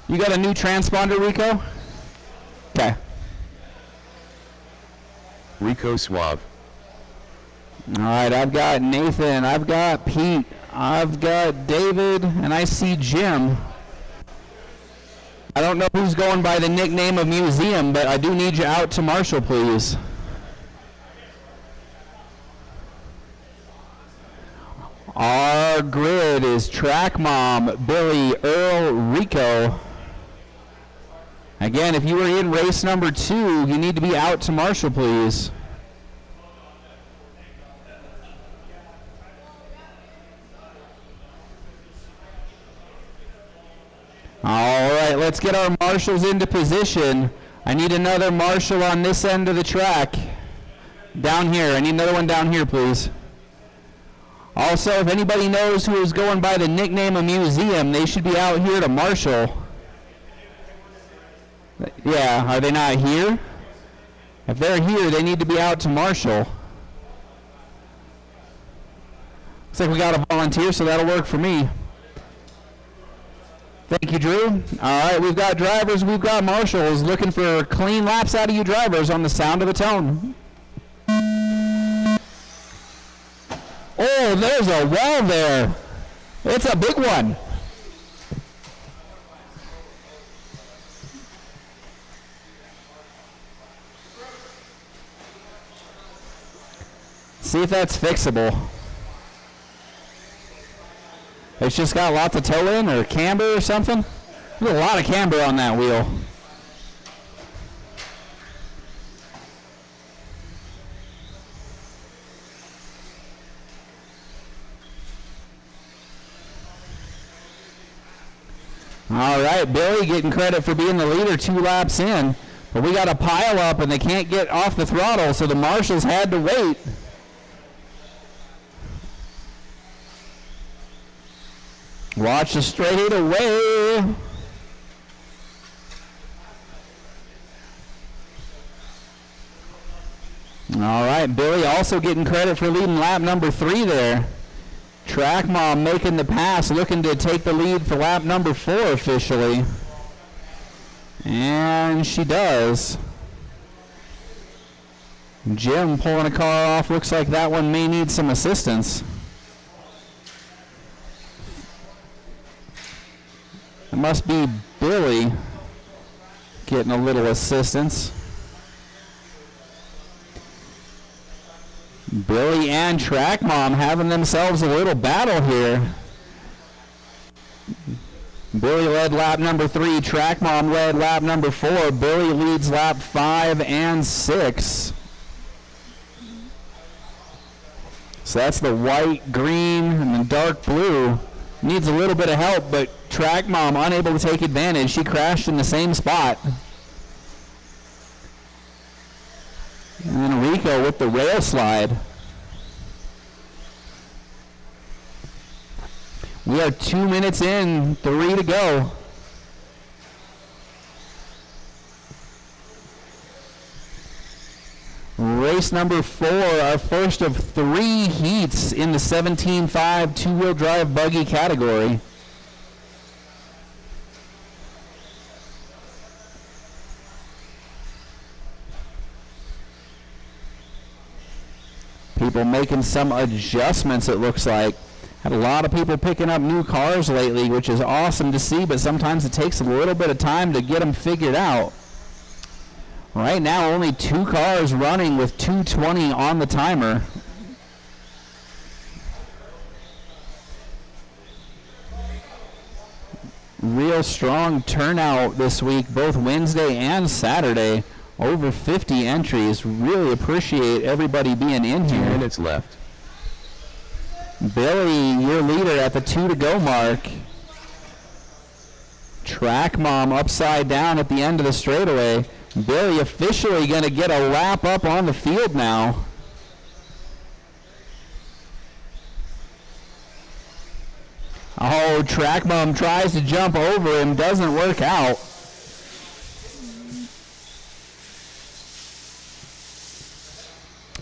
You got a new transponder, Rico? Okay. Rico Suave. All right, I've got Nathan, I've got Pete, I've got David, and I see Jim. I don't know who's going by the nickname of Museum, but I do need you out to Marshall, please. Our grid is Track Mom, Billy, Earl, Rico. Again, if you were in race number 2, you need to be out to Marshall, please. All right, let's get our marshals into position. I need another marshal on this end of the track. Down here. I need another one down here, please. Also, if anybody knows who is going by the nickname of Museum, they should be out here to marshal. Yeah, are they not here? If they're here, they need to be out to marshal. Looks like we got a volunteer, so that'll work for me. Thank you, Drew. All right, we've got drivers, we've got marshals looking for clean laps out of you drivers on the sound of the tone. Oh, there's a wall there. It's a big one. See if that's fixable. It's just got lots of toe in or camber or something. There's a lot of camber on that wheel. All right, Billy getting credit for being the leader 2 laps in, but we got a pile up and they can't get off the throttle, so the marshals had to wait. Watch the straight away. All right, Billy also getting credit for leading lap number 3 there. Track Mom making the pass, looking to take the lead for lap number 4 officially. And she does. Jim pulling a car off. Looks like that one may need some assistance. It must be Billy getting a little assistance. Billy and Track Mom having themselves a little battle here. Billy led lap number 3. Track Mom led lap number 4. Billy leads lap 5 and 6. So that's the white, green, and the dark blue. Needs a little bit of help, but Track Mom unable to take advantage. She crashed in the same spot. And then Rico with the rail slide. We are 2 minutes in, 3 to go. Race number 4, our first of 3 heats in the 17.5 two-wheel drive buggy category. People making some adjustments, it looks like. Had a lot of people picking up new cars lately, which is awesome to see, but sometimes it takes a little bit of time to get them figured out. Right now, only 2 cars running with 220 on the timer. Real strong turnout this week, both Wednesday and Saturday. Over 50 entries. Really appreciate everybody being in here. 2 minutes left. Billy, your leader at the 2 to go mark. Track Mom upside down at the end of the straightaway. Billy officially going to get a lap up on the field now. Oh, Track Mom tries to jump over him, doesn't work out.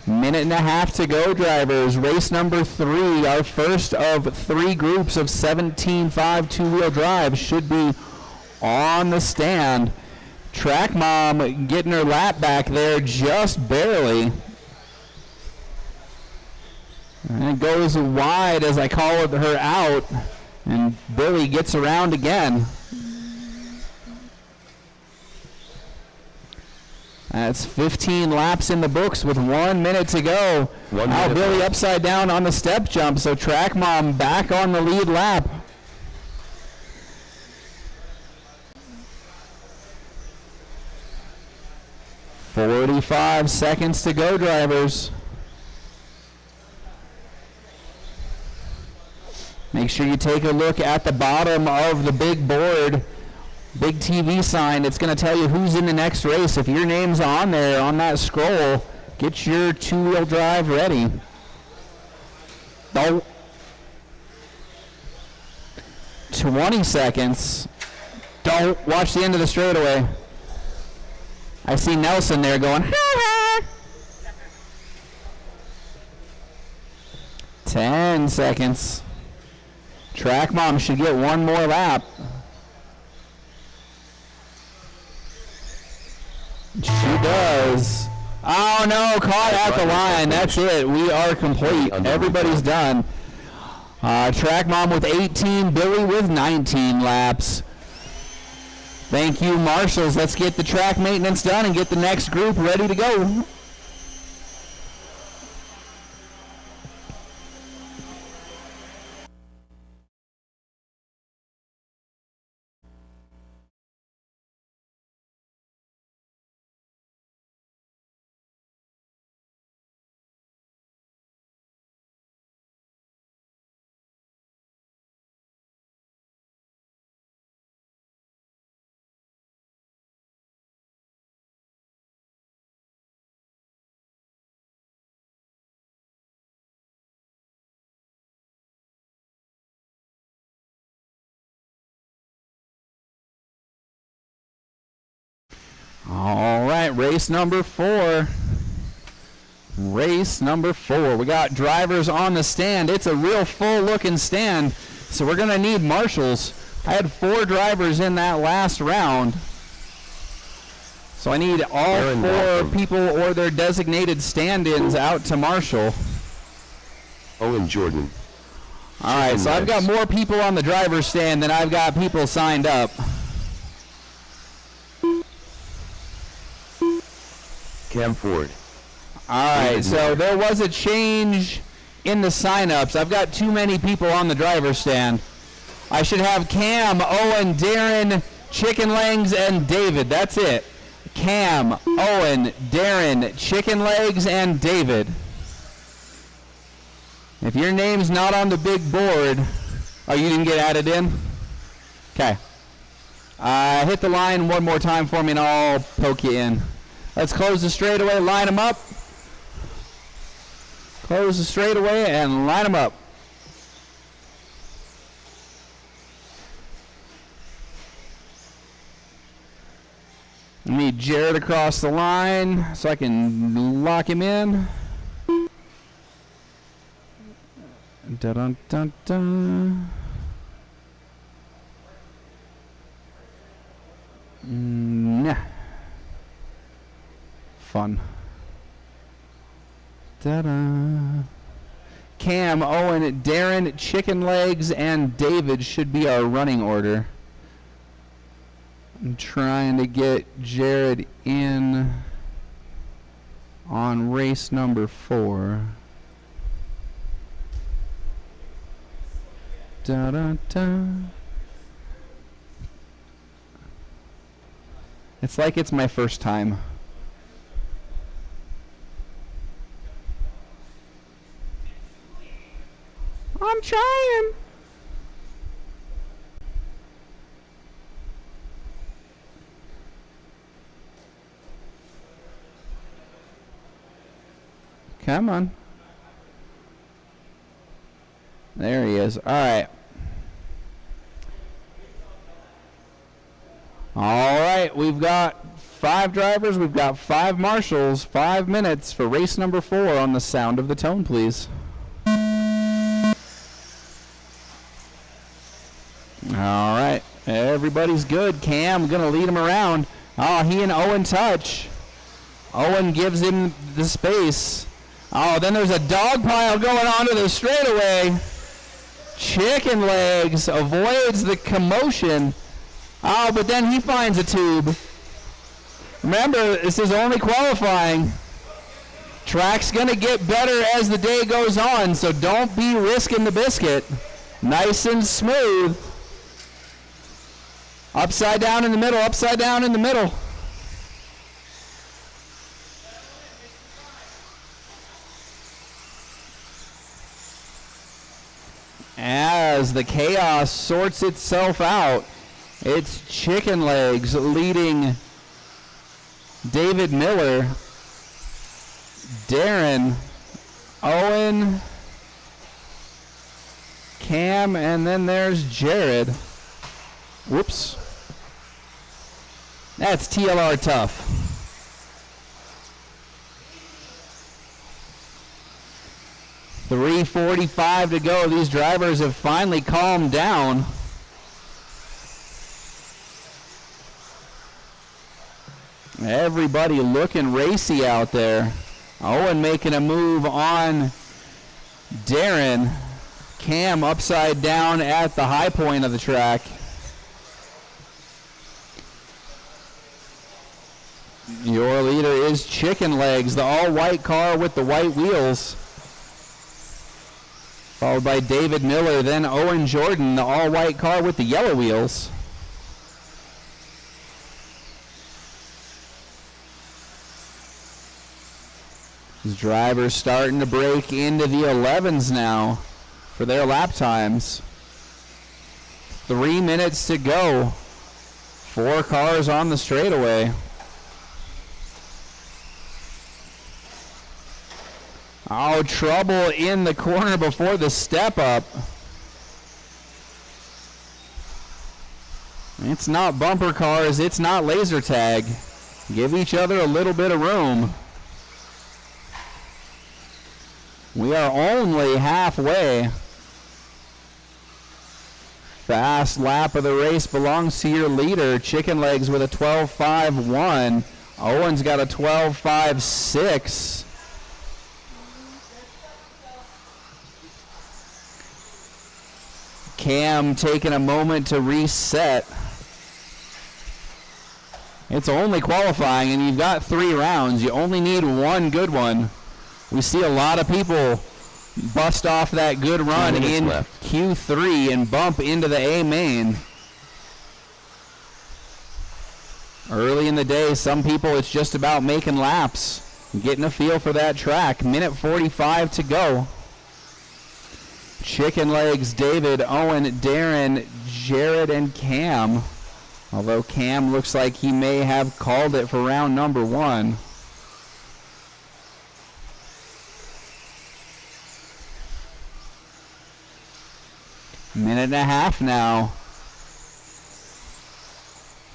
Minute and a half to go, drivers. Race number 3, our first of 3 groups of 17.5 two-wheel drive, should be on the stand. Track Mom getting her lap back there just barely. And it goes wide as I call her out. And Billy gets around again. That's 15 laps in the books with 1 minute to go. Now Billy upside down on the step jump, so Track Mom back on the lead lap. "45 seconds to go, drivers." Make sure you take a look at the bottom of the big board. Big TV sign. It's going to tell you who's in the next race. If your name's on there, on that scroll, get your two-wheel drive ready. Oh. 20 seconds. Don't watch the end of the straightaway. I see Nelson there going, ha ha. 10 seconds. Track Mom should get one more lap. She does. Oh no, caught at the line. That's it. We are complete. Everybody's done. Track Mom with 18, Billy with 19 laps. Thank you, marshals. Let's get the track maintenance done and get the next group ready to go. All right, race number 4. Race number 4. We got drivers on the stand. It's a real full-looking stand, so we're going to need marshals. I had 4 drivers in that last round, so I need all 4 people or their designated stand-ins out to marshal. Owen Jordan. All right, so I've got more people on the driver's stand than I've got people signed up. Cam Ford. All right, so there was a change in the sign-ups. I've got too many people on the driver's stand. I should have Cam, Owen, Darren, Chicken Legs, and David. That's it. Cam, Owen, Darren, Chicken Legs, and David. If your name's not on the big board, oh, you didn't get added in? Okay. Hit the line one more time for me and I'll poke you in. Let's close the straightaway, line them up. Close the straightaway and line them up. I need Jared across the line so I can lock him in. Dun dun dun. Nah. Fun. Ta-da. Cam, Owen, Darren, Chicken Legs, and David should be our running order. I'm trying to get Jared in on race number 4. Da-da-da. It's like it's my first time. I'm trying. Come on. There he is. All right. All right. We've got 5 drivers. We've got 5 marshals. 5 minutes for race number 4 on the sound of the tone, please. All right. Everybody everybody's good. Cam going to lead him around. Oh, he and Owen touch. Owen gives him the space. Oh, then there's a dog pile going onto the straightaway. Chicken Legs avoids the commotion. Oh, but then he finds a tube. Remember, this is only qualifying. Track's going to get better as the day goes on, so don't be risking the biscuit. Nice and smooth. Upside down in the middle, upside down in the middle. As the chaos sorts itself out, it's Chicken Legs leading David Miller, Darren, Owen, Cam, and then there's Jared. Whoops. That's TLR tough. .345 to go. These drivers have finally calmed down. Everybody looking racy out there. Owen making a move on Darren. Cam upside down at the high point of the track. Your leader is Chicken Legs, the all-white car with the white wheels. Followed by David Miller, then Owen Jordan, the all-white car with the yellow wheels. These drivers starting to break into the 11s now for their lap times. 3 minutes to go. 4 cars on the straightaway. Oh, trouble in the corner before the step up. It's not bumper cars, it's not laser tag. Give each other a little bit of room. We are only halfway. Fast lap of the race belongs to your leader, Chicken Legs, with a 12.51. Owen's got a 12.56. Cam taking a moment to reset. It's only qualifying, and you've got 3 rounds. You only need one good one. We see a lot of people bust off that good run in Q3 and bump into the A main. Early in the day, some people, it's just about making laps, getting a feel for that track. Minute 45 to go. Chicken Legs, David, Owen, Darren, Jared, and Cam. Although Cam looks like he may have called it for round number 1. Minute and a half now.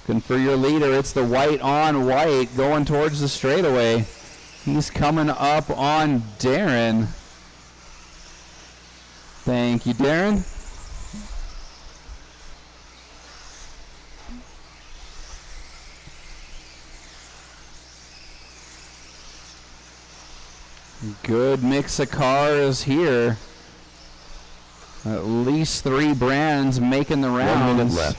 Looking for your leader. It's the white on white going towards the straightaway. He's coming up on Darren. Thank you, Darren. Good mix of cars here. At least 3 brands making the rounds. 1 minute left.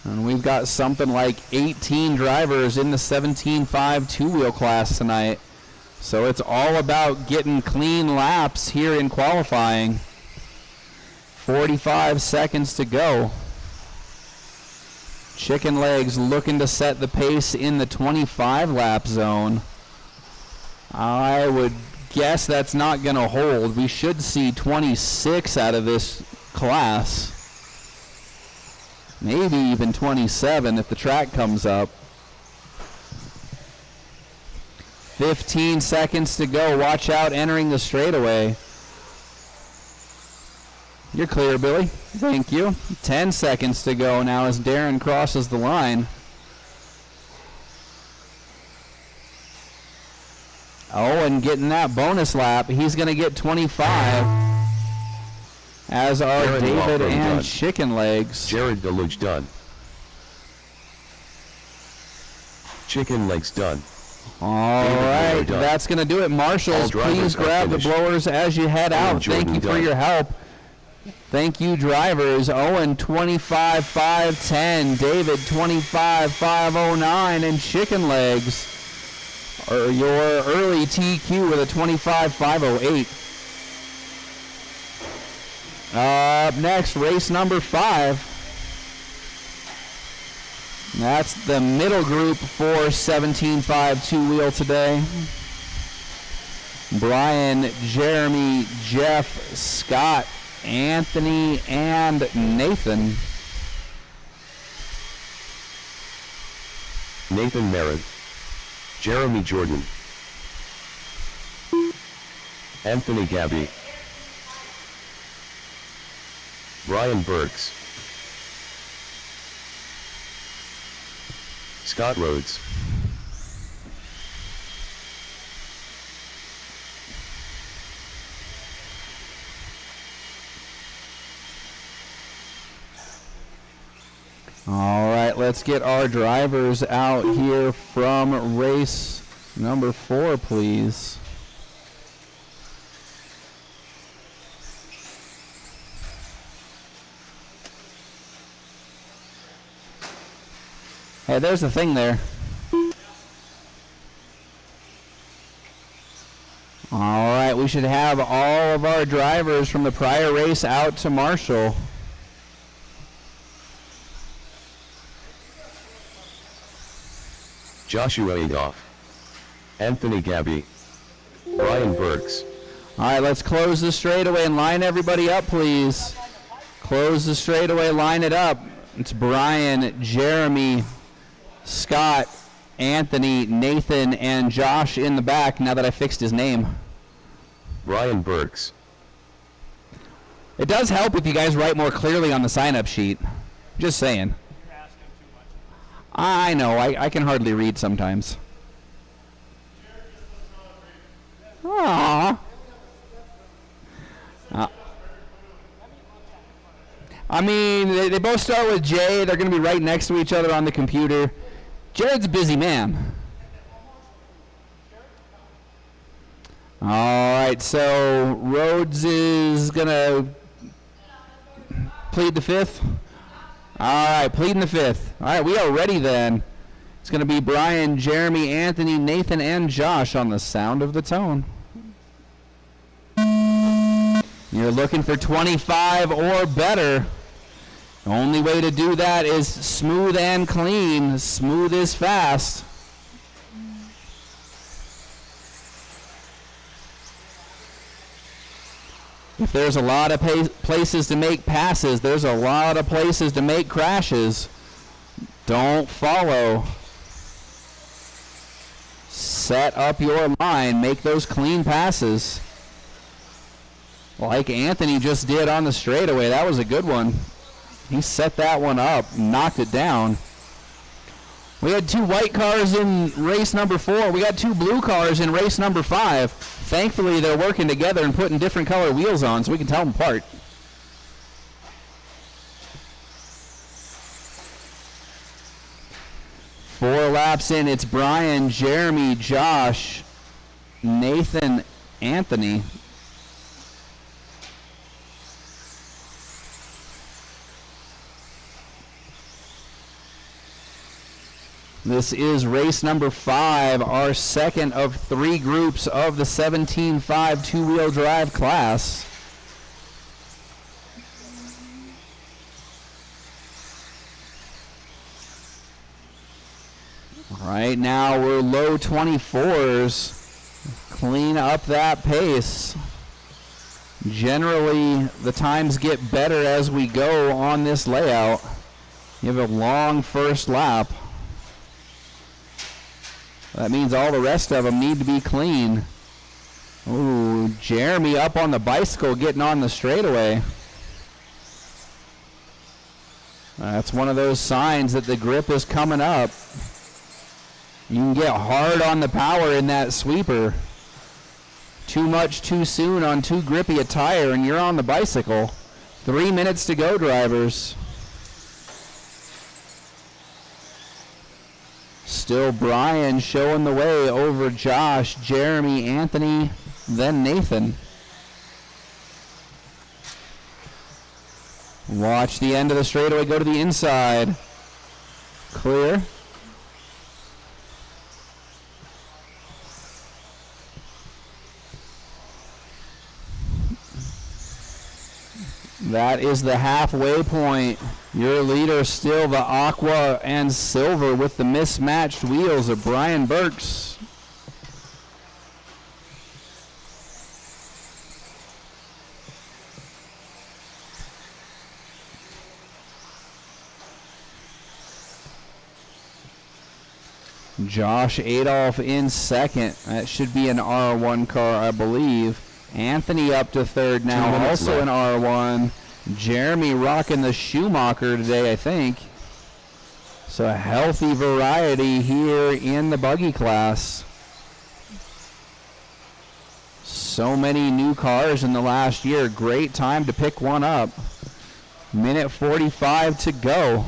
And we've got something like 18 drivers in the 17.5 two-wheel class tonight. So it's all about getting clean laps here in qualifying. 45 seconds to go. Chicken Legs looking to set the pace in the 25 lap zone. I would guess that's not going to hold. We should see 26 out of this class. Maybe even 27 if the track comes up. 15 seconds to go. Watch out entering the straightaway. You're clear, Billy. Thank you. 10 seconds to go now as Darren crosses the line. Owen getting that bonus lap. He's going to get 25. as are Jared David Walker and done. Chicken Legs. Jared Deluge done. Chicken Legs done. All David right, Miller done. that's going to do it. Marshals, All drivers please are grab the finished. blowers as you head out. Jordan Thank you for done. your help. Thank you, drivers. Owen, 25,510. David, 25,509. And Chicken Legs, or your early TQ with a 25,508. Up next, race number 5. That's the middle group for 17.5 two-wheel today. Brian, Jeremy, Jeff, Scott, Anthony, and Nathan. Nathan Merritt. Jeremy Jordan. Anthony Gabby. Brian Burks. Scott Rhodes. All right, let's get our drivers out here from race number 4, please. Hey, there's the thing there. All right, we should have all of our drivers from the prior race out to Marshall. Joshua Adolph. Anthony Gabby. Brian Burks. All right, let's close the straightaway and line everybody up, please. Close the straightaway, line it up. It's Brian, Jeremy, Scott, Anthony, Nathan, and Josh in the back now that I fixed his name. Brian Burks. It does help if you guys write more clearly on the sign-up sheet. Just saying. I know, I can hardly read sometimes. Aww. I mean, they both start with J. They're going to be right next to each other on the computer. Jared's a busy man. All right, so Rhodes is going to plead the 5th. All right, pleading the 5th. All right, we are ready then. It's going to be Brian, Jeremy, Anthony, Nathan, and Josh on the sound of the tone. You're looking for 25 or better. The only way to do that is smooth and clean. Smooth is fast. If there's a lot of places to make passes, there's a lot of places to make crashes. Don't follow. Set up your line. Make those clean passes. Like Anthony just did on the straightaway. That was a good one. He set that one up, knocked it down. We had 2 white cars in race number 4. We got 2 blue cars in race number 5. Thankfully, they're working together and putting different color wheels on so we can tell them apart. Four laps in, it's Brian, Jeremy, Josh, Nathan, Anthony. This is race number 5, our second of 3 groups of the 17.5 two-wheel drive class. Right now we're low 24s. Clean up that pace. Generally, the times get better as we go on this layout. You have a long first lap. That means all the rest of them need to be clean. Ooh, Jeremy up on the bicycle getting on the straightaway. That's one of those signs that the grip is coming up. You can get hard on the power in that sweeper. Too much too soon on too grippy a tire and you're on the bicycle. 3 minutes to go, drivers. Still Brian showing the way over Josh, Jeremy, Anthony, then Nathan. Watch the end of the straightaway go to the inside. Clear. That is the halfway point. Your leader still the aqua and silver with the mismatched wheels of Brian Burks. Josh Adolph in second. That should be an R1 car, I believe. Anthony up to third now, also an R1. Jeremy rocking the Schumacher today, I think. So a healthy variety here in the buggy class. So many new cars in the last year. Great time to pick one up. Minute 45 to go.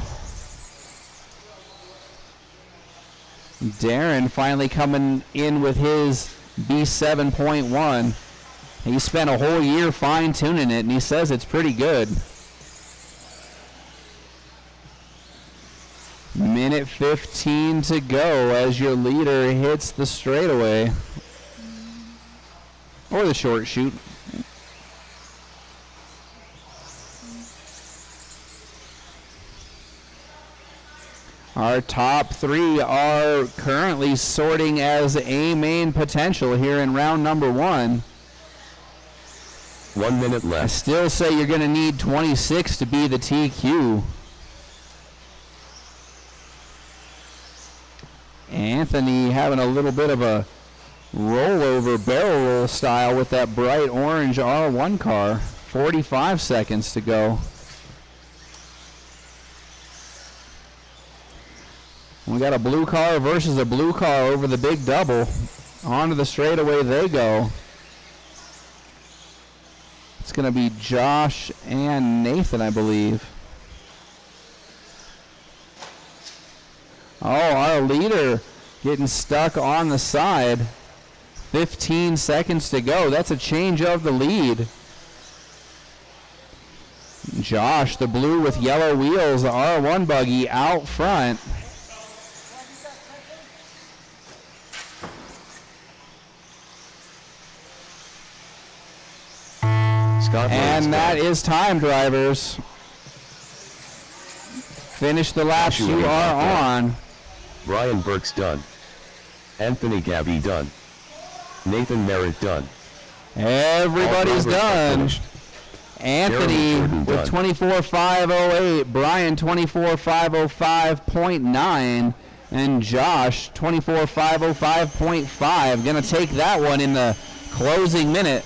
Darren finally coming in with his B7.1. He spent a whole year fine-tuning it, and he says it's pretty good. Minute 15 to go as your leader hits the straightaway. Or the short chute. Our top three are currently sorting as A main potential here in round number 1. 1 minute left. I still say you're going to need 26 to be the TQ. Anthony having a little bit of a rollover barrel roll style with that bright orange R1 car. 45 seconds to go. We got a blue car versus a blue car over the big double. Onto the straightaway they go. It's going to be Josh and Nathan, I believe. Oh, our leader getting stuck on the side. 15 seconds to go. That's a change of the lead. Josh, the blue with yellow wheels, the R1 buggy out front. And that is time, drivers. Finish the laps you are on. Brian Burks done. Anthony Gabby done. Nathan Merritt done. Everybody's done. Anthony with 24.508, Brian 24.505.9, and Josh 24.505.5. Gonna take that one in the closing minute.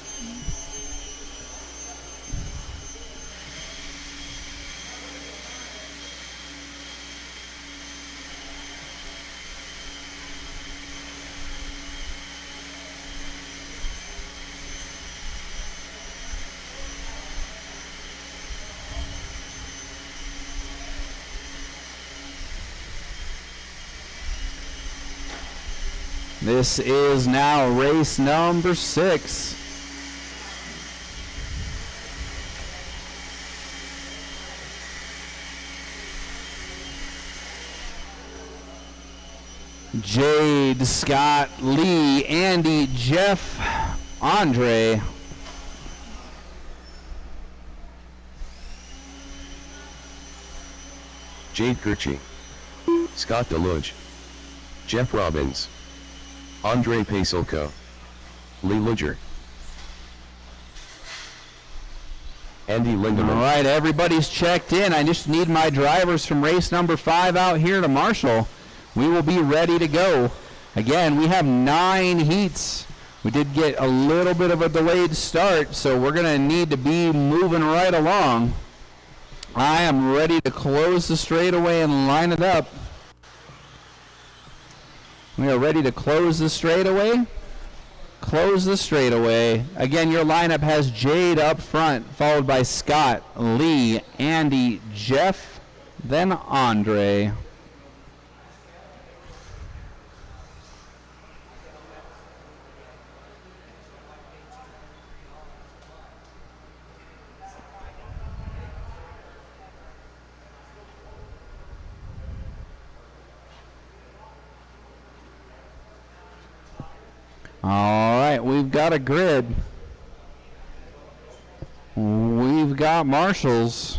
This is now race number 6. Jade, Scott, Lee, Andy, Jeff, Andre. Jade Kirchi. Scott Deluge. Jeff Robbins. Andre Pasulko. Lee Luger. Andy Lindemann. All right, everybody's checked in. I just need my drivers from race number 5 out here to marshal. We will be ready to go. Again, we have 9 heats. We did get a little bit of a delayed start, so we're going to need to be moving right along. I am ready to close the straightaway and line it up. We are ready to close the straightaway close the straightaway. Again, your lineup has Jade up front, followed by Scott, Lee, Andy, Jeff, then Andre. All right, we've got a grid. We've got marshals.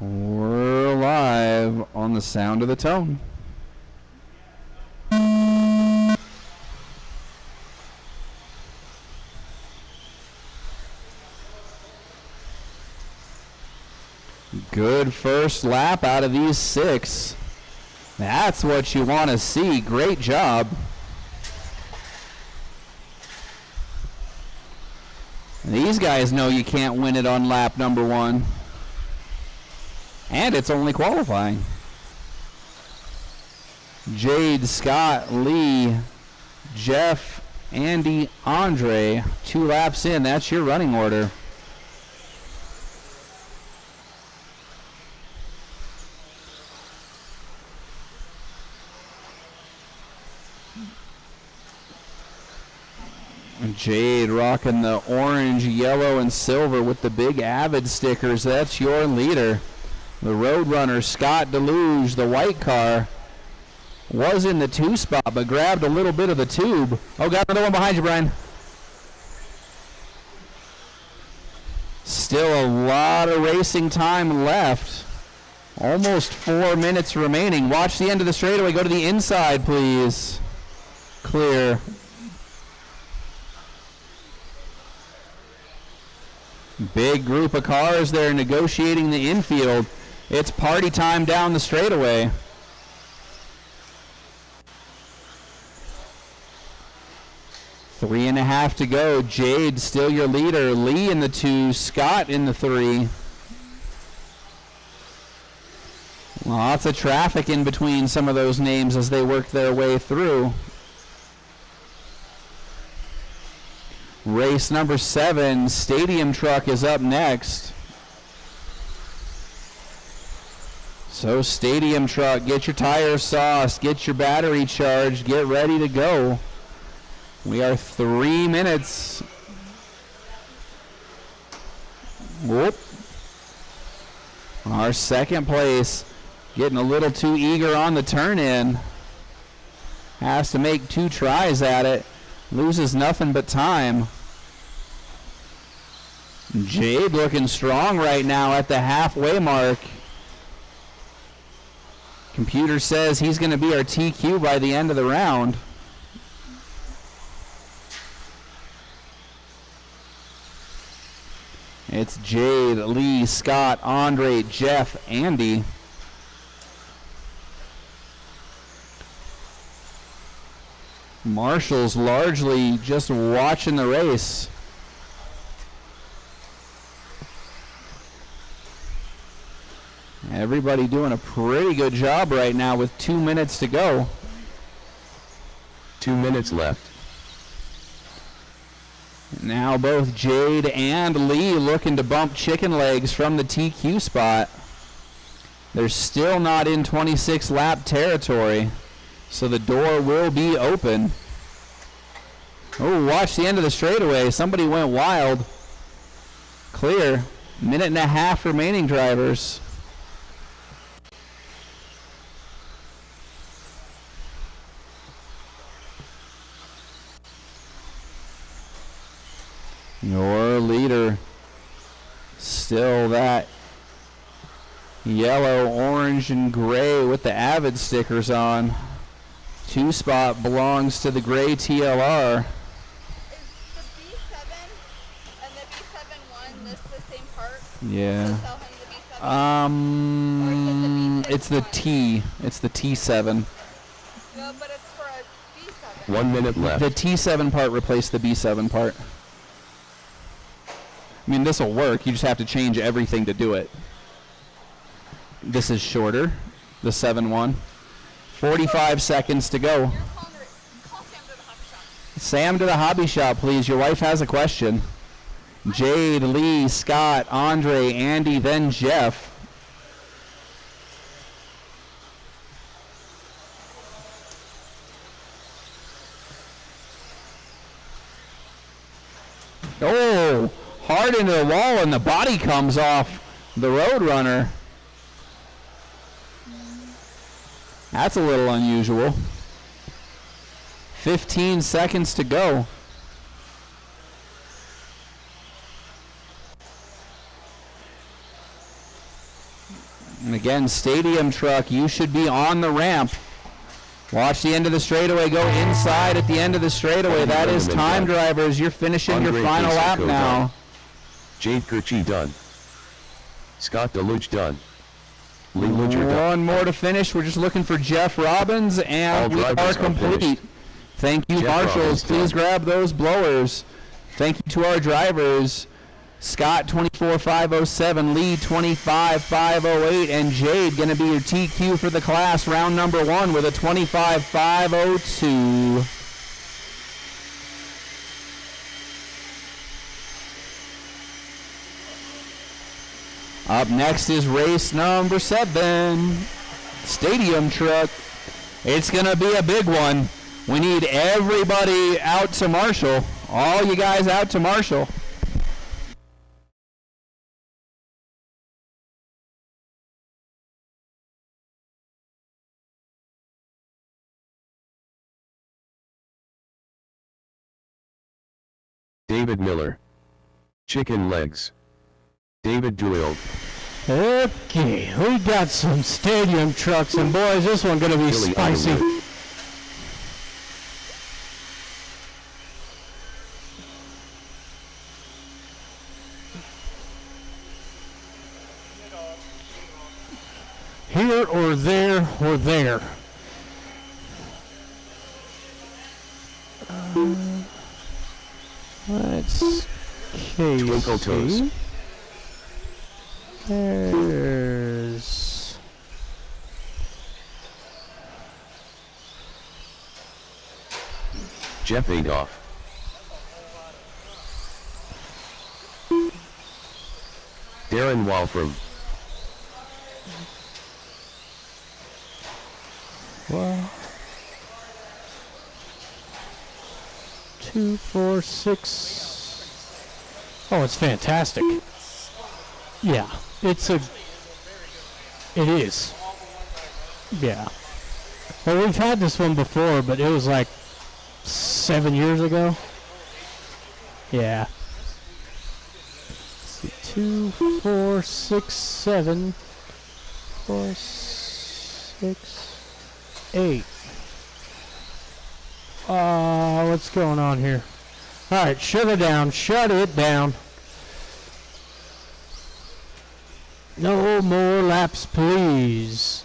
We're live on the sound of the tone. Good first lap out of these 6. That's what you want to see. Great job. These guys know you can't win it on lap number 1. And it's only qualifying. Jade, Scott, Lee, Jeff, Andy, Andre. 2 laps in. That's your running order. Jade rocking the orange, yellow, and silver with the big Avid stickers. That's your leader. The Roadrunner, Scott Deluge, the white car, was in the 2 spot, but grabbed a little bit of the tube. Oh, got another one behind you, Brian. Still a lot of racing time left. Almost 4 minutes remaining. Watch the end of the straightaway. Go to the inside, please. Clear. Big group of cars there negotiating the infield. It's party time down the straightaway. Three and a half to go. Jade still your leader. Lee in the 2. Scott in the 3. Lots of traffic in between some of those names as they work their way through. Race number 7, Stadium Truck, is up next. So Stadium Truck, get your tires sauced, get your battery charged, get ready to go. We are 3 minutes. Whoop. Our second place, getting a little too eager on the turn in. Has to make 2 tries at it. Loses nothing but time. Jade looking strong right now at the halfway mark. Computer says he's going to be our TQ by the end of the round. It's Jade, Lee, Scott, Andre, Jeff, Andy. Marshall's largely just watching the race. Everybody doing a pretty good job right now with 2 minutes to go. 2 minutes left. Now both Jade and Lee looking to bump chicken legs from the TQ spot. They're still not in 26 lap territory, so the door will be open. Oh, watch the end of the straightaway. Somebody went wild. Clear. Minute and a half remaining, drivers. Your leader, still that yellow, orange, and gray with the Avid stickers on. 2 spot belongs to the gray TLR. Is the B7 and the B7-1 this the same part? Yeah. So sell him the B7? Or is it It's the T. It's the T7. No, but it's for a B7. 1 minute left. The T7 part replaced the B7 part. I mean, this will work. You just have to change everything to do it. This is shorter, the 7-1. 45 seconds to go. Call Sam Sam to the hobby shop, please. Your wife has a question. Jade, Lee, Scott, Andre, Andy, then Jeff. Oh, hard into the wall and the body comes off the Roadrunner. That's a little unusual. 15 seconds to go. And again, stadium truck, you should be on the ramp. Watch the end of the straightaway go inside at the end of the straightaway. That is time, drivers. You're finishing your final lap now. Jade Kurchi done. Scott Deluge done. Lee Luger done. One more to finish. We're just looking for Jeff Robbins, and we are complete. Thank you, marshals. Please grab those blowers. Thank you to our drivers. Scott 24,507, Lee 25,508, and Jade going to be your TQ for the class, round number 1 with a 25,502. Up next is race number 7, stadium truck. It's going to be a big one. We need everybody out to marshal. All you guys out to marshal. David Miller. Chicken legs. David Doyle. Okay, we got some stadium trucks, and boys, this one's gonna be Billy spicy. Underwood. Here or there or there. Let's Twinkle toes. There's Jeff Adolph. Darren Walfram. well, 2, 4, 6. Oh, it's fantastic. Yeah, it is. Yeah. Well, we've had this one before, but it was like 7 years ago. Yeah. Let's see, 2, 4, 6, 7, 4, 6, 8. What's going on here? All right, shut it down. Shut it down. No more laps, please.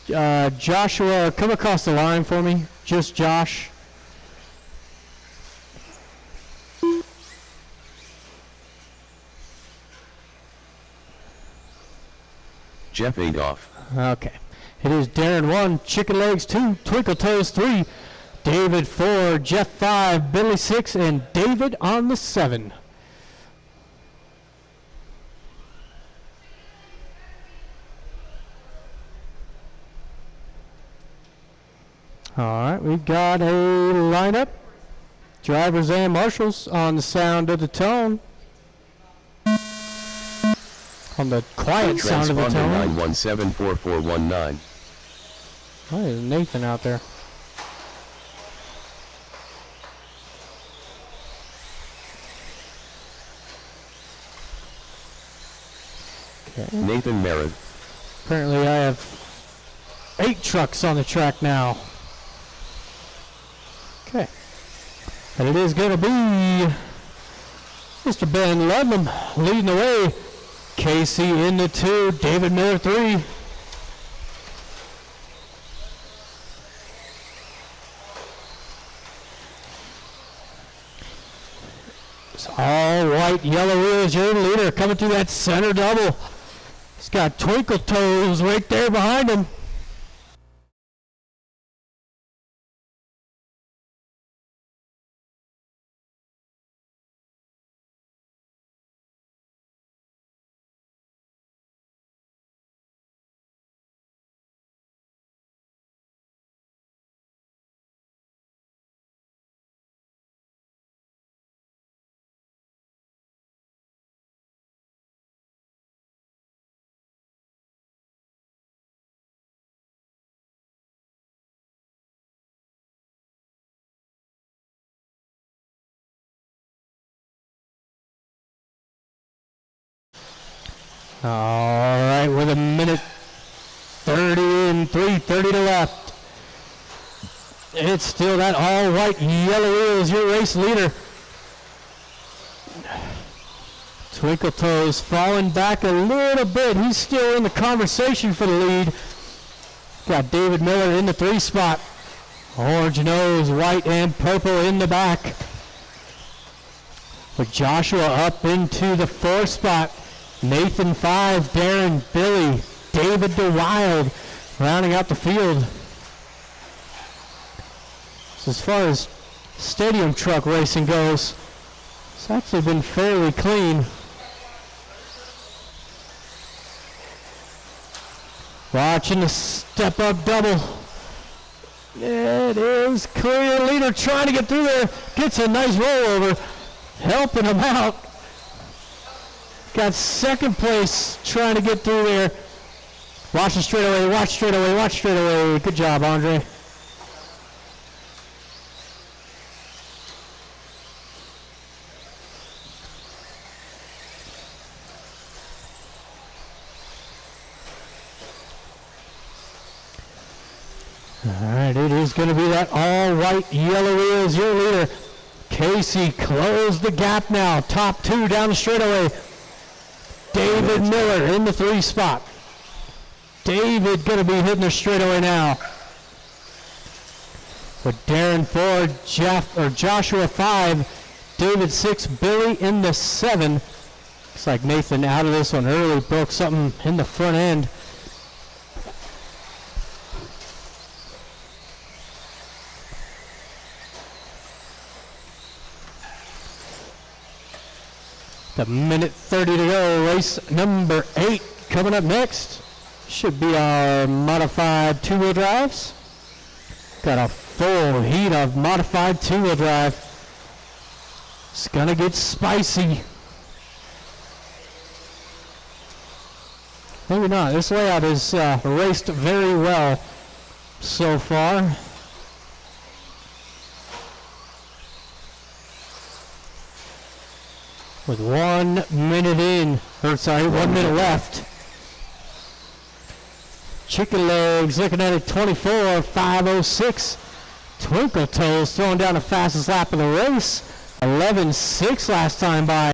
Joshua, come across the line for me. Just Josh. Jeff Adolph. Okay. It is Darren 1, Chicken Legs 2, Twinkle Toes 3, David 4, Jeff 5, Billy 6, and David on the 7. All right, we've got a lineup. Drivers and marshals on the sound of the tone. On the quiet sound of the tone. 9174419. Oh, there's Nathan out there. Okay. Nathan Merritt. Apparently I have 8 trucks on the track now. Okay. And it is going to be Mr. Ben Ludlam leading the way. Casey in the 2, David Miller 3. It's all white, yellow wheels. Your leader coming through that center double. He's got Twinkle Toes right there behind him. All right, with a minute 30 and 3:30 to left. It's still that all white yellow wheel is your race leader. Twinkle Toes falling back a little bit. He's still in the conversation for the lead. Got David Miller in the 3 spot. Orange nose, white and purple in the back. With Joshua up into the 4 spot. Nathan 5, Darren, Billy, David DeWild rounding out the field. So as far as stadium truck racing goes, it's actually been fairly clean. Watching the step-up double. It is clear. Leader trying to get through there. Gets a nice rollover. Helping him out. Got second place trying to get through there. Watch the straightaway. Watch straightaway. Watch straightaway. Good job, Andre. Alright, it is going to be that all white yellow wheel is your leader. Casey closed the gap now. Top 2 down the straightaway. David Miller in the 3 spot. David going to be hitting the straightaway now. With Darren 4, Joshua 5, David 6, Billy in the 7. Looks like Nathan out of this one early, broke something in the front end. A minute 30 to go. Race number 8 coming up next. Should be our modified 2-wheel drives. Got a full heat of modified 2-wheel drive. It's gonna get spicy. Maybe not. This layout is raced very well so far. With 1 minute in, or sorry, 1 minute left. Chicken Legs looking at it 24.506. Twinkle Toes throwing down the fastest lap of the race. 11.6 last time by.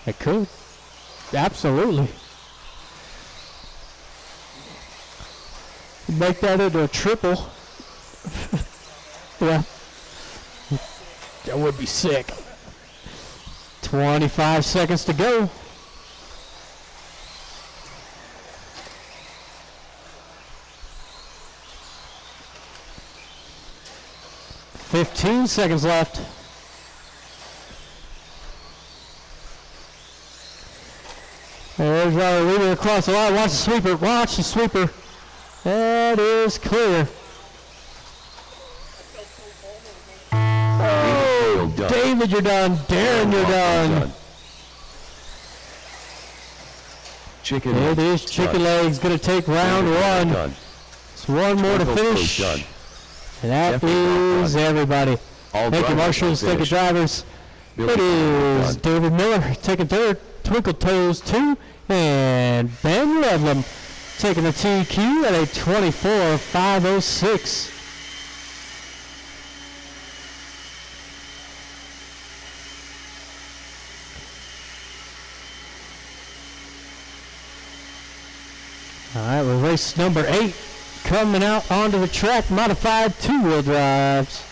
It could. Absolutely. Make that into a triple. Yeah. That would be sick. 25 seconds to go. $15 seconds left. There's our leader across the line. Watch the sweeper. Watch the sweeper. That is clear. David, you're done. Darren, you're done. Chicken It is Chicken Legs going to take round 1. Done. It's 1 more to finish. Done. And that is everybody. Thank you, marshals. Thank you, drivers. It is David Miller taking 3rd. Twinkle Toes 2. And Ben Ludlam taking a TQ at a 24.506. All right, well, race number 8 coming out onto the track, modified 2-wheel drives.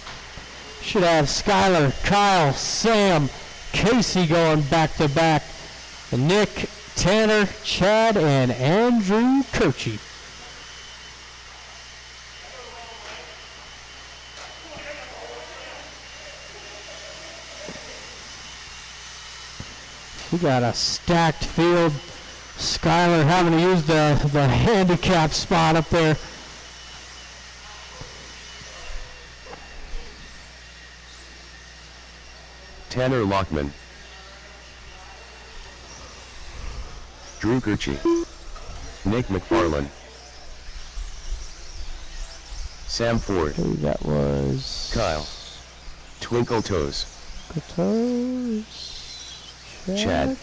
Should have Skylar, Kyle, Sam, Casey going back to back. Nick, Tanner, Chad, and Andrew Kirchie. We got a stacked field. Skylar having to use the handicap spot up there. Tanner Lockman, Drew Kirchie, Nick McFarlane, Sam Ford, That was Kyle, Twinkle Toes. Chad.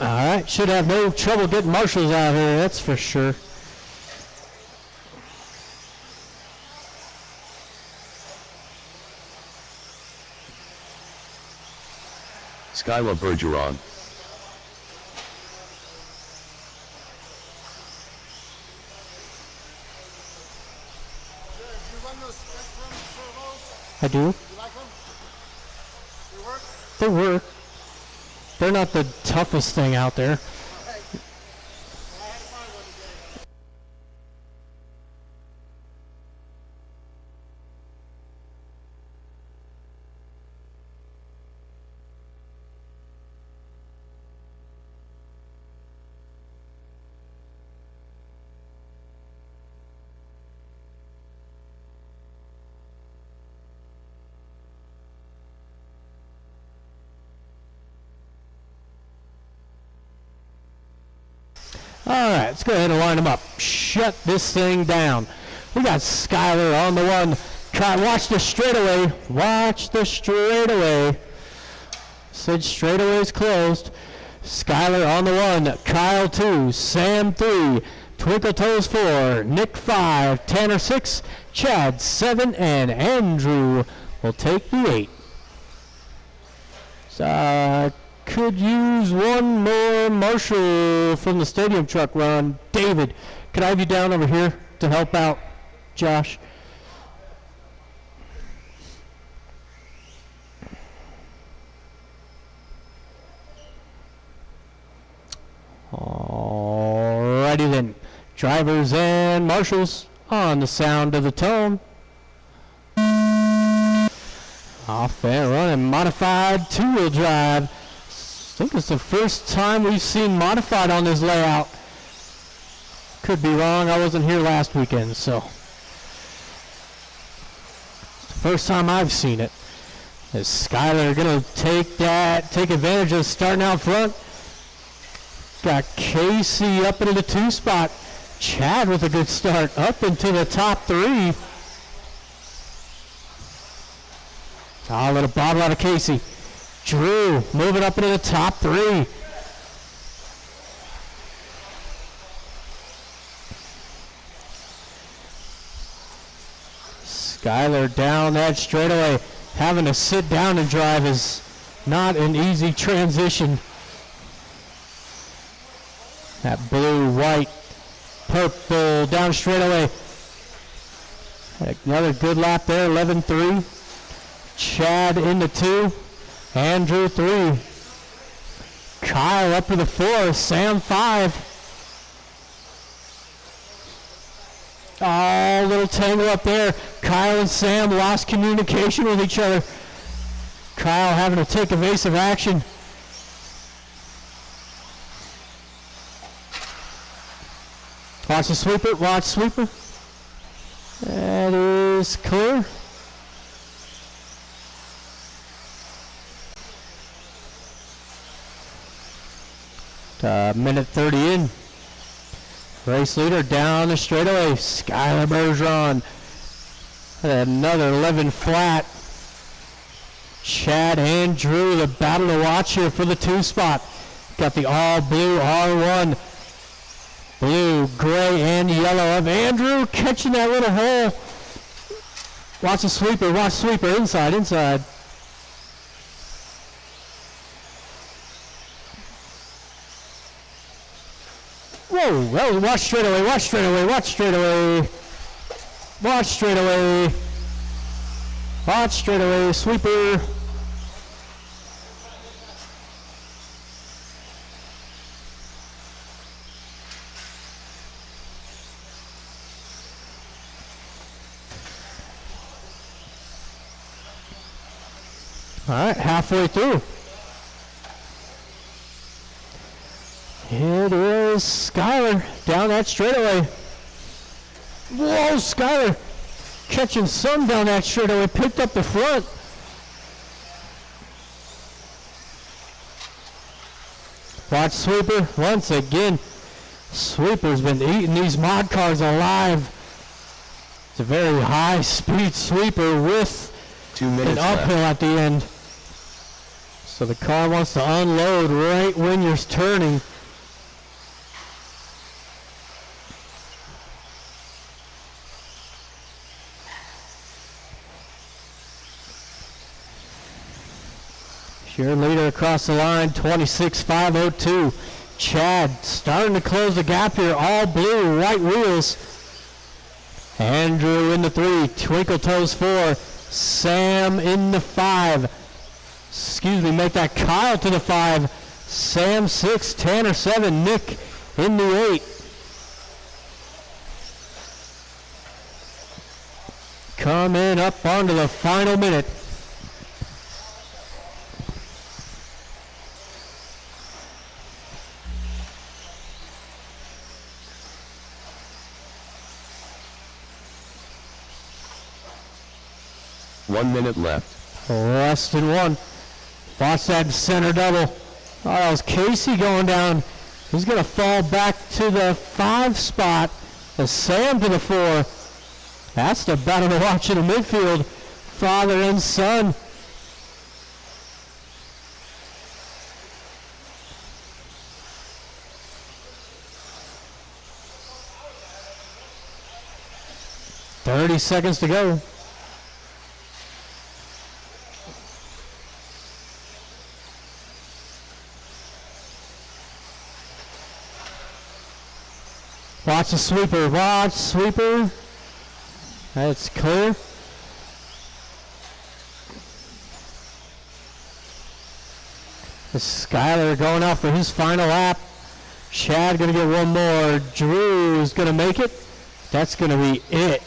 All right, should have no trouble getting marshals out of here, that's for sure. Skyla Bergeron. I do. They work. They're not the toughest thing out there. All right, let's go ahead and line them up. Shut this thing down. We got Skyler on the one. Watch the straightaway. Watch the straightaway. Said straightaway's closed. Skyler on the one. Kyle 2. Sam 3. Twinkle Toes 4. Nick 5. Tanner 6. Chad 7. And Andrew will take the 8. So, could use one more marshal from the stadium truck run. David, could I have you down over here to help out Josh? Alrighty then. Drivers and marshals on the sound of the tone. Off and running. Modified two-wheel drive. I think it's the first time we've seen modified on this layout. Could be wrong. I wasn't here last weekend, so it's the first time I've seen it. Is Skyler gonna take advantage of starting out front? Got Casey up into the 2 spot. Chad with a good start up into the top 3. A little bottle out of Casey. Drew moving up into the top 3. Skyler down that straightaway. Having to sit down and drive is not an easy transition. That blue, white, purple down straightaway. Another good lap there, 11-3. Chad into 2. Andrew 3. Kyle up to the 4. Sam 5. Oh, little tangle up there. Kyle and Sam lost communication with each other. Kyle having to take evasive action. Watch the sweeper. Watch sweeper. That is clear. Minute 30 in. Race leader down the straightaway. Skyler Bergeron. Another 11 flat. Chad and Drew, the battle to watch here for the 2 spot. Got the all blue R1. Blue, gray, and yellow of Andrew catching that little hole. Watch the sweeper. Watch sweeper. Inside, inside. Whoa, well, watch straight away, watch straight away, watch straight away. Watch straight away. Watch straight away, sweeper. All right, halfway through. It is Skyler down that straightaway. Whoa, Skyler catching some down that straightaway, picked up the front. Watch sweeper once again. Sweeper's been eating these mod cars alive. It's a very high speed sweeper with 2 an minutes uphill left. at the end. So the car wants to unload right when you're turning. Your leader across the line, 26.502. Chad starting to close the gap here. All blue, white wheels. Andrew in the 3, Twinkle Toes 4, Sam in the 5. Excuse me, make that Kyle to the 5. Sam 6, Tanner 7, Nick in the 8. Coming up onto the final minute. One minute left. Less than one. Watch that center double. Oh, that was Casey going down. He's going to fall back to the 5 spot. The Sam to the 4. That's the battle to watch in the midfield. Father and son. "30 seconds to go." Watch the sweeper. Watch sweeper. That's clear. Skyler going out for his final lap. Chad going to get one more. Drew is going to make it. That's going to be it.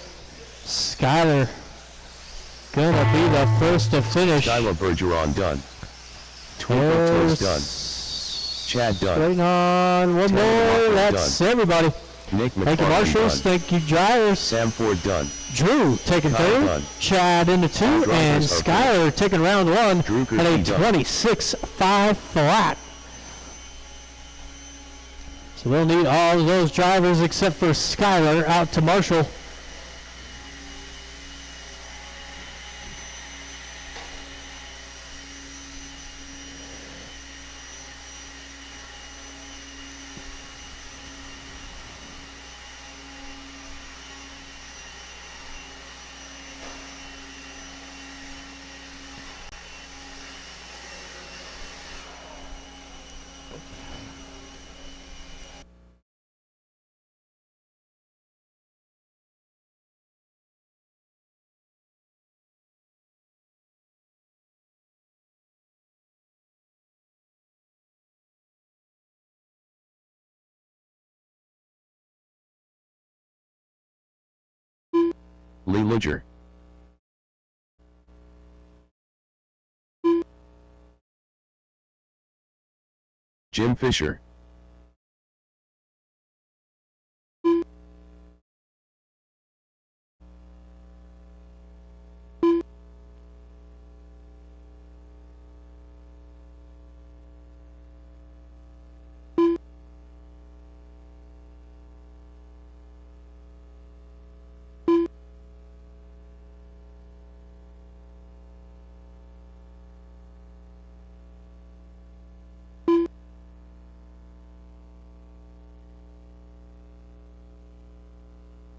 Skyler going to be the first to finish. Skylar Bergeron done. Twinkle Toes done. Chad done. Waiting on one more. That's everybody. Nick Thank you, McFarland marshals. done. Thank you, drivers. Sam Ford done. Drew taking Kyle third. done. Chad in the 2, All and drivers are Skyler taking round 1 Drew at a Christie done. 26.5 flat. So we'll need all of those drivers except for Skyler out to Marshall. Lee Ludger. Jim Fisher.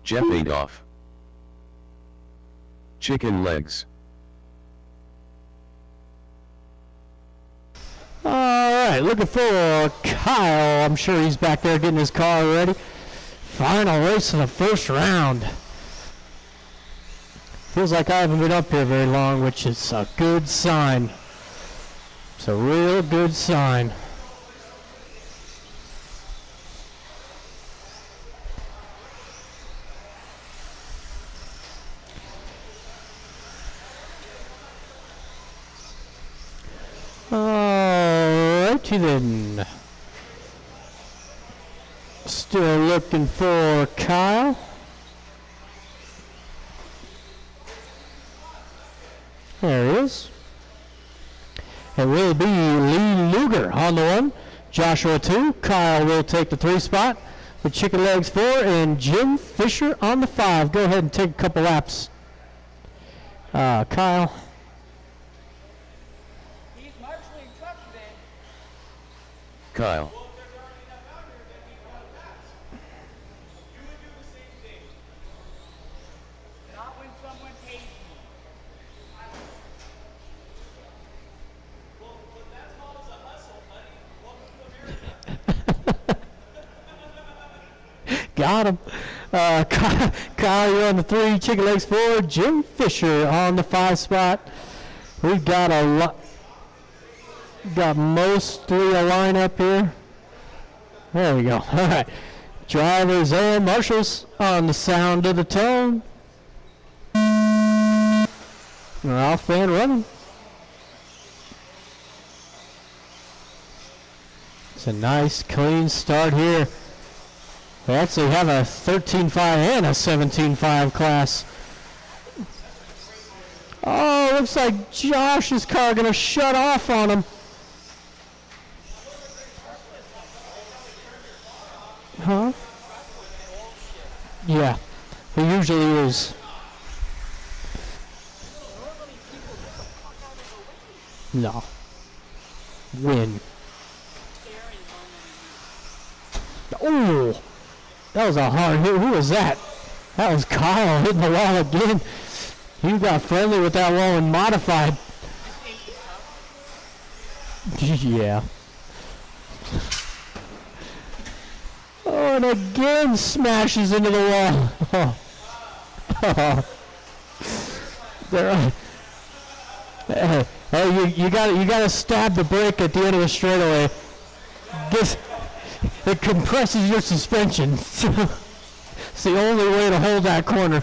Jeff Adolph. Chicken legs. All right, looking for Kyle. I'm sure he's back there getting his car ready. Final race of the first round. Feels like I haven't been up here very long, which is a good sign. It's a real good sign. Alrighty then. Still looking for Kyle. There he is. It will be Lee Luger on the 1, Joshua 2, Kyle will take the 3 spot with Chicken Legs 4, and Jim Fisher on the 5. Go ahead and take a couple laps. Kyle. Kyle. Got him. Kyle, you're on the 3, Chicken Legs 4, Jim Fisher on the 5 spot. We've got a lot. Got most 3 a line up here. There we go. All right. Drivers and marshals on the sound of the tone. We're off and running. It's a nice clean start here. They actually have a 13.5 and a 17.5 class. Oh, looks like Josh's car gonna shut off on him. Huh? Yeah, he usually is. No. Win. Oh, that was a hard hit. Who was that? That was Kyle hitting the wall again. He got friendly with that wall and modified. Yeah. Oh, and again smashes into the wall. Oh. There. Hey, you gotta stab the brake at the end of the straightaway. It compresses your suspension. It's the only way to hold that corner.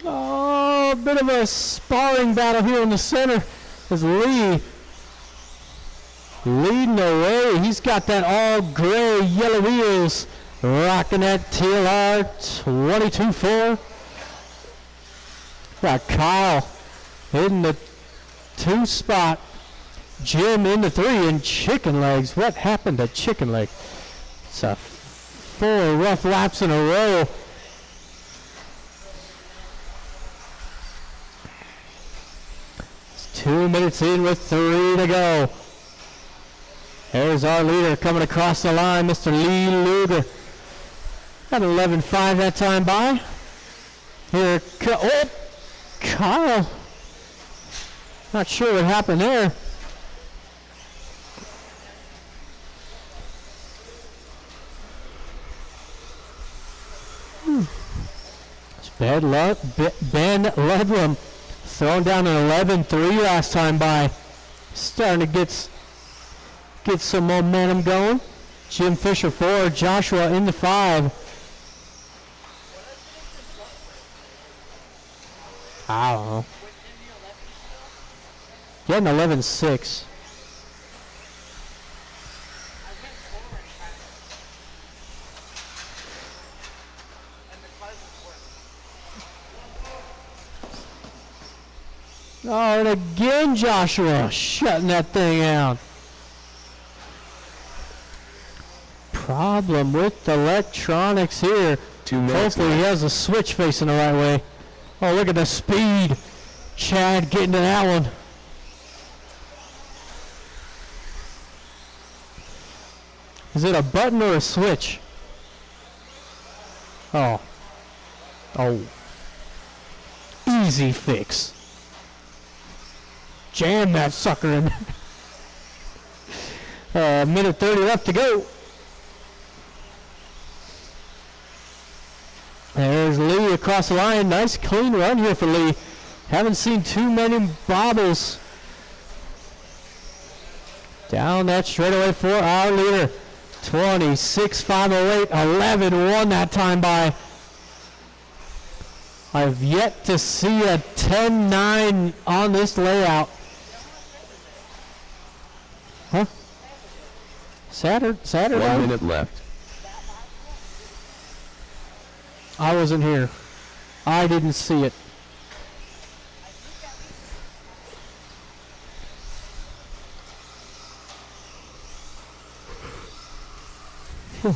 Oh, a bit of a sparring battle here in the center as Lee leading the way. He's got that all gray yellow wheels, rocking that TLR 22.4. Got Kyle in the 2 spot, Jim in the 3, and Chicken Legs. What happened to Chicken Leg? It's a 4 rough laps in a row. It's 2 minutes in with 3 to go. There's our leader coming across the line, Mr. Lee Luger. Got 11.5 that time by. Here, Kyle. Not sure what happened there. It's bad luck. Ben Ledlam thrown down an 11.3 last time by. Starting to get some momentum going. Jim Fisher 4, Joshua in the 5. I don't know. Getting 11.6. Oh, and again Joshua shutting that thing out. Problem with the electronics here. 2 minutes Hopefully he left. has the switch facing the right way. Oh, look at the speed. Chad getting to that one. Is it a button or a switch? Oh. Oh. Easy fix. Jam that sucker in. Minute 30 left to go. There's Lee across the line. Nice clean run here for Lee. Haven't seen too many bobbles. Down that straightaway for our leader. 26.508, 11.1 that time by. I've yet to see a 10.9 on this layout. Huh? Saturday? 1 minute left. I wasn't here. I didn't see it. Whew.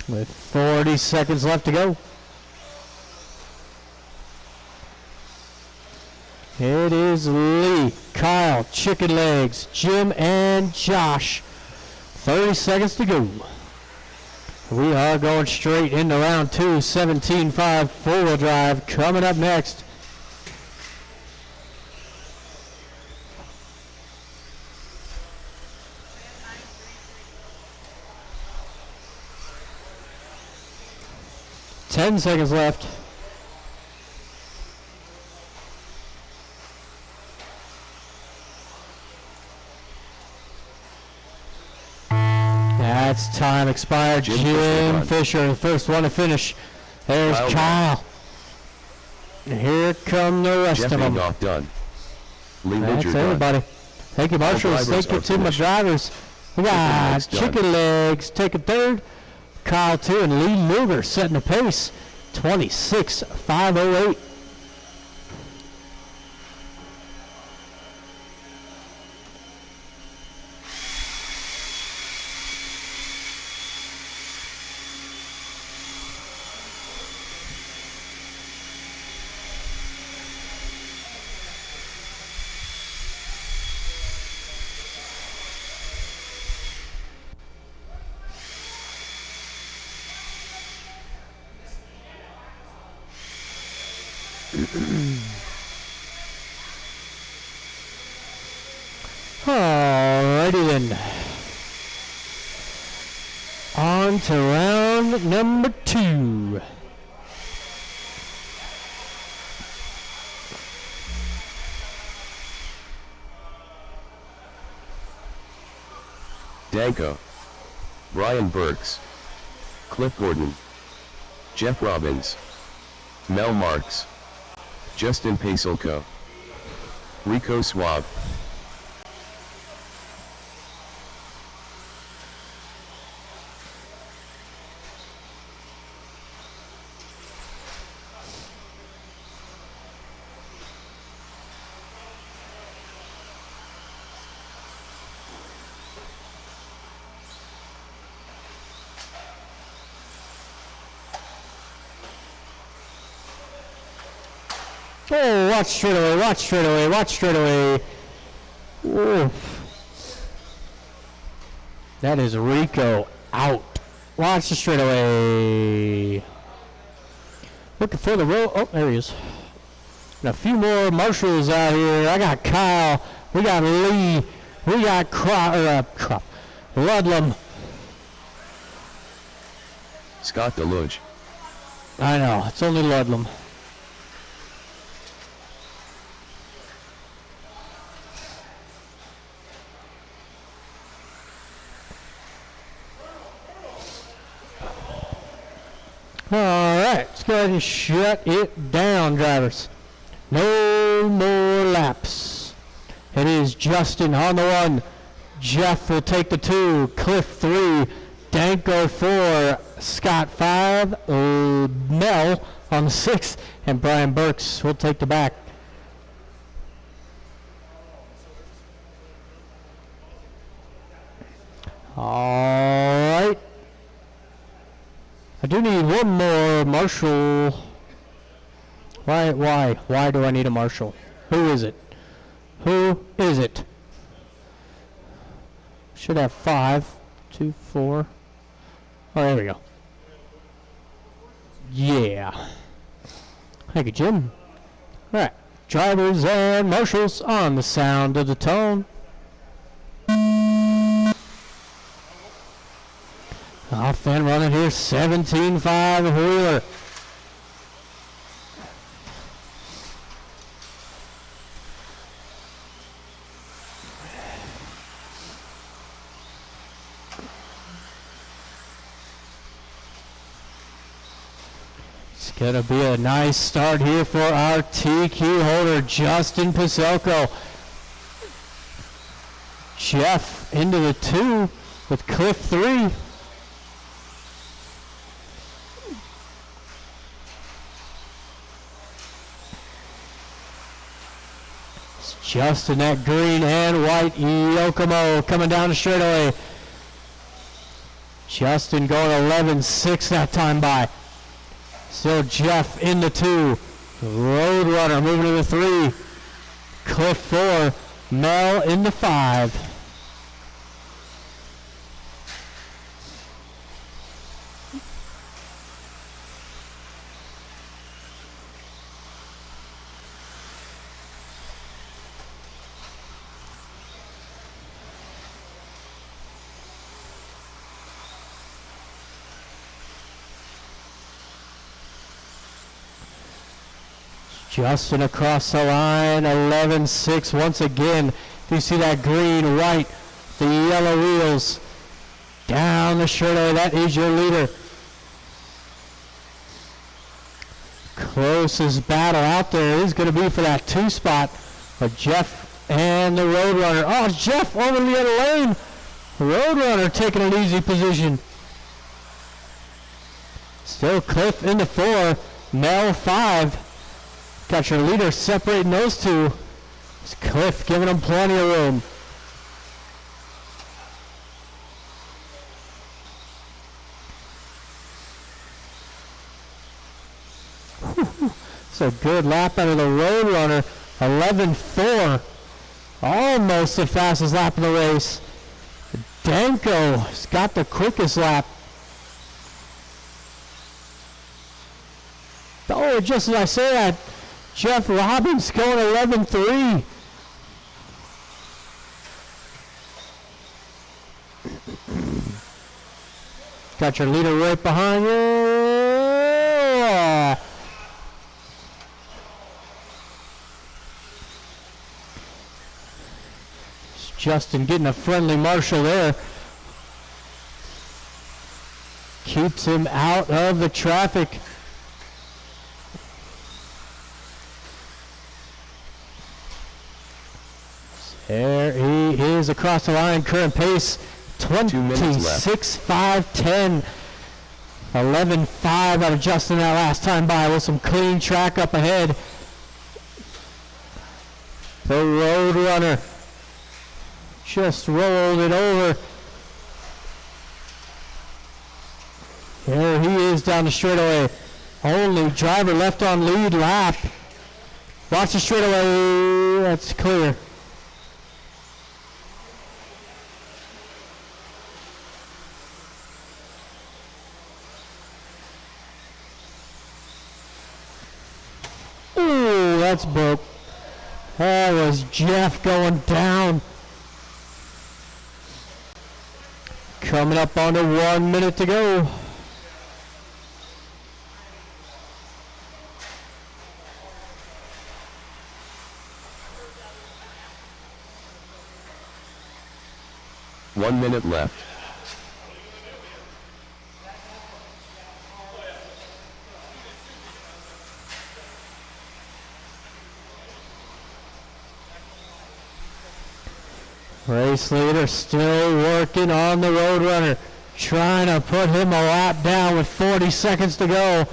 With 40 seconds left to go. It is Lee, Kyle, Chicken Legs, Jim, and Josh. 30 seconds to go. We are going straight into round 2, 17.5 four-wheel drive. Coming up next. Ten seconds left. That's time expired. Jim Fisher, the first one to finish. There's Kyle. And here come the rest Jeff of them. Adolph done. Lee That's Widger everybody. done. Thank you, marshals. Thank you to my drivers. We got Chicken Legs taking third. Kyle 2 and Lee Luger setting the pace. 26.508. Alrighty then. On to round number 2. Danko, Brian Burks, Cliff Gordon, Jeff Robbins, Mel Marks, Justin Paselko, Rico Swab. Oh, watch straight away, watch straight away, watch straight away. Oof. That is Rico out. Watch the straight away. Looking for the roll. Oh, there he is. And a few more marshals out here. I got Kyle. We got Lee. We got Ludlam. Scott Deluge. I know, it's only Ludlam. Alright, let's go ahead and shut it down, drivers. No more laps. It is Justin on the 1. Jeff will take the 2. Cliff 3. Danko 4. Scott 5. Mel on the 6. And Brian Burks will take the back. Alright. I do need one more marshal. Why do I need a marshal? Who is it? Who is it? Should have 5, 2, 4. Oh, there we go. Yeah. Thank you, Jim. All right. Drivers and marshals on the sound of the tone. Off and running here, 17.5 wheeler. It's going to be a nice start here for our TQ holder, Justin Paselko. Jeff into the 2 with Cliff 3. Just in that green and white Yokomo coming down the straightaway. Justin going 11.6 that time by. Still Jeff in the 2. Roadrunner moving to the 3. Cliff 4, Mel in the 5. Justin across the line, 11-6 once again. You see that green, white, the yellow wheels down the straightaway. That is your leader. Closest battle out there is going to be for that 2 spot for Jeff and the Roadrunner. Oh, Jeff over the other lane. Roadrunner taking an easy position. Still Cliff in the 4, Mel 5. Got your leader separating those two. It's Cliff giving them plenty of room. It's a good lap out of the Roadrunner. 11-4. Almost the fastest lap of the race. Danko's got the quickest lap. Oh, just as I say that, Jeff Robbins going 11-3. Got your leader right behind you. Justin getting a friendly marshal there. Keeps him out of the traffic. There he is across the line. Current pace 26-5-10. 11-5 out of Justin that last time by with some clean track up ahead. The Roadrunner just rolled it over. There he is down the straightaway. Only driver left on lead lap. Watch the straightaway. That's clear. Ooh, that's broke. That was Jeff going down. Coming up on to 1 minute to go. One minute left. Race leader still working on the Roadrunner, trying to put him a lap down with 40 seconds to go.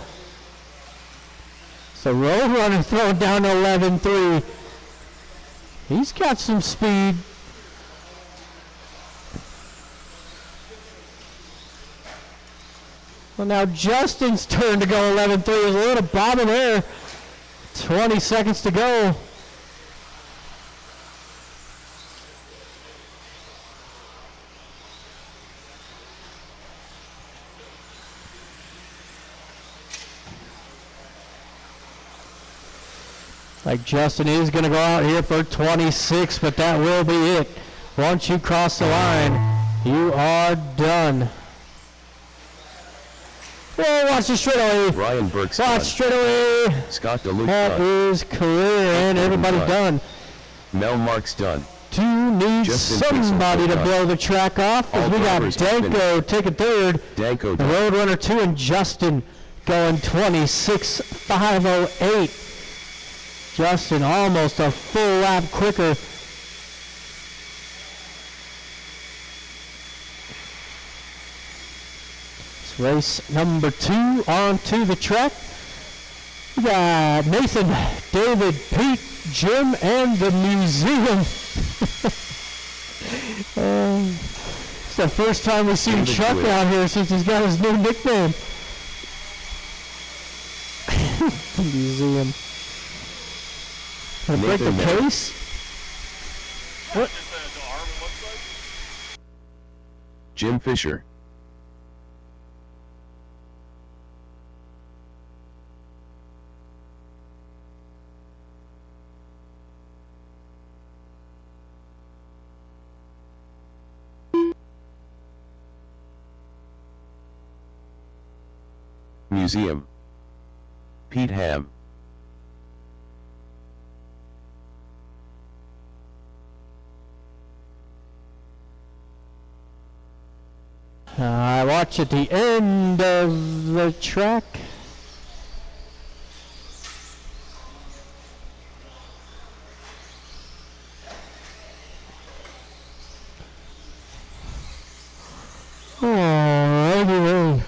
So Roadrunner throwing down to 11-3. He's got some speed. Well, now Justin's turn to go 11-3. There's a little bobbing there. 20 seconds to go. Like Justin is going to go out here for 26, but that will be it. Once you cross the line, you are done. Oh, watch the straightaway. Ryan Burke's Watch done. straightaway. Scott DeLuca That done. is clear, and everybody done. Mel Marks done. Do need Justin somebody to Pixel blow the track off. As All we got drivers have Danko taking third. Danko The done. Roadrunner 2 and Justin going 26-508. Justin almost a full lap quicker. It's race number 2 onto the track. We got Nathan, David, Pete, Jim, and the museum. It's the first time we've seen David Chuck Dewitt. out here since he's got his new nickname. The museum. Gonna break the Nathan Merritt. case. What? Jim Fisher. Museum. Pete Ham. I watch at the end of the track. Alrighty.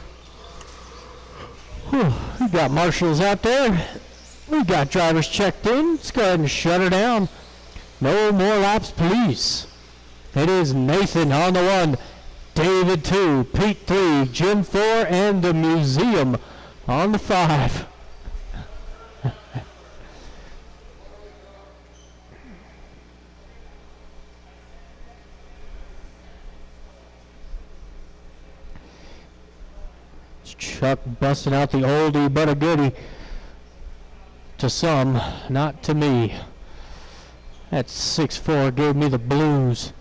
We got marshals out there. We got drivers checked in. Let's go ahead and shut her down. No more laps, please. It is Nathan on the 1, David 2, Pete 3, Jim 4, and the museum on the 5. Chuck busting out the oldie but a goodie. To some, not to me. That 6-4 gave me the blues.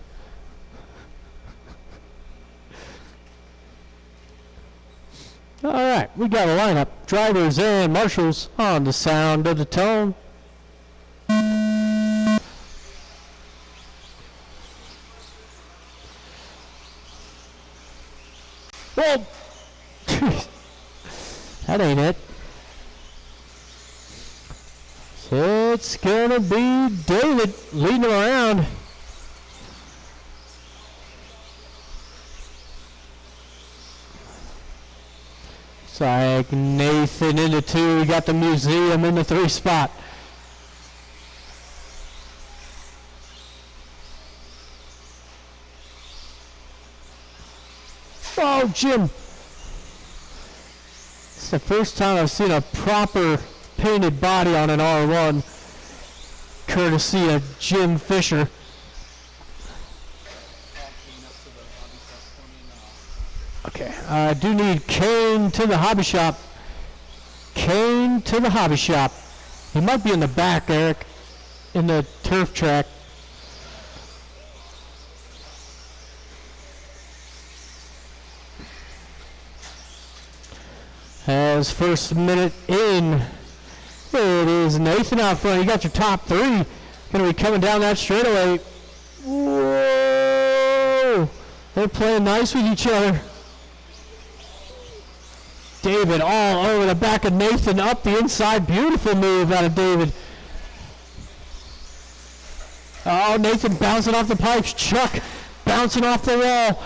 All right, we got a lineup. Drivers and marshals on the sound of the tone. Whoa! That ain't it. So it's gonna be David leading him around. It's like Nathan in the 2. We got the museum in the 3 spot. Oh, Jim. It's the first time I've seen a proper painted body on an R1, courtesy of Jim Fisher. Okay, I do need Kane to the hobby shop. Kane to the hobby shop. He might be in the back, Eric, in the turf track. As first minute in, it is Nathan out front. You got your top 3. Going to be coming down that straightaway. Whoa! They're playing nice with each other. David all over the back of Nathan, up the inside. Beautiful move out of David. Oh, Nathan bouncing off the pipes. Chuck bouncing off the wall.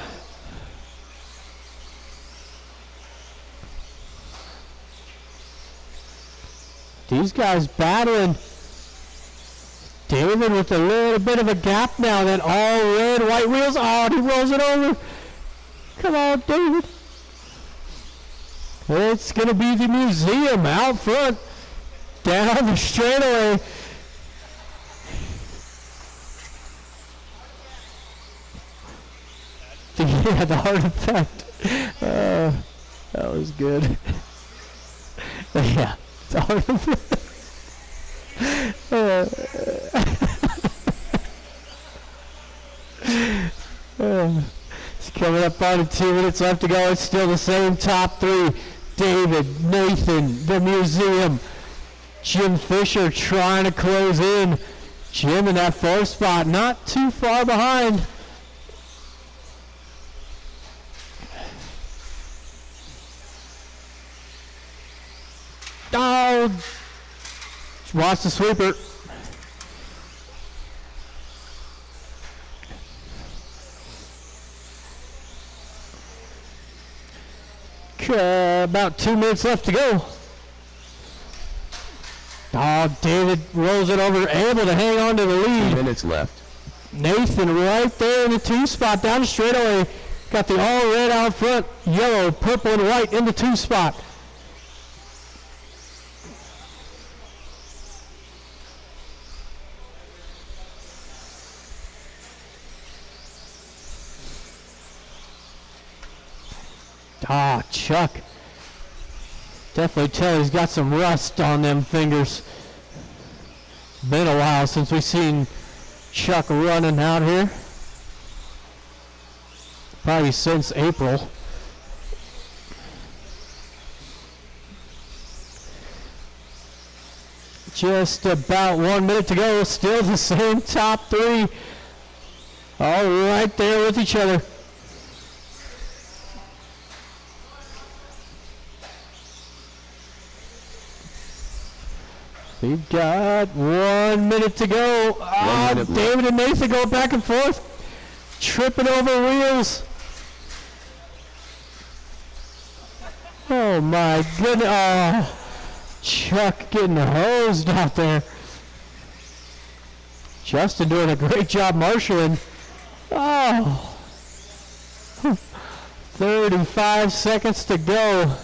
These guys battling. David with a little bit of a gap now. Then all red, white wheels. Oh, he rolls it over. Come on, David. It's going to be the museum out front. Down the straightaway. Yeah, the artifact. That was good. Yeah. It's coming up on 2 minutes left to go. It's still the same top 3. David, Nathan, the museum. Jim Fisher trying to close in. Jim in that 4th spot, not too far behind. Oh, watch the sweeper. About 2 minutes left to go. Oh, David rolls it over, able to hang on to the lead. 2 minutes left. Nathan right there in the 2 spot, down the straightaway. Got the all red out front, yellow, purple, and white in the 2 spot. Chuck. Definitely tell he's got some rust on them fingers. Been a while since we've seen Chuck running out here. Probably since April. Just about 1 minute to go. Still the same top three. All right there with each other. We've got 1 minute to go. David and Nathan go back and forth. Tripping over wheels. Oh my goodness. Oh, Chuck getting hosed out there. Justin doing a great job marshaling. Oh. 35 seconds to go.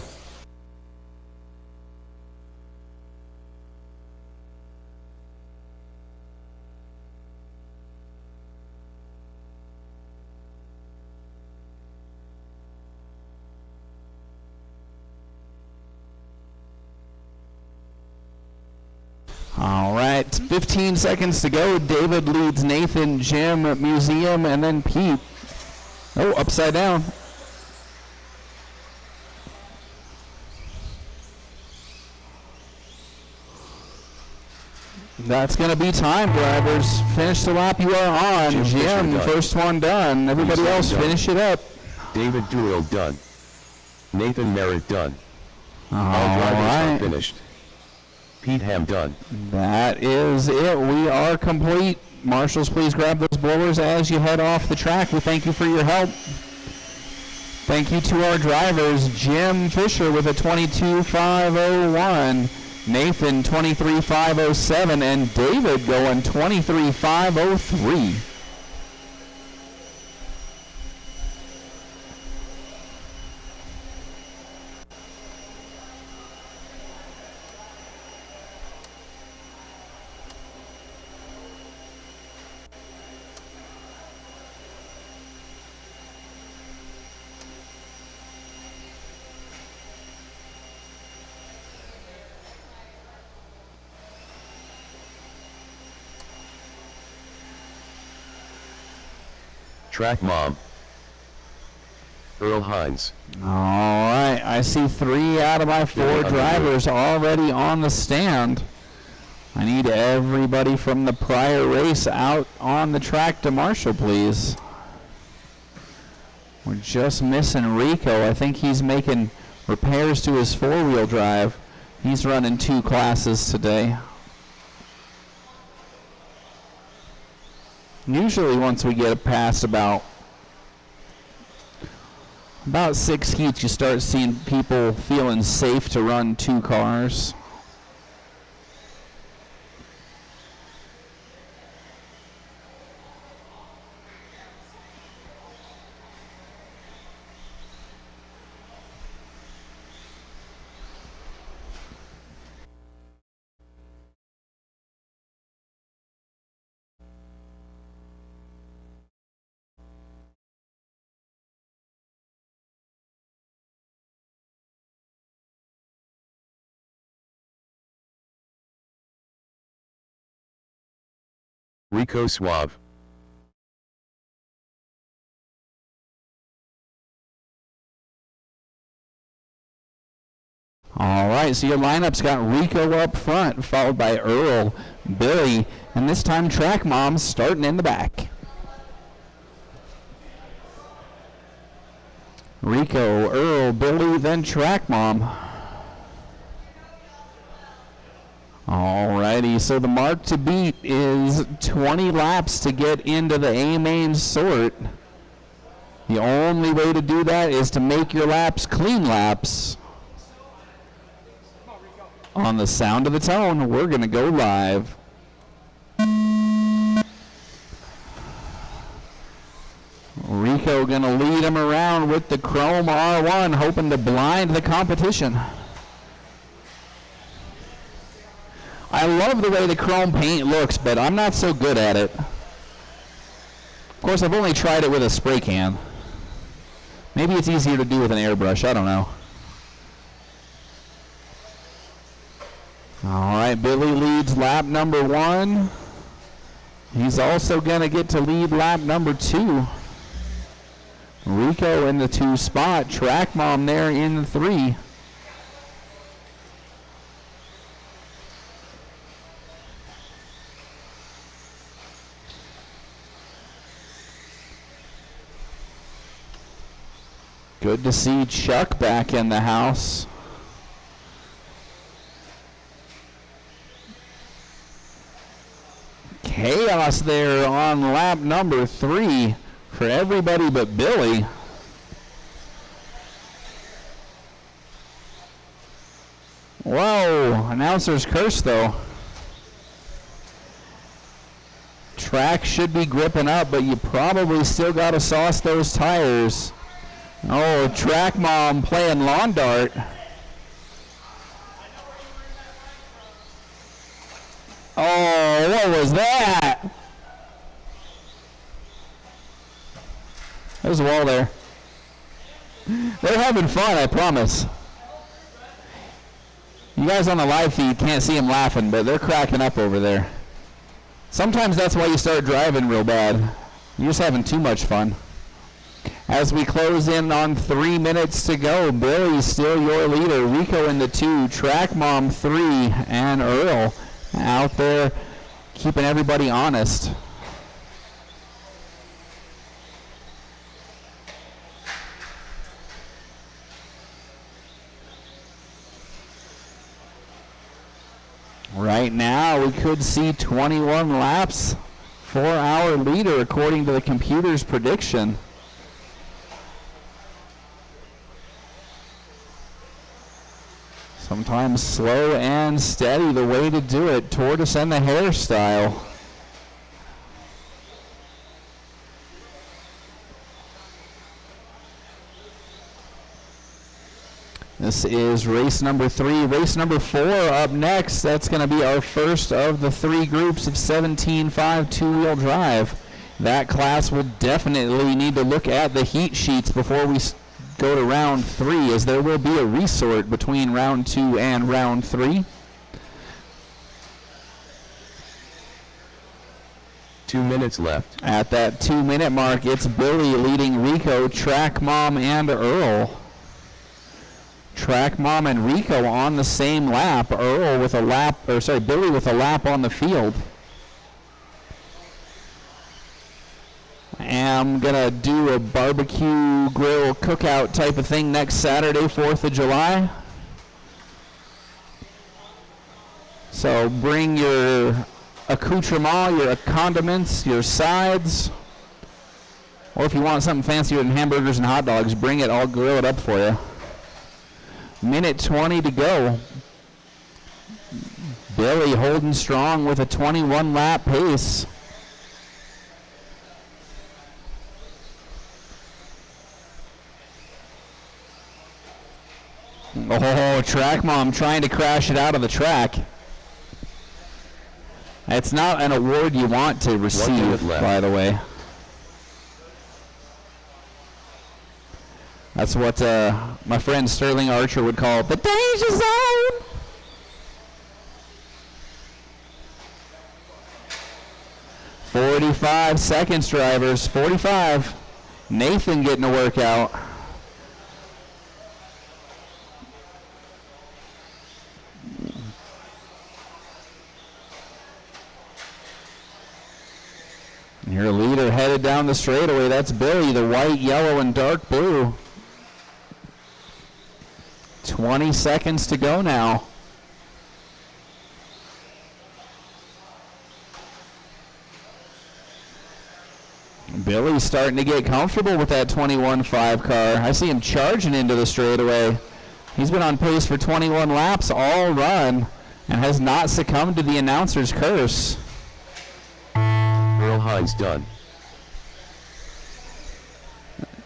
All right, 15 seconds to go. David leads Nathan, Jim, Museum, and then Pete. Oh, upside down. That's going to be time, drivers. Finish the lap you are on. Jim, first one done. Everybody else, finish it up. David Doyle done. Nathan Merritt done. All drivers right. are finished. Pete Ham done. That is it. We are complete. Marshals, please grab those blowers as you head off the track. We thank you for your help. Thank you to our drivers, Jim Fisher with a 22.501, Nathan 23.507, and David going 23.503. Track Mom. Earl Hines. All right, I see 3 out of my 4 drivers already on the stand. I need everybody from the prior race out on the track to marshal, please. We're just missing Rico. I think he's making repairs to his 4-wheel drive. He's running 2 classes today. Usually once we get past about 6 heats, you start seeing people feeling safe to run 2 cars. Rico Suave. All right, so your lineup's got Rico up front, followed by Earl, Billy, and this time Track Mom's starting in the back. Rico, Earl, Billy, then Track Mom. Alrighty, so the mark to beat is 20 laps to get into the A-main sort. The only way to do that is to make your laps clean laps. On the sound of the tone, we're going to go live. Rico going to lead him around with the Chrome R1, hoping to blind the competition. I love the way the chrome paint looks, but I'm not so good at it. Of course, I've only tried it with a spray can. Maybe it's easier to do with an airbrush, I don't know. All right, Billy leads lap number 1. He's also going to get to lead lap number 2. Rico in the 2 spot. Track Mom there in the 3. Good to see Chuck back in the house. Chaos there on lap number 3 for everybody but Billy. Whoa, announcer's curse though. Track should be gripping up, but you probably still got to sauce those tires. Oh, Track Mom playing lawn dart. Oh, what was that? There's a wall there. They're having fun, I promise. You guys on the live feed can't see them laughing, but they're cracking up over there. Sometimes that's why you start driving real bad. You're just having too much fun. As we close in on 3 minutes to go, Billy's still your leader. Rico in the 2, Track Mom 3, and Earl out there keeping everybody honest. Right now, we could see 21 laps for our leader, according to the computer's prediction. Sometimes slow and steady, the way to do it. Tortoise and the hairstyle. This is race number 3. Race number 4 up next. That's going to be our first of the 3 groups of 17.5 two-wheel drive. That class will definitely need to look at the heat sheets before we go to round 3, as there will be a resort between round 2 and round 3. 2 minutes left. At that 2-minute mark, it's Billy leading Rico, Track Mom, and Earl. Track Mom and Rico on the same lap. Billy with a lap on the field. I'm gonna do a barbecue grill cookout type of thing next Saturday, 4th of July. So bring your accoutrement, your condiments, your sides. Or if you want something fancier than hamburgers and hot dogs, bring it, I'll grill it up for you. Minute 20 to go. Billy holding strong with a 21 lap pace. Oh, Track Mom trying to crash it out of the track. It's not an award you want to receive, by the way. That's what my friend Sterling Archer would call the danger zone. "45 seconds, drivers. 45. Nathan getting a workout. Your leader headed down the straightaway. That's Billy, the white, yellow, and dark blue. 20 seconds to go now. Billy's starting to get comfortable with that 21.5 car. I see him charging into the straightaway. He's been on pace for 21 laps all run and has not succumbed to the announcer's curse. Earl Hines done.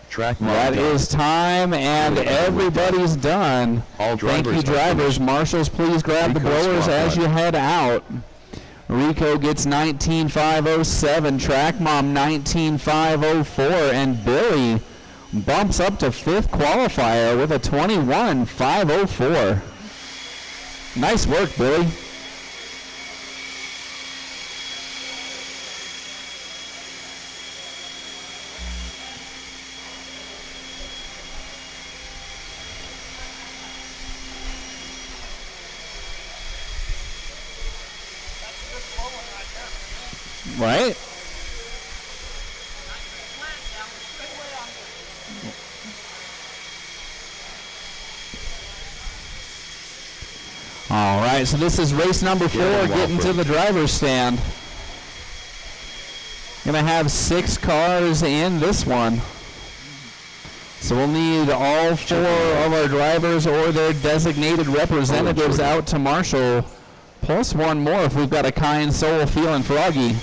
Track Mom That done. is time, and everybody's done. All Thank you, drivers are drivers. finished. Marshals, please grab the Rico's blowers spot as done. you head out. Rico gets 19.507, Track Mom 19.504, and Billy bumps up to 5th qualifier with a 21.504. Nice work, Billy. Right? All right, so this is race number 4, getting to the driver's stand. Gonna have 6 cars in this one. So we'll need all 4 of our drivers or their designated representatives out to marshal, plus 1 more if we've got a kind soul feeling froggy.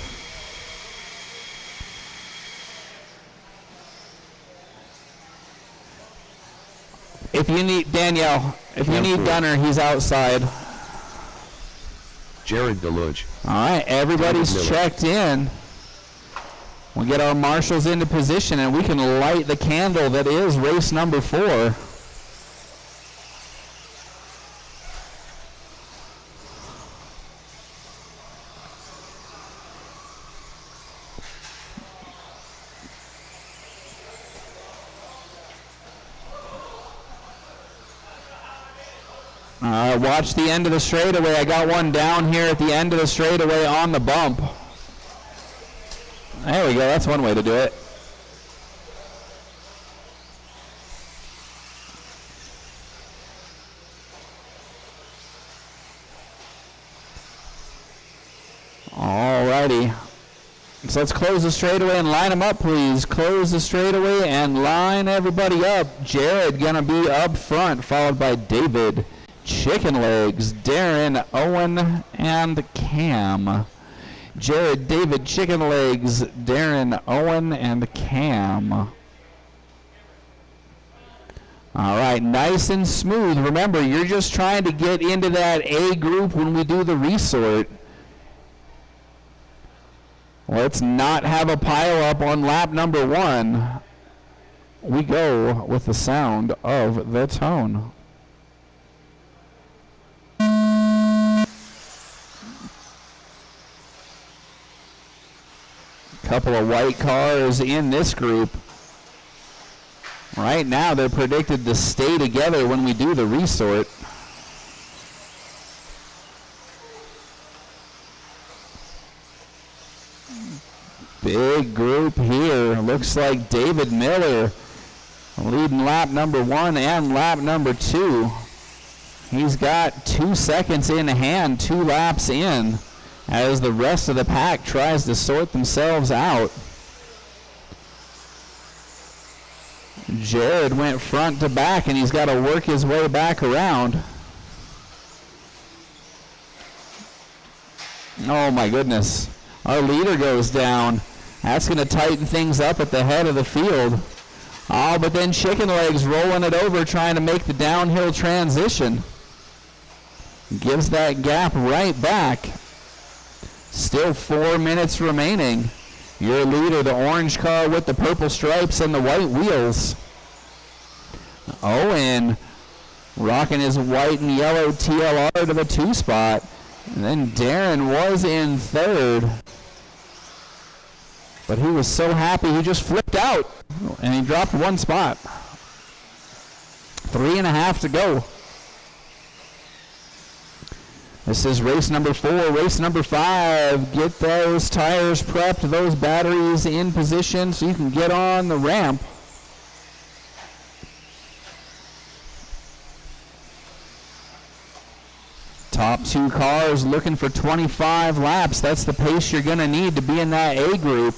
If you need, Danielle, if you need Gunner, he's outside. Jared Deluge. All right, everybody's checked in. We'll get our marshals into position and we can light the candle that is race number 4. Watch the end of the straightaway. I got one down here at the end of the straightaway on the bump. There we go. That's one way to do it. Alrighty. So let's close the straightaway and line them up, please. Close the straightaway and line everybody up. Jared gonna be up front, followed by David, Chicken Legs, Darren, Owen, and Cam. Jared, David, Chicken Legs, Darren, Owen, and Cam. All right, nice and smooth. Remember, you're just trying to get into that A group when we do the resort. Let's not have a pile up on lap number 1. We go with the sound of the tone. Couple of white cars in this group. Right now, they're predicted to stay together when we do the resort. Big group here. Looks like David Miller leading lap number 1 and lap number 2. He's got 2 seconds in hand, 2 laps in, as the rest of the pack tries to sort themselves out. Jared went front to back, and he's got to work his way back around. Oh my goodness. Our leader goes down. That's going to tighten things up at the head of the field. Oh, but then Chicken Legs rolling it over, trying to make the downhill transition. Gives that gap right back. Still 4 minutes remaining. Your leader, the orange car with the purple stripes and the white wheels. Owen rocking his white and yellow TLR to the 2 spot. And then Darren was in 3rd. But he was so happy he just flipped out. And he dropped 1 spot. 3.5 to go. This is race number 4. Race number 5. Get those tires prepped, those batteries in position so you can get on the ramp. Top 2 cars looking for 25 laps. That's the pace you're going to need to be in that A group.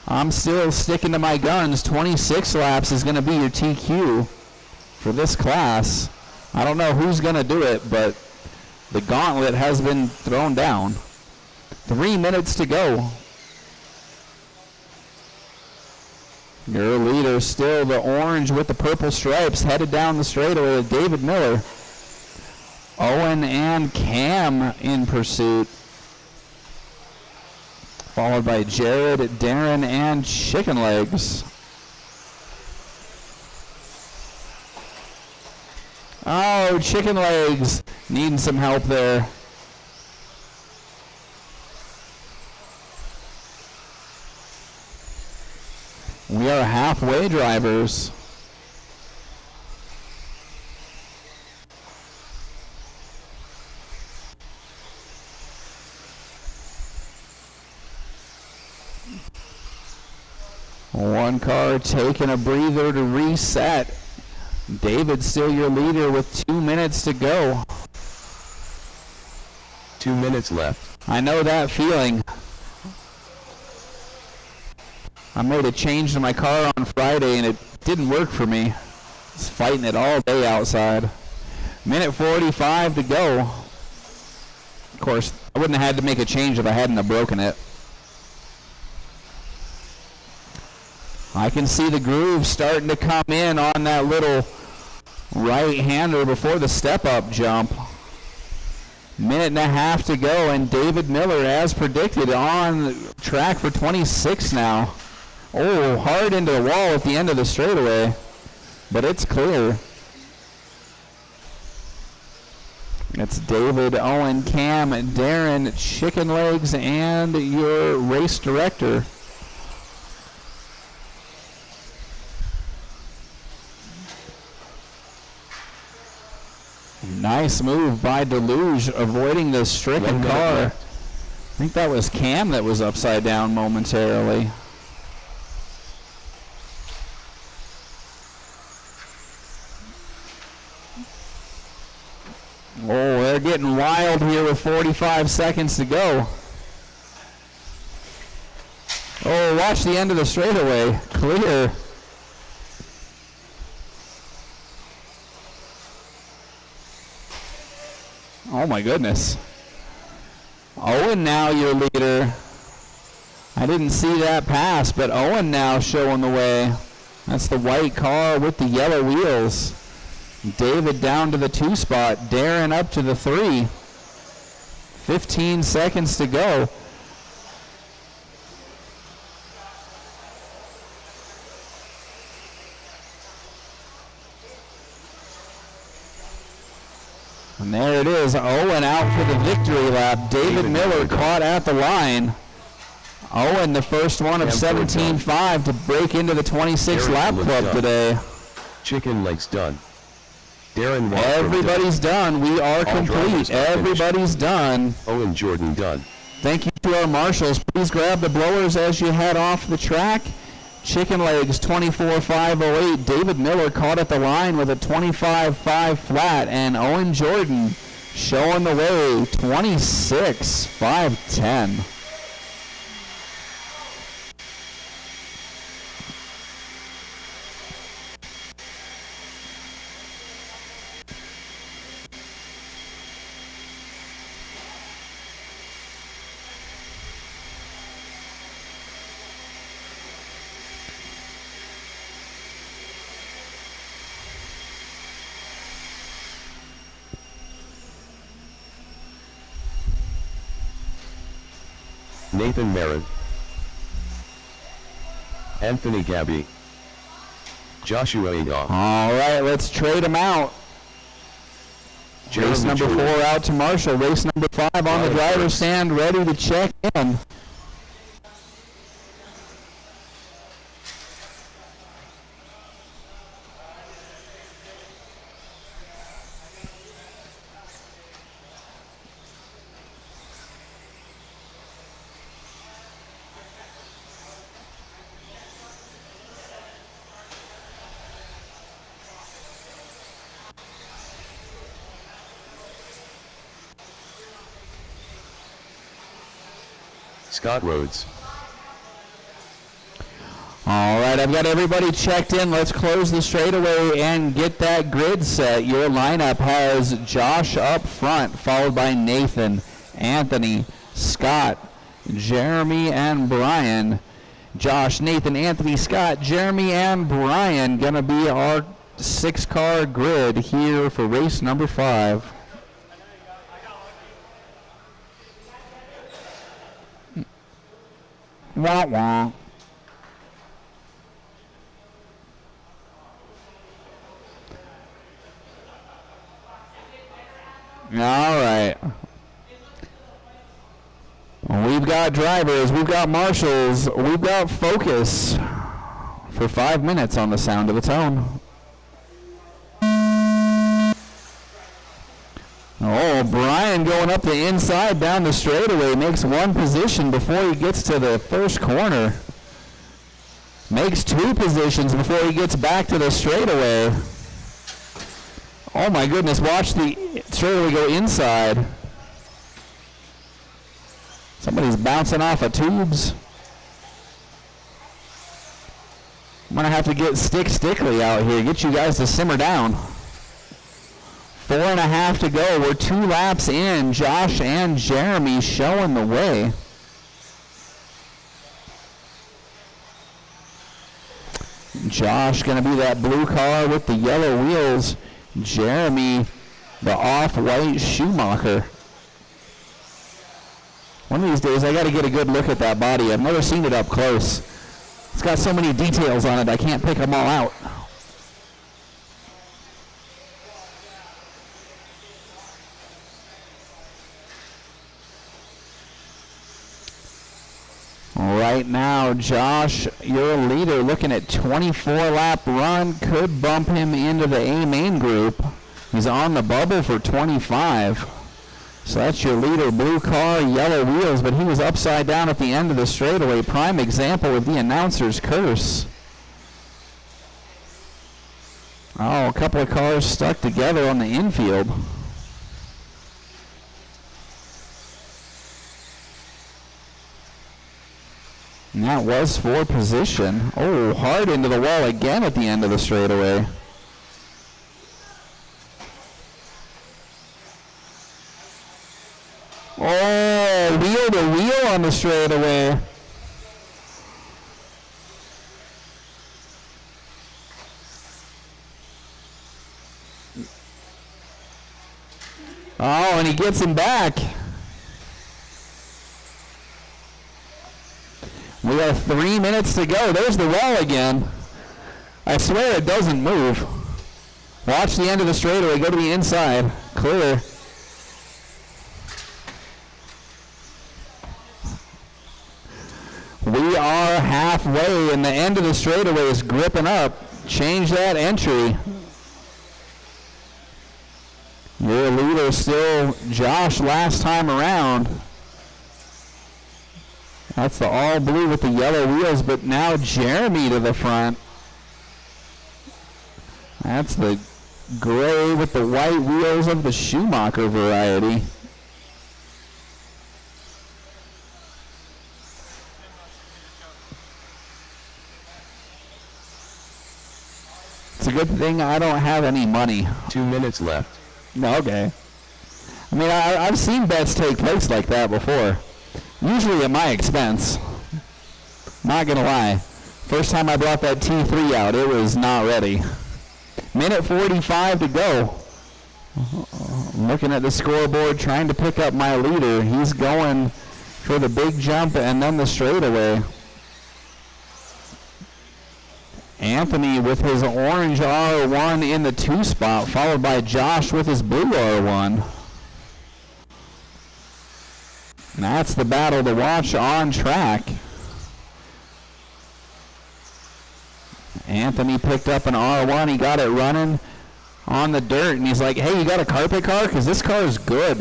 I'm still sticking to my guns. 26 laps is going to be your TQ for this class. I don't know who's going to do it, but the gauntlet has been thrown down. 3 minutes to go. Your leader still the orange with the purple stripes, headed down the straightaway with David Miller. Owen and Cam in pursuit. Followed by Jared, Darren, and Chicken Legs. Oh, Chicken Legs needing some help there. We are halfway, drivers. One car taking a breather to reset. David still your leader with 2 minutes to go. 2 minutes left. I know that feeling. I made a change to my car on Friday and it didn't work for me. I was fighting it all day outside. Minute 45 to go. Of course, I wouldn't have had to make a change if I hadn't have broken it. I can see the groove starting to come in on that little right-hander before the step-up jump. Minute and a half to go, and David Miller, as predicted, on track for 26 now. Oh, hard into the wall at the end of the straightaway, but it's clear. It's David, Owen, Cam, Darren, Chicken Legs, and your race director. Nice move by Deluge, avoiding the stricken car. I think that was Cam that was upside down momentarily. Oh, they're getting wild here with 45 seconds to go. Oh, watch the end of the straightaway. Clear. Oh my goodness. Owen now your leader. I didn't see that pass, but Owen now showing the way. That's the white car with the yellow wheels. David down to the 2 spot. Darren up to the 3. 15 seconds to go. And there it is, Owen out for the victory lap. David Miller caught at the line. Owen, the first one of 17.5 to break into the 26 lap club today. Chicken Legs done. Darren Walker Everybody's done. We are complete. Everybody's done. Owen Jordan done. Thank you to our marshals. Please grab the blowers as you head off the track. Chicken Legs 24.508. David Miller caught at the line with a 25.5 flat, and Owen Jordan showing the way 26.510. Nathan Merritt, Anthony Gabby, Joshua Ada. All right, let's trade them out. Race number 4 out to Marshall. Race number 5 on the driver's stand, ready to check in. Scott Rhodes. All right, I've got everybody checked in. Let's close the straightaway and get that grid set. Your lineup has Josh up front, followed by Nathan, Anthony, Scott, Jeremy, and Brian. Josh, Nathan, Anthony, Scott, Jeremy, and Brian going to be our 6-car grid here for race number 5. Wah wah. All right. We've got drivers, we've got marshals, we've got focus for 5 minutes on the sound of the tone. Oh, Brian going up the inside down the straightaway makes one position before he gets to the first corner. Makes 2 positions before he gets back to the straightaway. Oh my goodness, watch the straightaway go inside. Somebody's bouncing off of tubes. I'm going to have to get Stickly out here, get you guys to simmer down. 4.5 to go. We're 2 laps in. Josh and Jeremy showing the way. Josh going to be that blue car with the yellow wheels. Jeremy, the off-white Schumacher. One of these days, I got to get a good look at that body. I've never seen it up close. It's got so many details on it, I can't pick them all out. Right now, Josh, your leader, looking at 24-lap run, could bump him into the A main group. He's on the bubble for 25. So that's your leader, blue car, yellow wheels, but he was upside down at the end of the straightaway. Prime example of the announcer's curse. Oh, a couple of cars stuck together on the infield. And that was for position. Oh, hard into the wall again at the end of the straightaway. Oh, wheel to wheel on the straightaway. Oh, and he gets him back. We have 3 minutes to go. There's the wall again. I swear it doesn't move. Watch the end of the straightaway. Go to the inside. Clear. We are halfway, and the end of the straightaway is gripping up. Change that entry. Your leader still Josh last time around. That's the all blue with the yellow wheels, but now Jeremy to the front. That's the gray with the white wheels of the Schumacher variety. It's a good thing I don't have any money. 2 minutes left. No, okay. I mean, I've seen bets take place like that before. Usually at my expense. Not gonna lie. First time I brought that T3 out, it was not ready. Minute 45 to go. Looking at the scoreboard, trying to pick up my leader. He's going for the big jump and then the straightaway. Anthony with his orange R1 in the 2 spot, followed by Josh with his blue R1. And that's the battle to watch on track. Anthony picked up an R1. He got it running on the dirt, and he's like, hey, you got a carpet car? Because this car is good.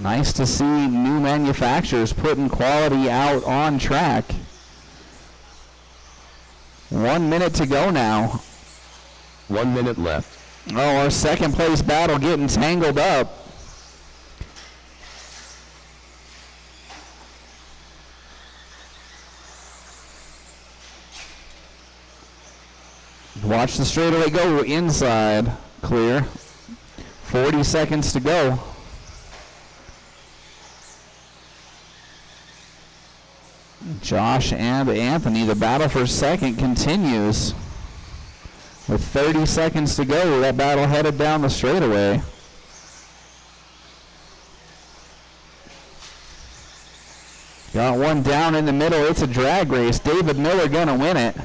Nice to see new manufacturers putting quality out on track. 1 minute to go now. 1 minute left. Oh, our second place battle getting tangled up. Watch the straightaway go inside. Clear. 40 seconds to go. Josh and Anthony, the battle for second continues. With 30 seconds to go, that battle headed down the straightaway. Got one down in the middle. It's a drag race. David Miller gonna win it.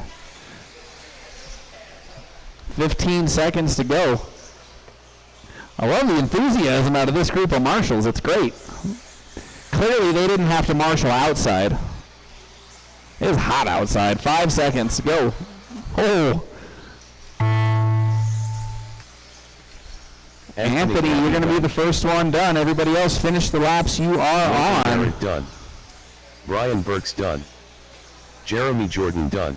15 seconds to go. I love the enthusiasm out of this group of marshals. It's great. Clearly they didn't have to marshal outside. It is hot outside. 5 seconds to go. Oh. Anthony, you're going to be the first one done. Everybody else finish the laps you are on. Done. Brian Burke's done. Jeremy Jordan done.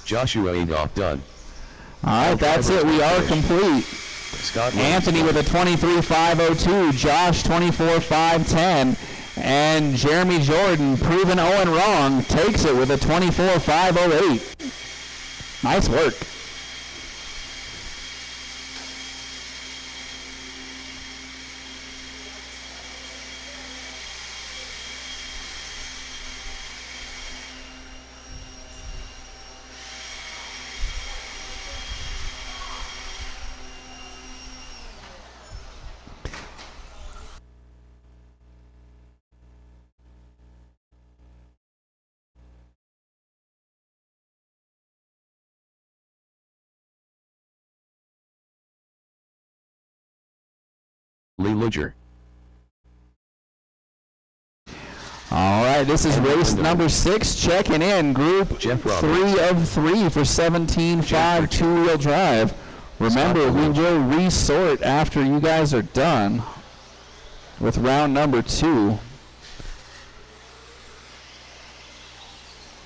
Joshua Adolph done. All right, that's it. We are complete. Scott Anthony with a 23.502, Josh 24.510, and Jeremy Jordan, proven Owen wrong, takes it with a 24.508. Nice work. Lee Ludger. All right, this is race number 6, checking in, group Jeff 3 of 3 for 17.5 two-wheel drive. Remember, we will resort after you guys are done with round number 2.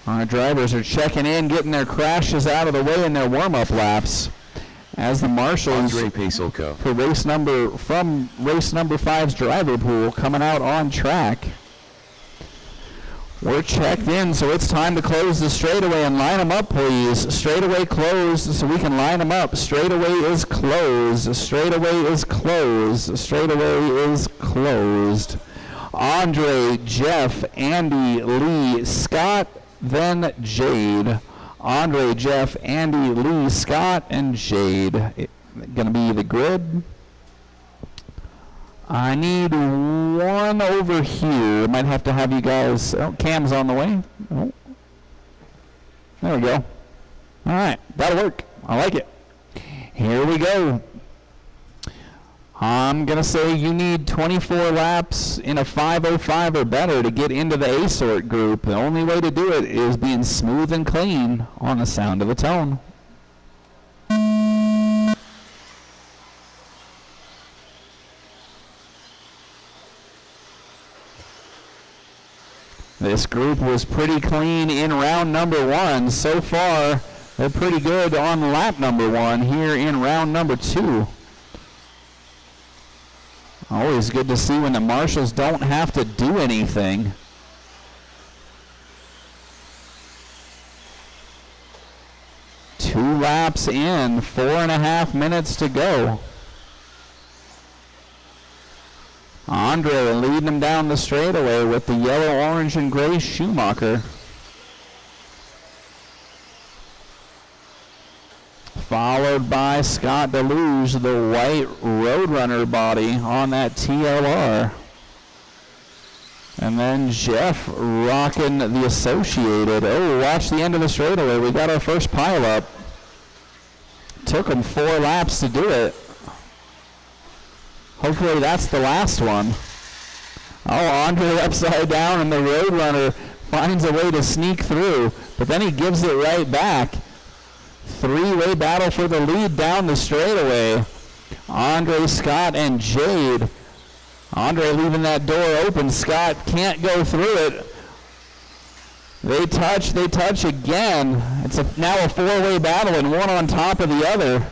Our drivers are checking in, getting their crashes out of the way in their warm-up laps as the marshals Andre Pasolko. for race number 5's driver pool coming out on track. We're checked in, so it's time to close the straightaway and line them up, please. Straightaway closed so we can line them up. Straightaway is closed. Straightaway is closed. Straightaway is closed. Andre, Jeff, Andy, Lee, Scott, then Jade. Andre, Jeff, Andy, Lee, Scott, and Jade. Going to be the grid. I need one over here. Might have to have you guys. Oh, Cam's on the way. Oh. There we go. All right, that'll work. I like it. Here we go. I'm going to say you need 24 laps in a 5:05 or better to get into the A-sort group. The only way to do it is being smooth and clean on the sound of the tone. This group was pretty clean in round number 1. So far, they're pretty good on lap number 1 here in round number 2. Always good to see when the marshals don't have to do anything. Two laps in, 4.5 minutes to go. Andre leading him down the straightaway with the yellow, orange, and gray Schumacher. Followed by Scott Deluge, the white Roadrunner body on that TLR. And then Jeff rocking the Associated. Oh, watch the end of the straightaway. We got our first pileup. Took him 4 laps to do it. Hopefully that's the last one. Oh, Andre upside down, and the Roadrunner finds a way to sneak through, but then he gives it right back. 3-way battle for the lead down the straightaway. Andre, Scott, and Jade. Andre leaving that door open. Scott can't go through it. They touch again. It's now a 4-way battle, and one on top of the other.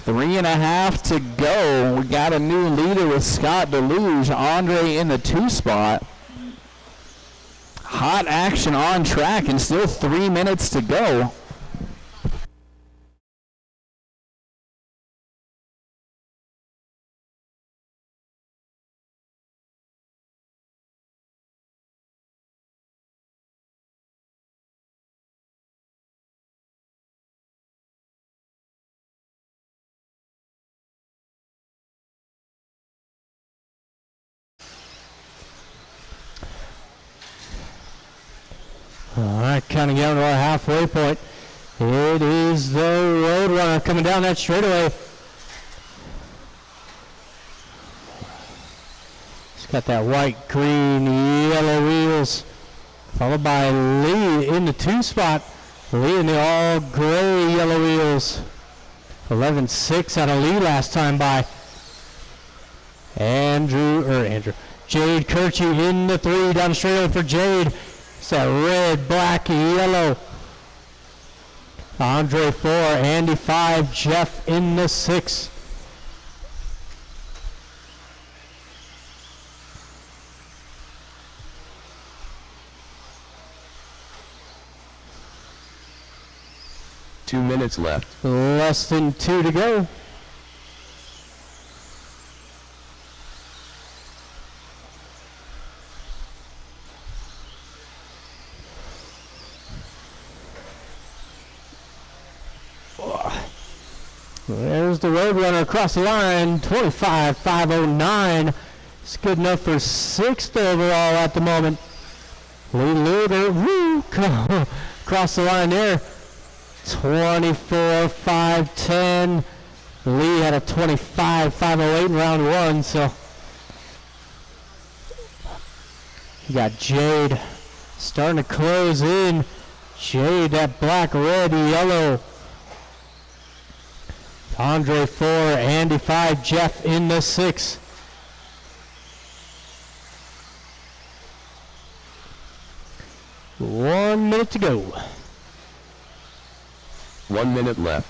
3.5 to go. We got a new leader with Scott Deluge. Andre in the 2 spot. Hot action on track and still 3 minutes to go. All right, counting down to our halfway point. It is the Roadrunner coming down that straightaway. It's got that white, green, yellow wheels. Followed by Lee in the 2 spot. Lee in the all gray yellow wheels. 11.6 out of Lee last time by. Jade Kirchie in the 3 down the straightaway for Jade. It's that red, black, yellow. Andre 4, Andy 5, Jeff in the 6. Two minutes left. Less than 2 to go. There's the Roadrunner across the line, 25.509. It's good enough for 6th overall at the moment. Lee Luger, woo, across the line there, 24.510. Lee had a 25.508 in round 1, so you got Jade starting to close in. Jade, that black, red, yellow. Andre 4, Andy 5, Jeff in the 6. One minute to go. 1 minute left.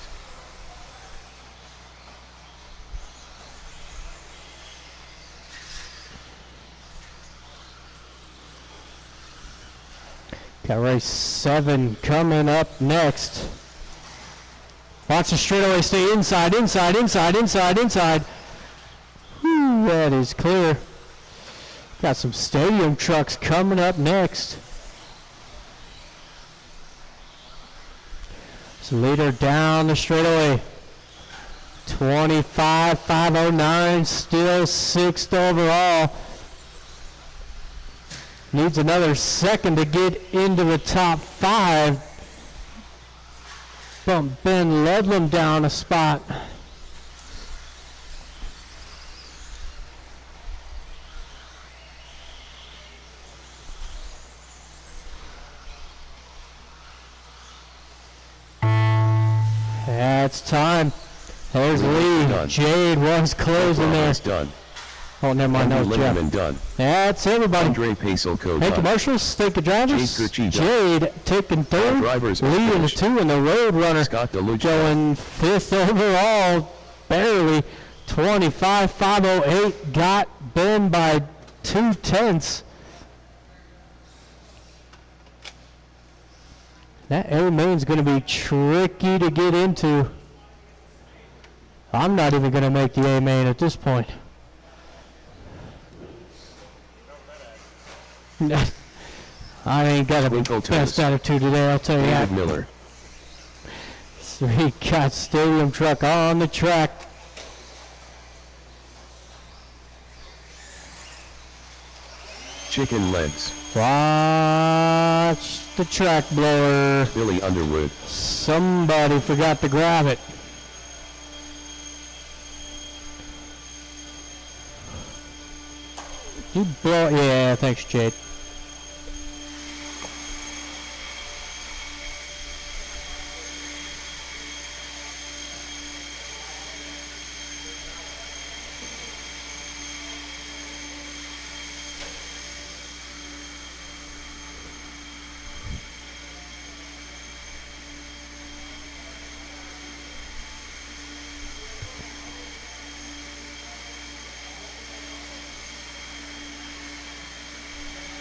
Got race 7 coming up next. Watch the straightaway stay inside, inside, inside, inside, inside. Whew, that is clear. Got some stadium trucks coming up next. So leader down the straightaway. 25.509, still 6th overall. Needs another second to get into the top 5. Bump Ben Ludlam down a spot. That's time. There's Lee. Done. Jade was closing there. Done. Oh, never mind. That was Jeff. Done. That's everybody. Andre Pacelco Thank you, done. marshals. Thank you, drivers. Jade Gucci done. Jade taking 3rd. Drivers Lee in the finished. 2, and the Roadrunner Scott DeLucia. going 5th overall. Barely. 25.508. Got Ben by 2/10. That A main's going to be tricky to get into. I'm not even going to make the A main at this point. I ain't got a Twinkle best toes. attitude today, I'll tell you David that. Miller. So he got stadium truck on the track. Chicken legs. Watch the track blower. Billy Underwood. Somebody forgot to grab it. You blow, yeah, thanks, Jade.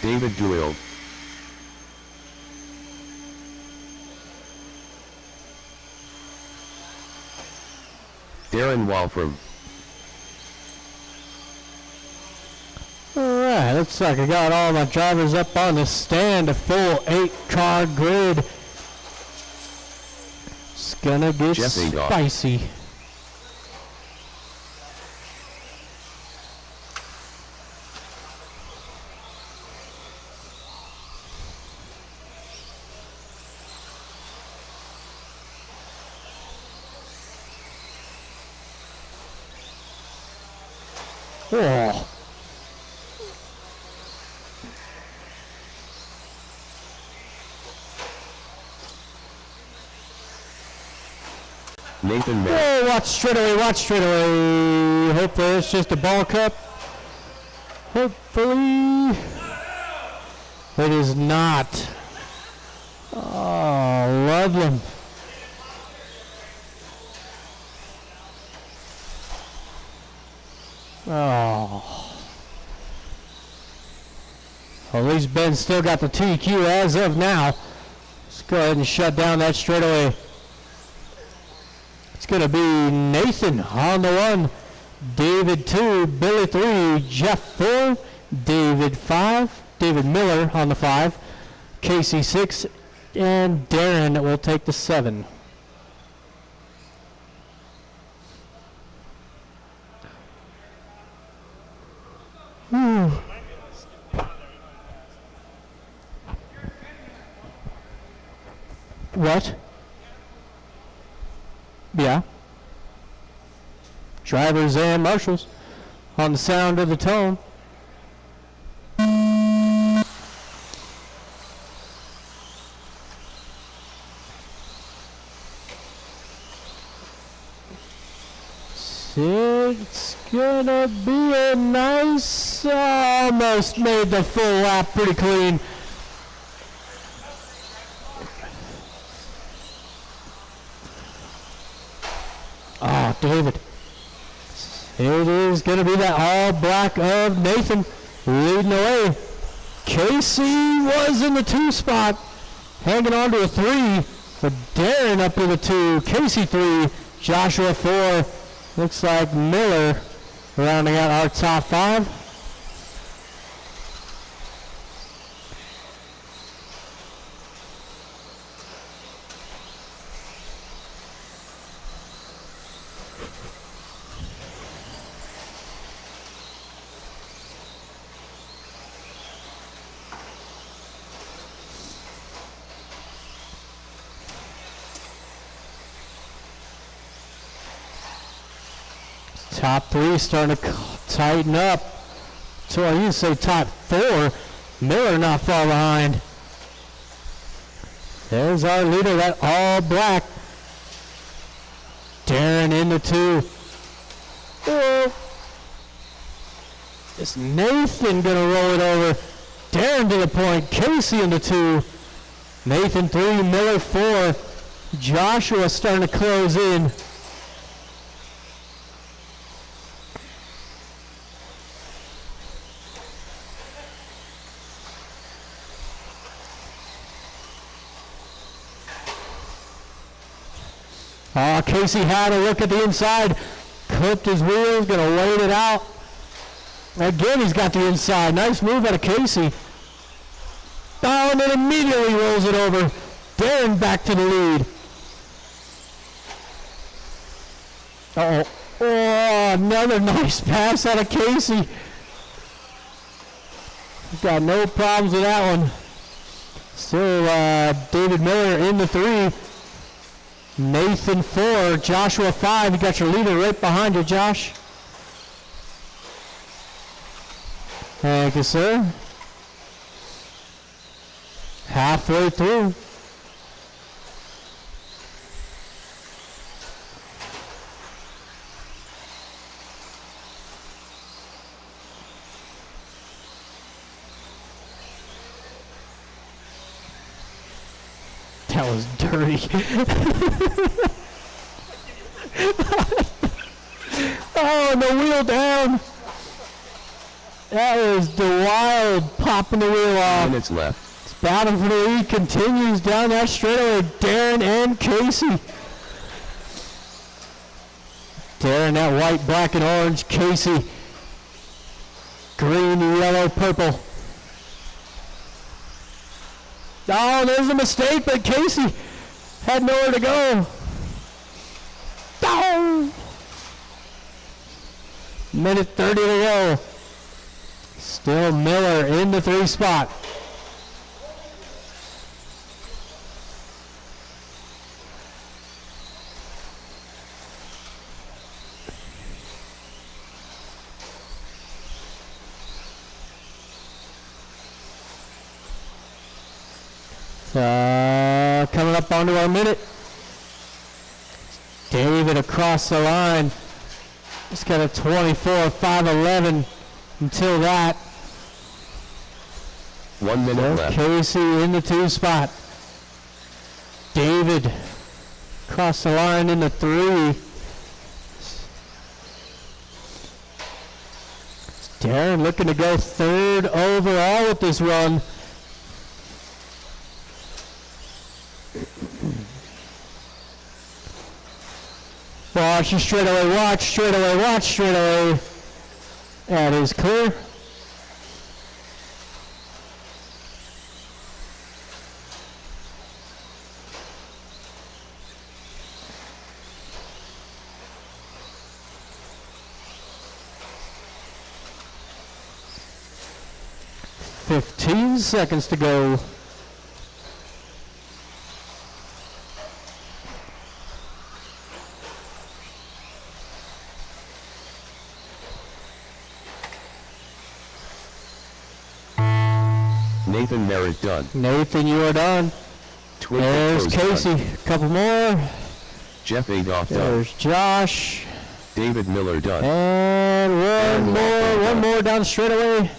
David Doyle. Darren Walfram. Alright, looks like I got all my drivers up on the stand, a full 8-car grid. It's gonna get Jeff Agoff. spicy. Oh. Nathan Merritt. Oh, watch straight away, watch straight away. Hopefully it's just a ball cup. Hopefully, it is not. Oh, Ludlam. Oh. Well, at least Ben's still got the TQ as of now. Let's go ahead and shut down that straightaway. It's going to be Nathan on the 1, David 2, Billy 3, Jeff 4, David 5, David Miller on the 5, Casey 6, and Darren will take the 7. Whew. What? Yeah. Drivers and marshals on the sound of the tone. It's gonna be a nice, almost made the full lap pretty clean. Oh, David. It is going to be that all black of Nathan leading the way. Casey was in the 2 spot, hanging on to a 3, but Darren up to the 2. Casey 3, Joshua 4. Looks like Miller rounding out our top 5. Top 3 starting to tighten up. So I used to say top 4. Miller not far behind. There's our leader, that all black. Darren in the 2. Oh. Is Nathan gonna roll it over? Darren to the point. Casey in the 2. Nathan 3, Miller 4. Joshua starting to close in. Oh, Casey had a look at the inside, clipped his wheels, gonna wait it out. Again, he's got the inside. Nice move out of Casey. Oh, and then immediately rolls it over. Darren back to the lead. Uh-oh. Oh, another nice pass out of Casey. Got no problems with that one. Still, David Miller in the 3. Nathan 4, Joshua 5. You got your leader right behind you, Josh. Thank you, sir. Halfway through. That was dirty. Oh, and the wheel down. That was the wild popping the wheel off. Minutes left. Battle for the lead continues down that straightaway. Darren and Casey. Darren, that white, black, and orange. Casey, green, yellow, purple. Oh, there's a mistake, but Casey had nowhere to go. Oh! Minute 30 to go. Still Miller in the 3 spot. Coming up onto our minute. David across the line. Just got a 24.511 until that. 1 minute left. Casey in the 2 spot. David across the line in the 3. Darren looking to go 3rd overall with this run. Watch the straightaway, watch straightaway, watch straightaway. That is clear. "15 seconds to go." Nathan Merritt done. Nathan, you are done. Twinkle There's Toes Casey. done. Couple more. Jeff Adolph done. There's Josh. David Miller done. And one more down the straightaway.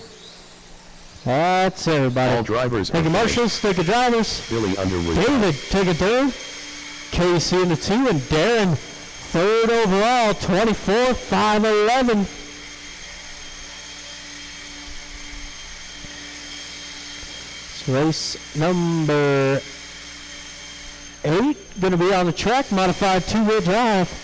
That's All everybody. drivers Take are it, marshals. Take it, drivers. Billy Underwood. David, take it, 3rd. Casey in the 2, and Darren 3rd overall, 24.511. It's race number 8, going to be on the track, modified 2-wheel drive.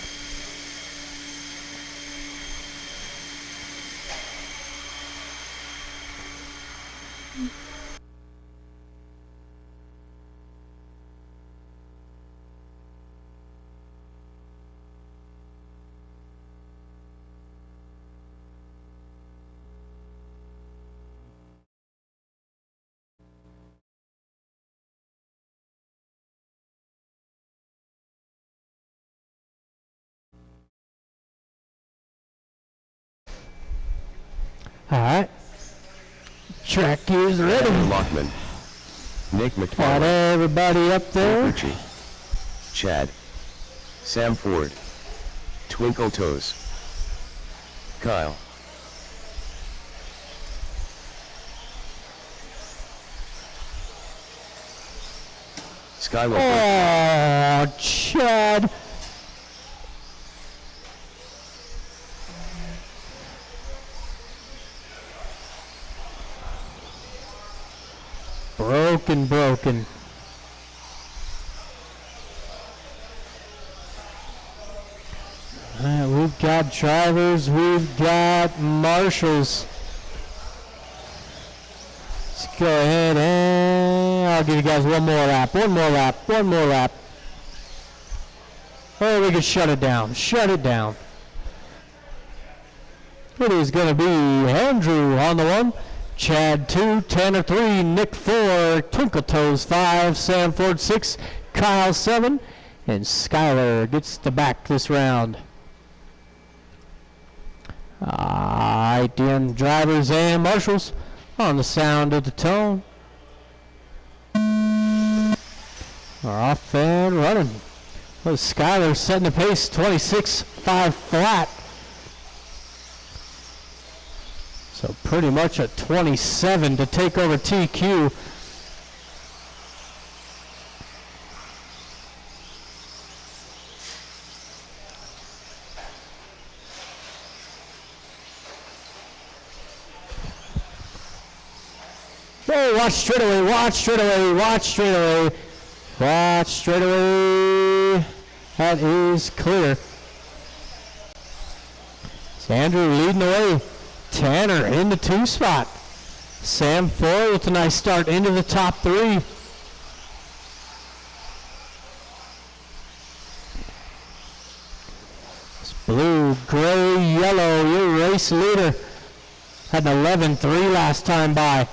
All right. Track is ready. Andrew Lockman. Nick Got McFarland. everybody up there. Richie. Chad. Sam Ford. Twinkle Toes. Kyle. Skylar. Oh, Chad. Broken. All right, we've got drivers, we've got marshals. Let's go ahead and I'll give you guys one more lap. Or we can shut it down. It is going to be Andrew on the 1. Chad 2, Tanner 3, Nick 4, Twinkle Toes 5, Sam Ford 6, Kyle 7, and Skylar gets the back this round. Alright, then drivers and marshals on the sound of the tone are off and running. Well, Skylar setting the pace, 26.5 flat. So pretty much at 27 to take over TQ. Oh, watch straight away. That is clear. It's Andrew leading the way. Tanner in the 2 spot. Sam Ford with a nice start into the top 3. It's blue, gray, yellow, your race leader. Had an 11.3 last time by.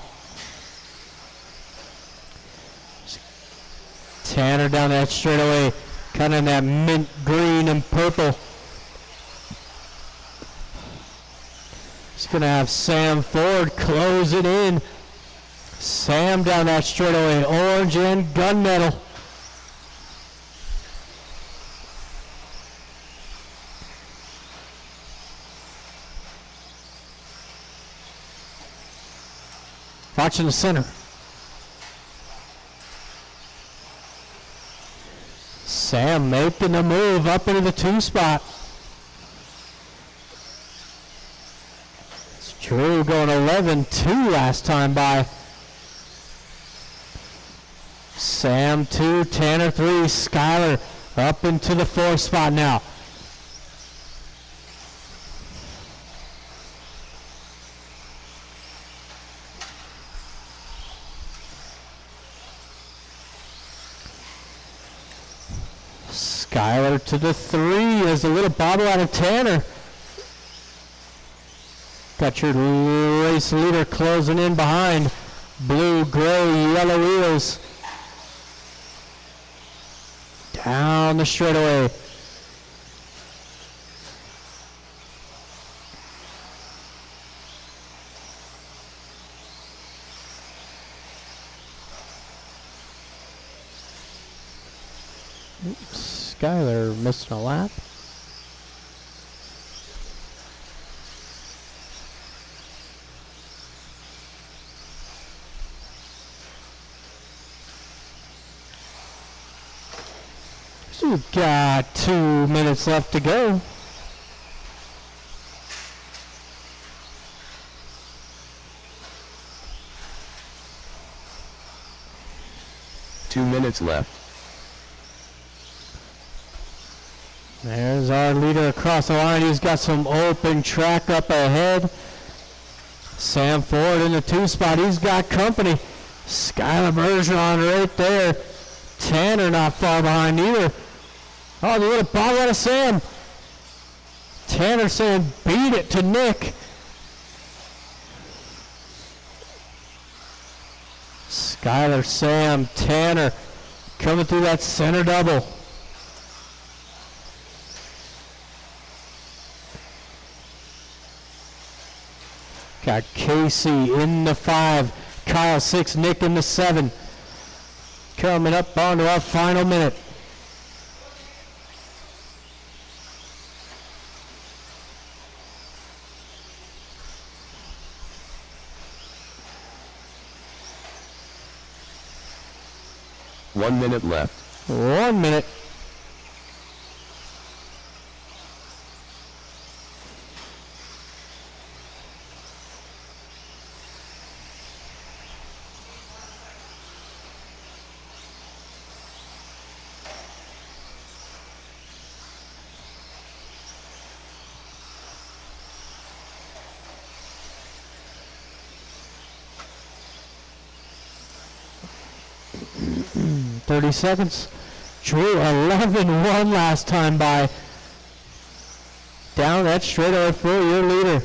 Tanner down that straightaway, kind of that mint green and purple. He's going to have Sam Ford close it in. Sam down that straightaway, orange and gunmetal. Watching the center. making the move up into the 2 spot. It's Drew going 11-2 last time by. Sam 2, Tanner 3, Skylar up into the 4 spot now. Skylar to the 3 as a little bobble out of Tanner. Got your race leader closing in behind. Blue, gray, yellow wheels. Down the straightaway. Oops, Skylar missing a lap. So we've got 2 minutes left to go. Two minutes left. There's our leader across the line. He's got some open track up ahead. Sam Ford in the 2 spot. He's got company. Skylar Bergeron right there. Tanner not far behind either. Oh, the little ball out of Sam. Tanner saying beat it to Nick. Skylar, Sam, Tanner coming through that center double. Got Casey in the 5, Kyle 6, Nick in the 7. Coming up onto our final minute. One minute left. 1 minute. .30 seconds. Drew 11-1 last time by. Down that straightaway for your leader.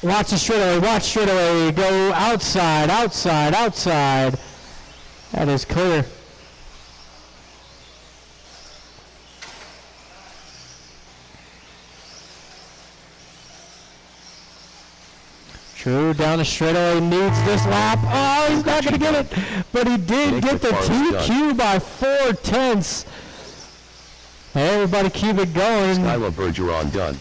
Watch the straightaway, watch straightaway. Go outside, outside, outside. That is clear. Drew down the straightaway, needs this lap. Oh, he's not going to get it, but he did get the TQ by 4/10. Everybody keep it going. Skylar Bergeron done.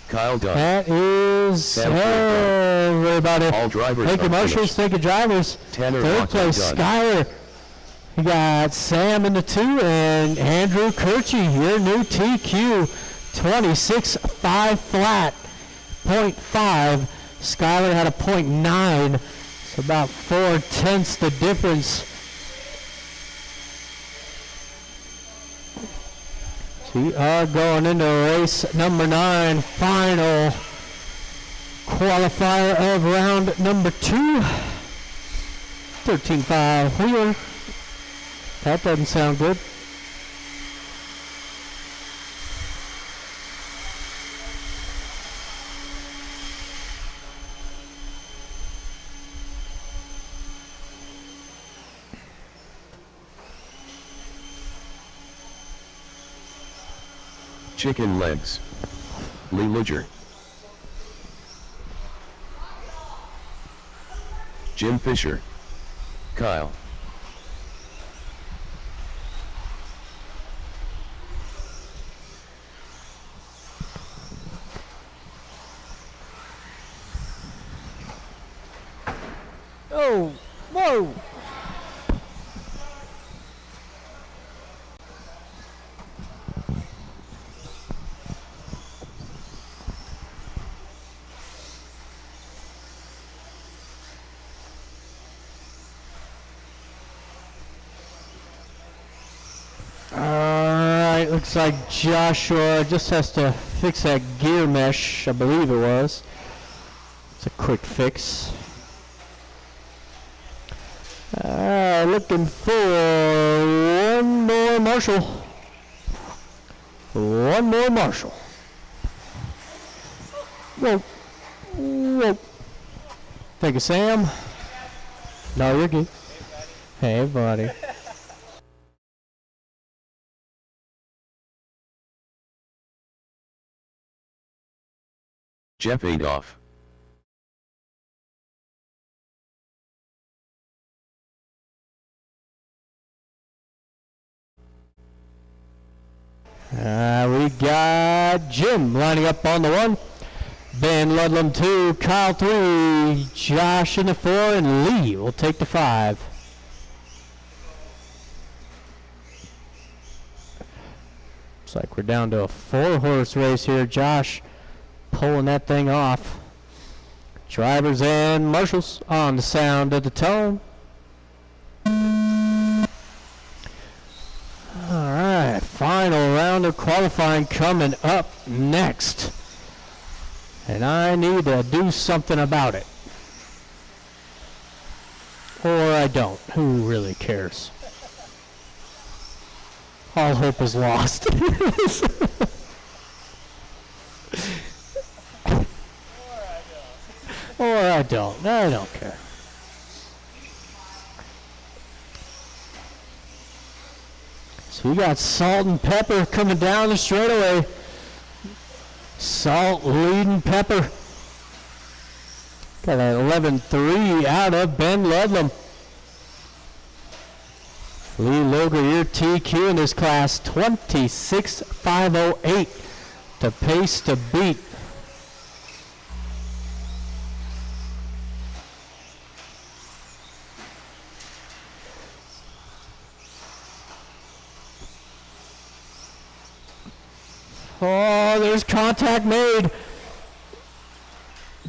Kyle done. That is everybody. All drivers Thank you, marshals. finished. Thank you, drivers. Tanner Third Lockwood place, done. Skylar. We got Sam in the 2 and Andrew Kirchie, your new TQ. 26.5 flat, 0.5. Skylar had a 0.9. It's about 4/10 the difference. We are going into race number 9, final qualifier of round number 2. 13.5 wheeler. That doesn't sound good. Chicken legs. Lee Ludger. Jim Fisher. Kyle. Oh, whoa. right, looks like Joshua just has to fix that gear mesh, I believe it was. It's a quick fix. Looking for one more Marshall. One more Marshall. Whoa. Whoa. Thank you, Sam. No, you're good. Hey, buddy. Jeff Adolf. We got Jim lining up on the 1. Ben Ludlam 2, Kyle 3, Josh in the 4, and Lee will take the 5. Looks like we're down to a 4-horse race here. Josh pulling that thing off. Drivers and marshals on the sound of the tone. Alright, final round of qualifying coming up next. And I need to do something about it. Or I don't. Who really cares? All hope is lost. Or I don't. I don't care. So we got Salt and Pepper coming down the straightaway. Salt leading Pepper. Got an 11-3 out of Ben Ludlam. Lee Loger, your TQ in this class, 26.508. The pace to beat. Oh, there's contact made.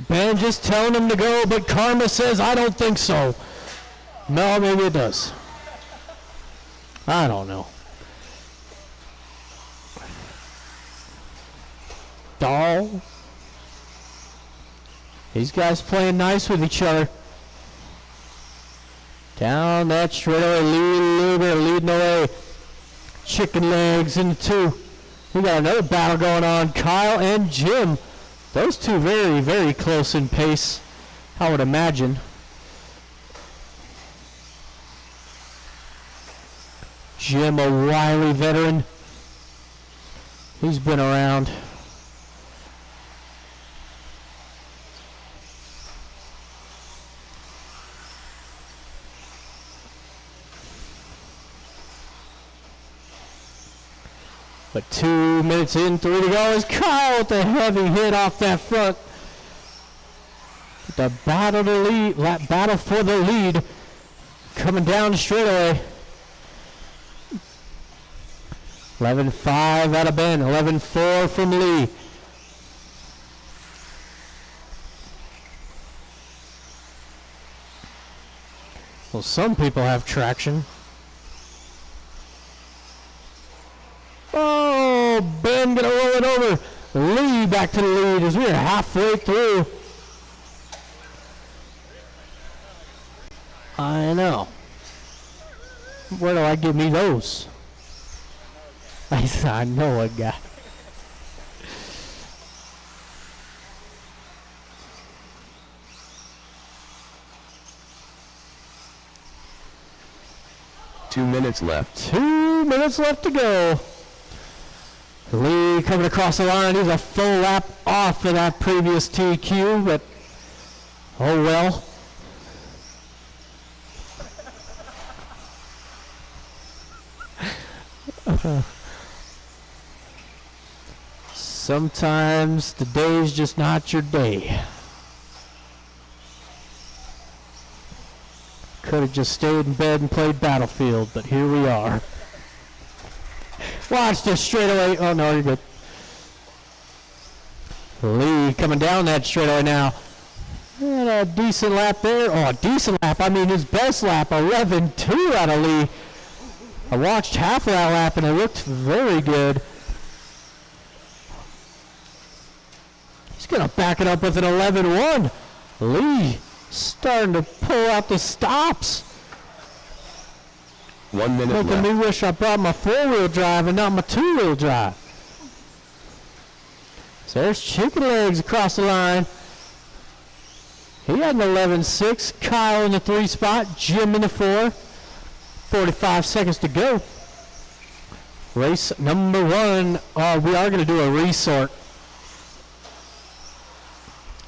Ben just telling him to go, but Karma says, I don't think so. No, maybe it does. I don't know. Dahl. These guys playing nice with each other. Down that straightaway, Lee Luger leading the way. Chicken legs in the 2. We got another battle going on. Kyle and Jim. Those two very, very close in pace, I would imagine. Jim, a wily veteran. He's been around. But 2 minutes in, 3 to go is Kyle with a heavy hit off that front. The battle to lead, battle for the lead, coming down the straightaway. 11-5 out of Ben, 11-4 from Lee. Well, some people have traction. Oh, Ben gonna roll it over. Lee back to the lead as we are halfway through. I know. Where do I get me those? I know a guy. Two minutes left. 2 minutes left to go. Lee coming across the line. He's a full lap off of that previous TQ, but oh well. Sometimes the day's just not your day. Could have just stayed in bed and played Battlefield, but here we are. Watch this straightaway. Oh no, you're good. Lee coming down that straightaway now. And a decent lap there. Oh, a decent lap. I mean his best lap. 11-2 out of Lee. I watched half of that lap and it looked very good. He's going to back it up with an 11-1. Lee starting to pull out the stops. 1 minute Making left. me wish I brought my 4-wheel drive and not my 2-wheel drive. So there's Chicken Legs across the line. He had an 11-6. Kyle in the 3 spot. Jim in the 4. 45 seconds to go. Race number 1. We are going to do a resort.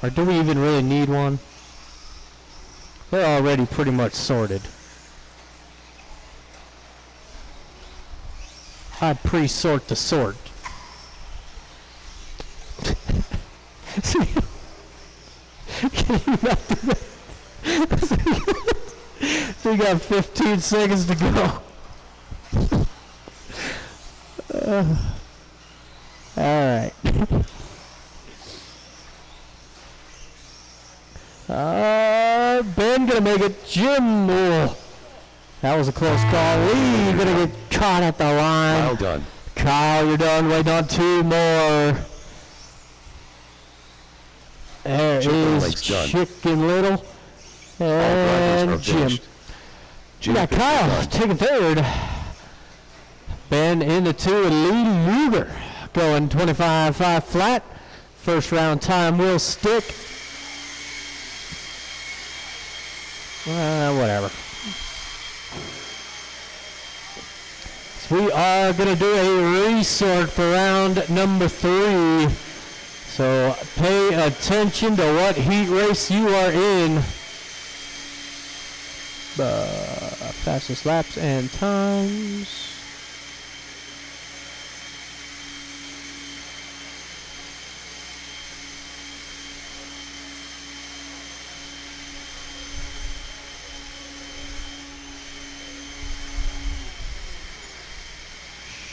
Or do we even really need one? They're already pretty much sorted. I pre-sort the sort. See, can you not do that? So you got 15 seconds to go. All right. Ben gonna make it. Jim, oh, that was a close call. Lee gonna get caught at the line. Well done. Kyle, you're done. Wait on 2 more. There Chicken is Legs done. Chicken Little All drivers and are Jim. finished. Jim Yeah, Fisher Kyle done. taking 3rd. Ben in the 2 and Lee Luger going 25.5 flat. First round time will stick. Whatever. So we are going to do a resort for round number 3. So pay attention to what heat race you are in. Fastest laps and times.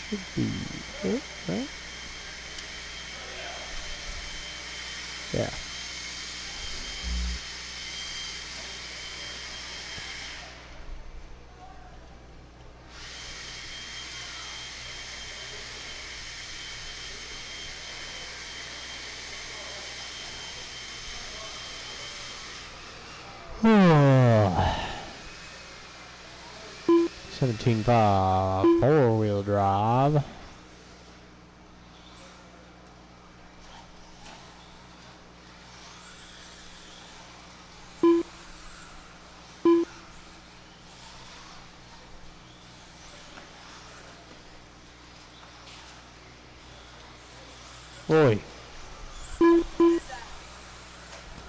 Should be it, right? Yeah. Oh. 17.5 4-wheel drive. Boy. I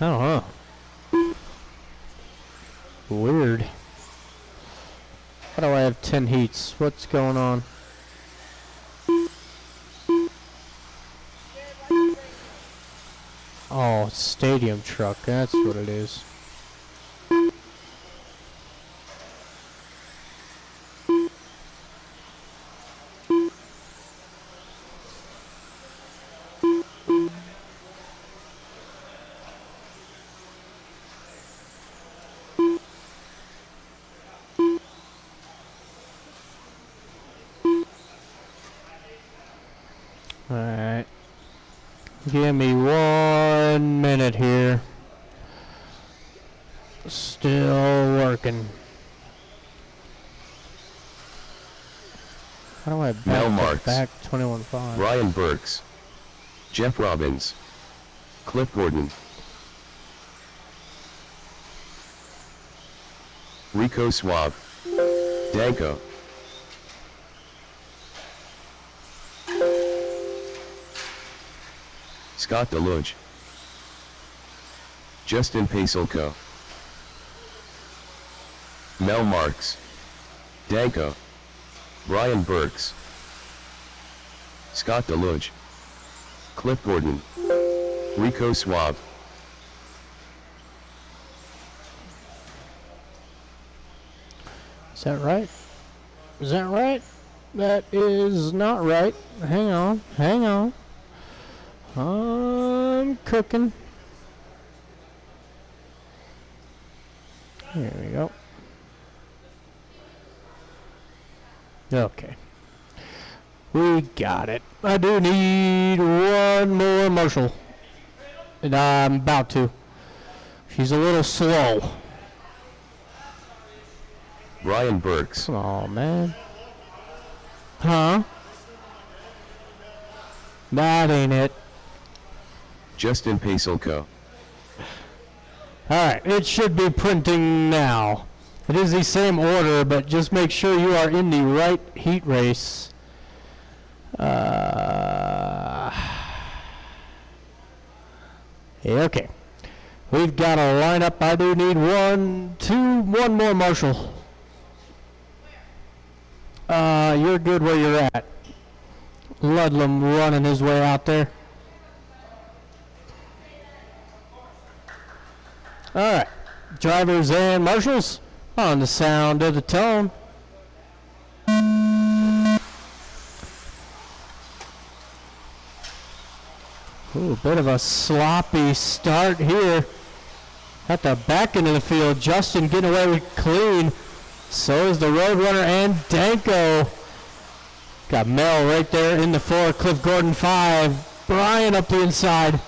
don't know. Weird. How do I have 10 heats? What's going on? Oh, stadium truck. That's what it is. Alright. Give me 1 minute here. Still working. How do I Mel back Marks. back 21.5? Ryan Burks. Jeff Robbins. Cliff Gordon. Rico Swab. Danko. Scott Deluge. Justin Paselko. Mel Marks. Danko. Brian Burks. Scott Deluge. Cliff Gordon. Rico Swab. Is that right? Is that right? That is not right. Hang on. Hang on. I'm cooking. Here we go. Okay. We got it. I do need one more marshal. And I'm about to. She's a little slow. Ryan Burks. Come on, man. Huh? That ain't it. Justin Paselko. Alright, it should be printing now. It is the same order, but just make sure you are in the right heat race. Yeah, okay. We've got a lineup. I do need one more marshal. You're good where you're at. Ludlam running his way out there. Alright. Drivers and marshals on the sound of the tone. Ooh, a bit of a sloppy start here. At the back end of the field, Justin getting away with clean. So is the Roadrunner and Danko. Got Mel right there in the 4, Cliff Gordon 5. Brian up the inside.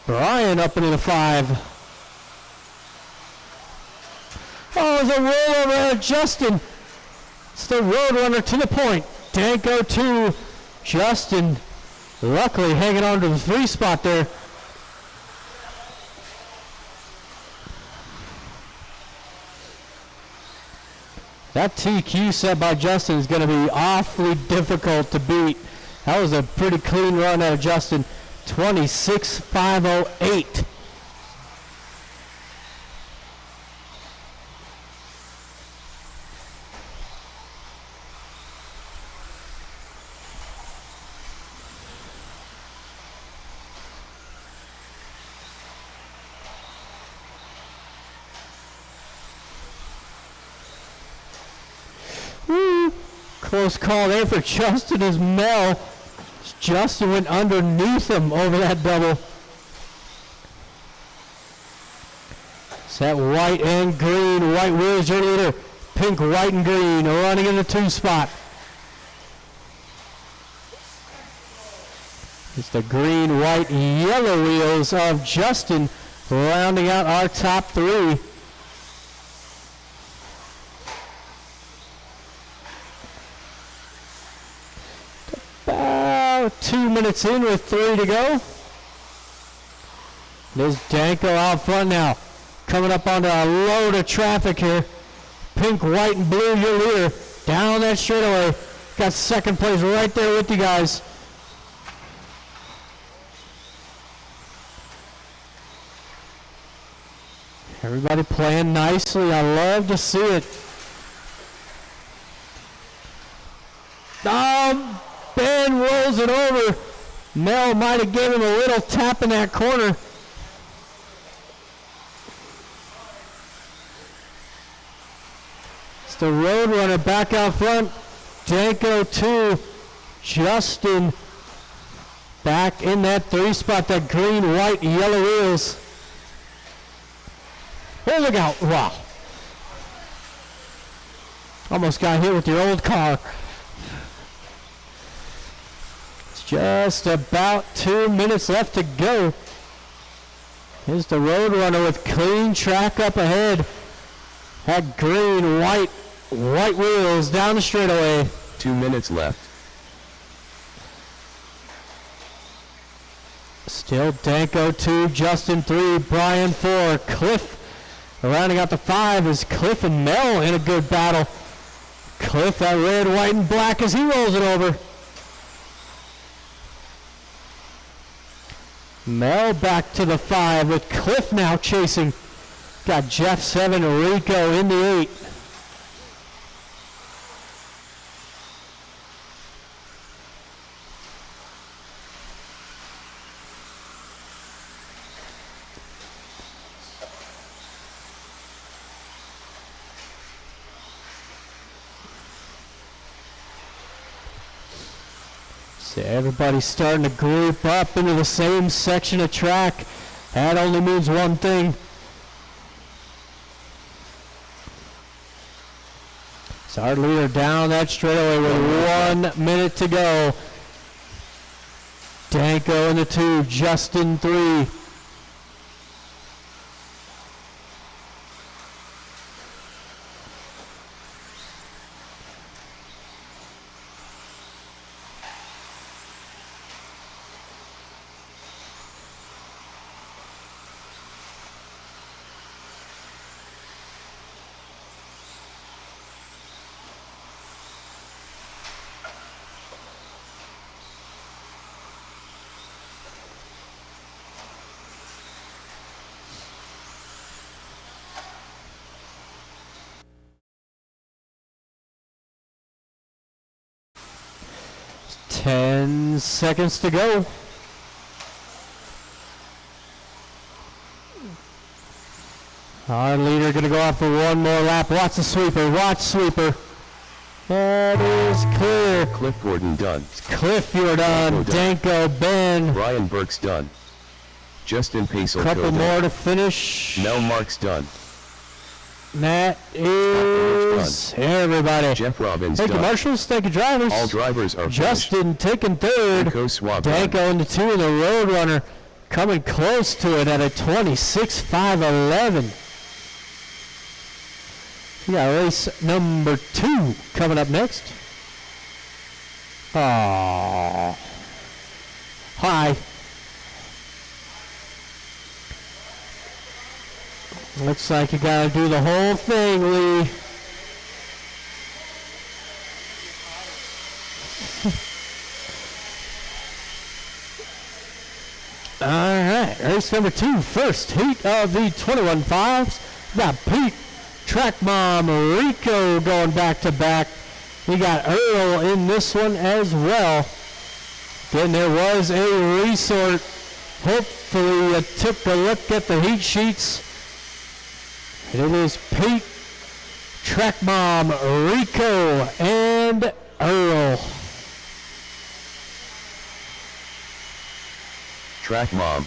Brian up into the 5. Oh, it's a rollover of Justin. It's the Roadrunner to the point. Danko 2. Justin luckily hanging on to the 3 spot there. That TQ set by Justin is going to be awfully difficult to beat. That was a pretty clean run out of Justin. 26.508. Close call there for Justin as Mel. Justin went underneath him over that double. It's that white and green. White wheels your leader. Pink, white, and green running in the 2 spot. It's the green, white, yellow wheels of Justin rounding out our top 3. About 2 minutes in with 3 to go. There's Danko out front now. Coming up onto a load of traffic here. Pink, white, and blue, your leader. Down that straightaway. Got second place right there with you guys. Everybody playing nicely. I love to see it. Ben rolls it over. Mel might have given him a little tap in that corner. It's the Roadrunner back out front. Danko 2. Justin back in that 3 spot. That green, white, yellow wheels. Oh, look out. Wow. Almost got hit with your old car. Just about 2 minutes left to go. Here's the Roadrunner with clean track up ahead. That green, white wheels down the straightaway. 2 minutes left. Still Danko 2, Justin 3, Brian 4, Cliff. Rounding out the 5 is Cliff and Mel in a good battle. Cliff, that red, white, and black as he rolls it over. Mel back to the 5 with Cliff now chasing. Got Jeff 7, Rico in the 8. So everybody's starting to group up into the same section of track. That only means one thing. So our leader down that straightaway with 1 minute to go. Danko in the 2, Justin 3. Ten seconds to go. Our leader going to go out for one more lap. Watch the sweeper. Watch sweeper. That is clear. Cliff Gordon done. Cliff, you're done. Danko, Ben. Brian Burke's done. Justin Pacelko Couple done. more to finish. Mel Mark's done. That is everybody. Jeff Robbins Thank you, done. marshals. Thank you, drivers. All drivers are Justin taking third. Nico Swab done. Danko in the 2, and the Roadrunner coming close to it at a 26.511. We got race number 2 coming up next. Aww. Hi. Looks like you gotta do the whole thing, Lee. Alright, race number 2, first heat of the 21.5s. Got Pete, Track Mom, Rico going back to back. We got Earl in this one as well. Then there was a resort. Hopefully you took a look at the heat sheets. And it is Pete, Track Mom, Rico, and Earl. Track Mom.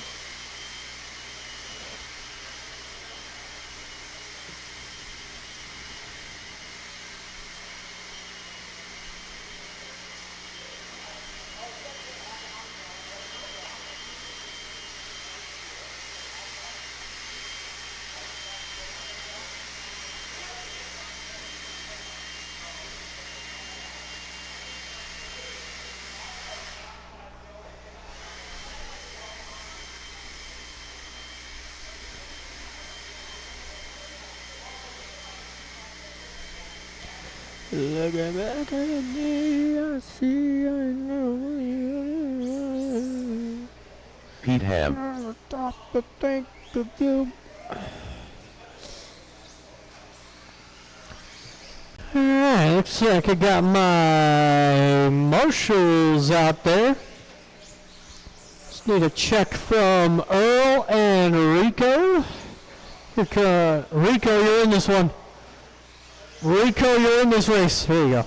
Looking back at me, I see I know you. Pete Ham. I'll stop to think of you. Alright, looks like I got my marshals out there. Just need a check from Earl and Rico. Rico, you're in this one. Rico, you're in this race. Here you go.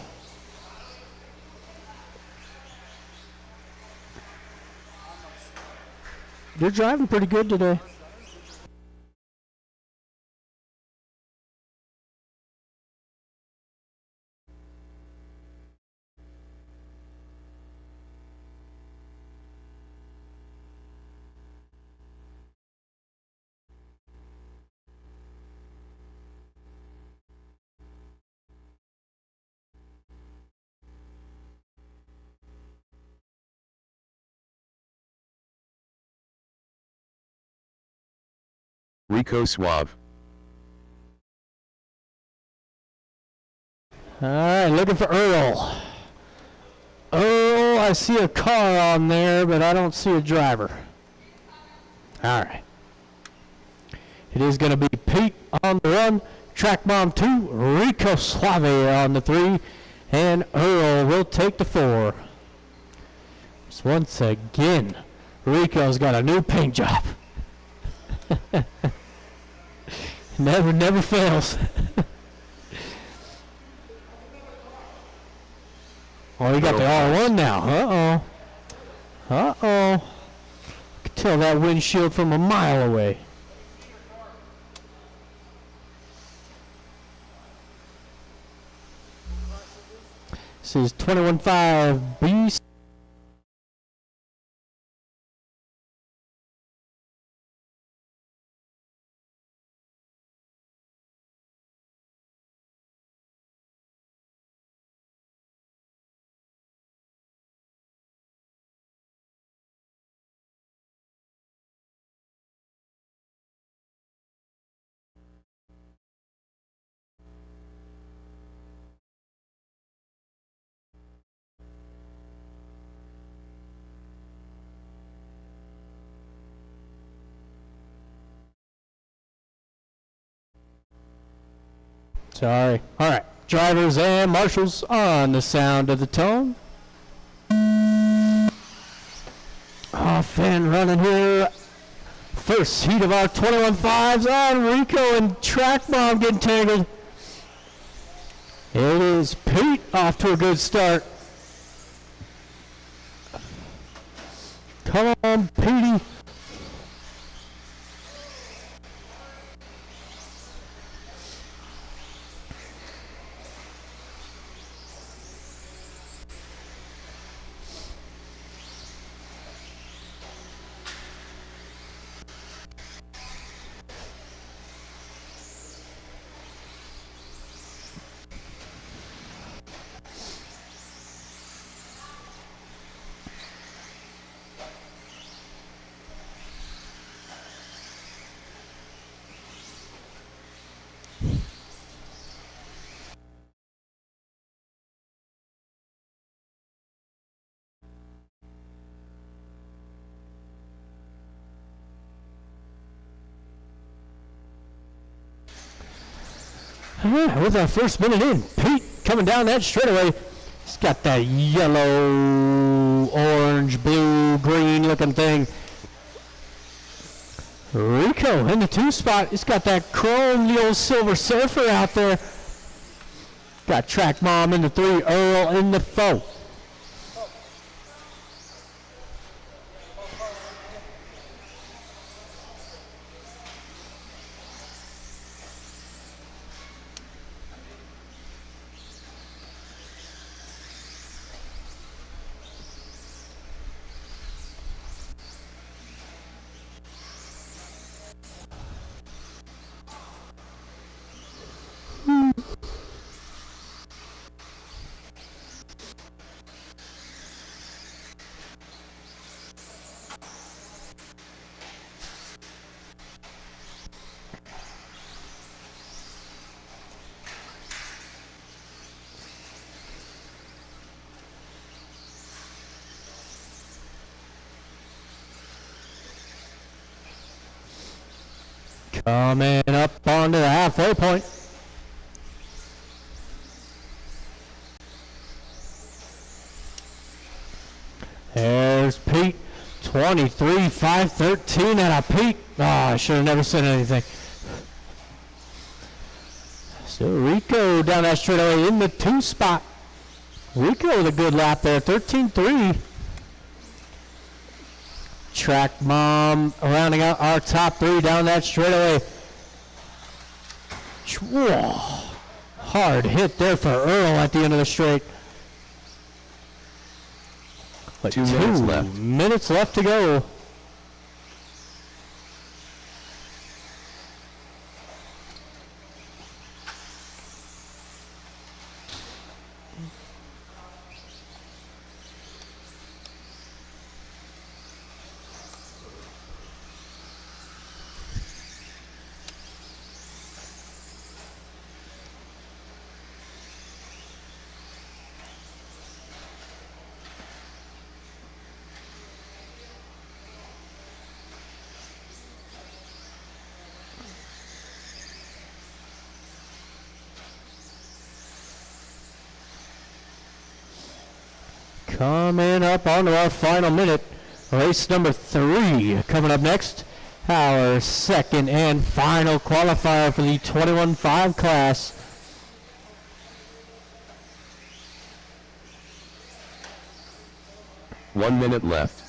You're driving pretty good today. Rico Suave. Alright, looking for Earl. Earl, I see a car on there, but I don't see a driver. Alright. It is going to be Pete on the 1, Track Mom 2, Rico Suave on the 3, and Earl will take the 4. Just once again, Rico's got a new paint job. Never fails. Oh, you got the R1 now. Uh-oh. Can tell that windshield from a mile away. This is 21.5 B. Sorry. All right. Drivers and marshals on the sound of the tone. Off and running here. First heat of our 21.5s on Rico and Track Bomb getting tangled. It is Pete off to a good start. Come on, Petey. With our first minute in, Pete coming down that straightaway. He's got that yellow, orange, blue, green looking thing. Rico in the 2 spot. He's got that chrome, the old Silver Surfer out there. Got Track Mom in the 3, Earl in the 4. Coming up onto the halfway point. There's Pete. 23.513 out of Pete. Oh, I should have never said anything. So Rico down that straightaway in the 2 spot. Rico with a good lap there. 13.3. Track Mom rounding out our top 3 down that straightaway. Whoa. Hard hit there for Earl at the end of the straight. But 2 minutes left. Minutes left to go. Coming up onto our final minute. Race number 3 coming up next. Our second and final qualifier for the 21.5 class. One minute left.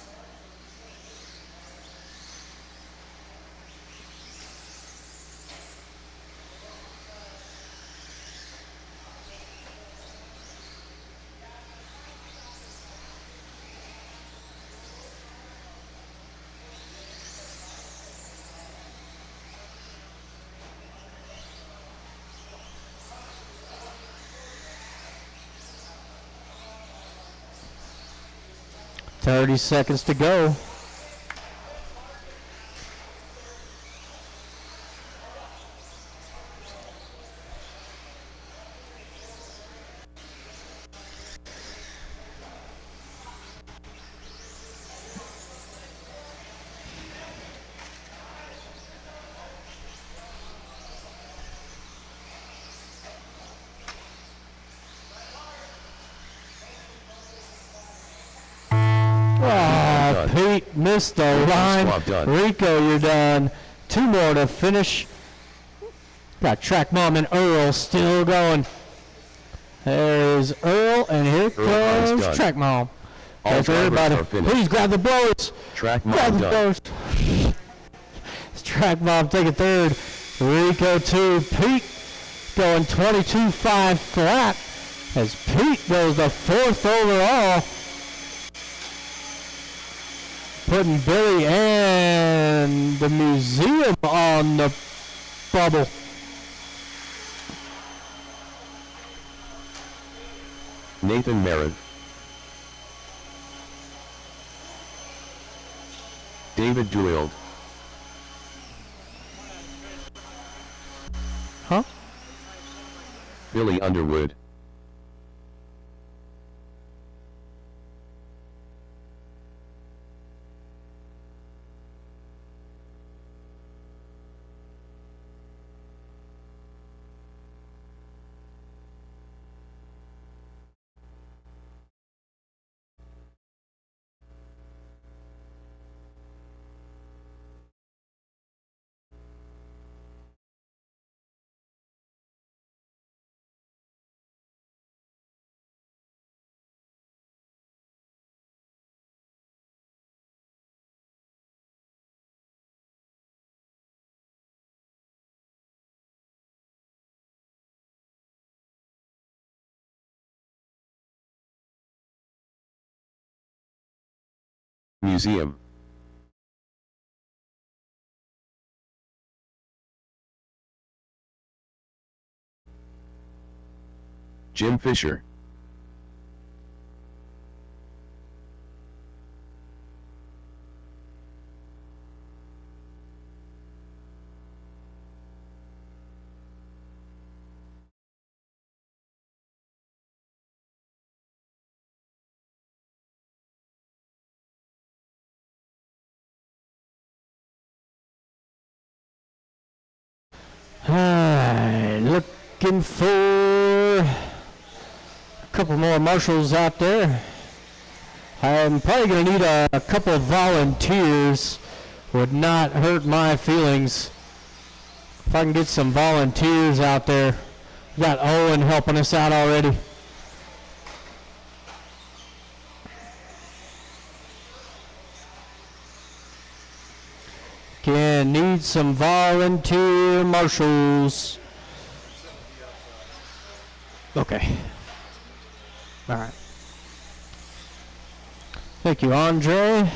30 seconds to go. Done. Pete missed the line. Swap done. Rico, you're done. 2 more to finish. Got Track Mom and Earl still going. There's Earl, and here Earl is comes done. Track Mom. All That's drivers everybody. are finished. Please grab the blowers. Track Grab Mom the done. blowers. Track Mom taking third. Rico 2. Pete going 22.5 flat as Pete goes the 4th overall. Putting Billy and the museum on the bubble. Nathan Merritt. David Doyle. Huh? Billy Underwood. Museum. Jim Fisher. Alright, looking for a couple more marshals out there. I'm probably going to need a couple of volunteers. Would not hurt my feelings if I can get some volunteers out there. We got Owen helping us out already. Again, need some volunteer marshals. Okay. All right. Thank you, Andre.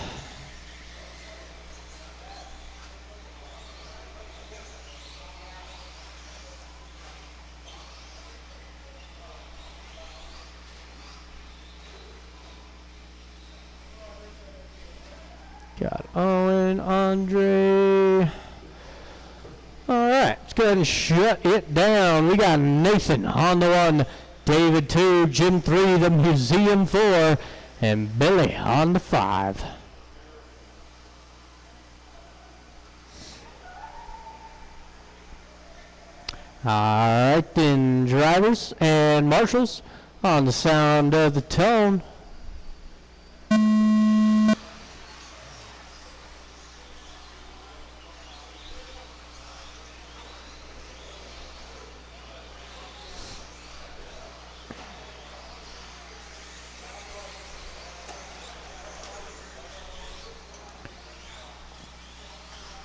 Got Owen, Andre. All right, let's go ahead and shut it down. We got Nathan on the 1, David 2, Jim 3, the Museum 4, and Billy on the 5. All right, then, drivers and marshals on the sound of the tone.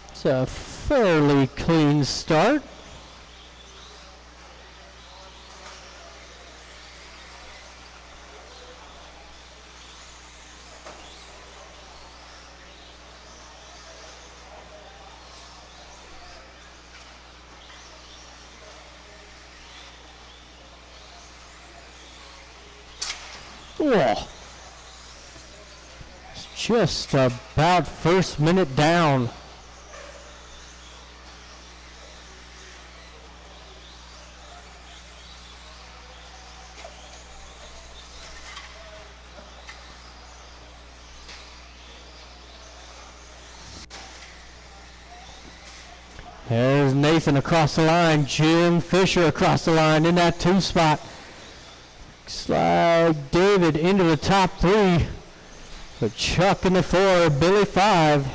It's a fairly clean start. Whoa. just about first minute down. There's Nathan across the line. Jim Fisher across the line in that 2 spot. Slide David into the top 3. But Chuck in the 4, Billy 5.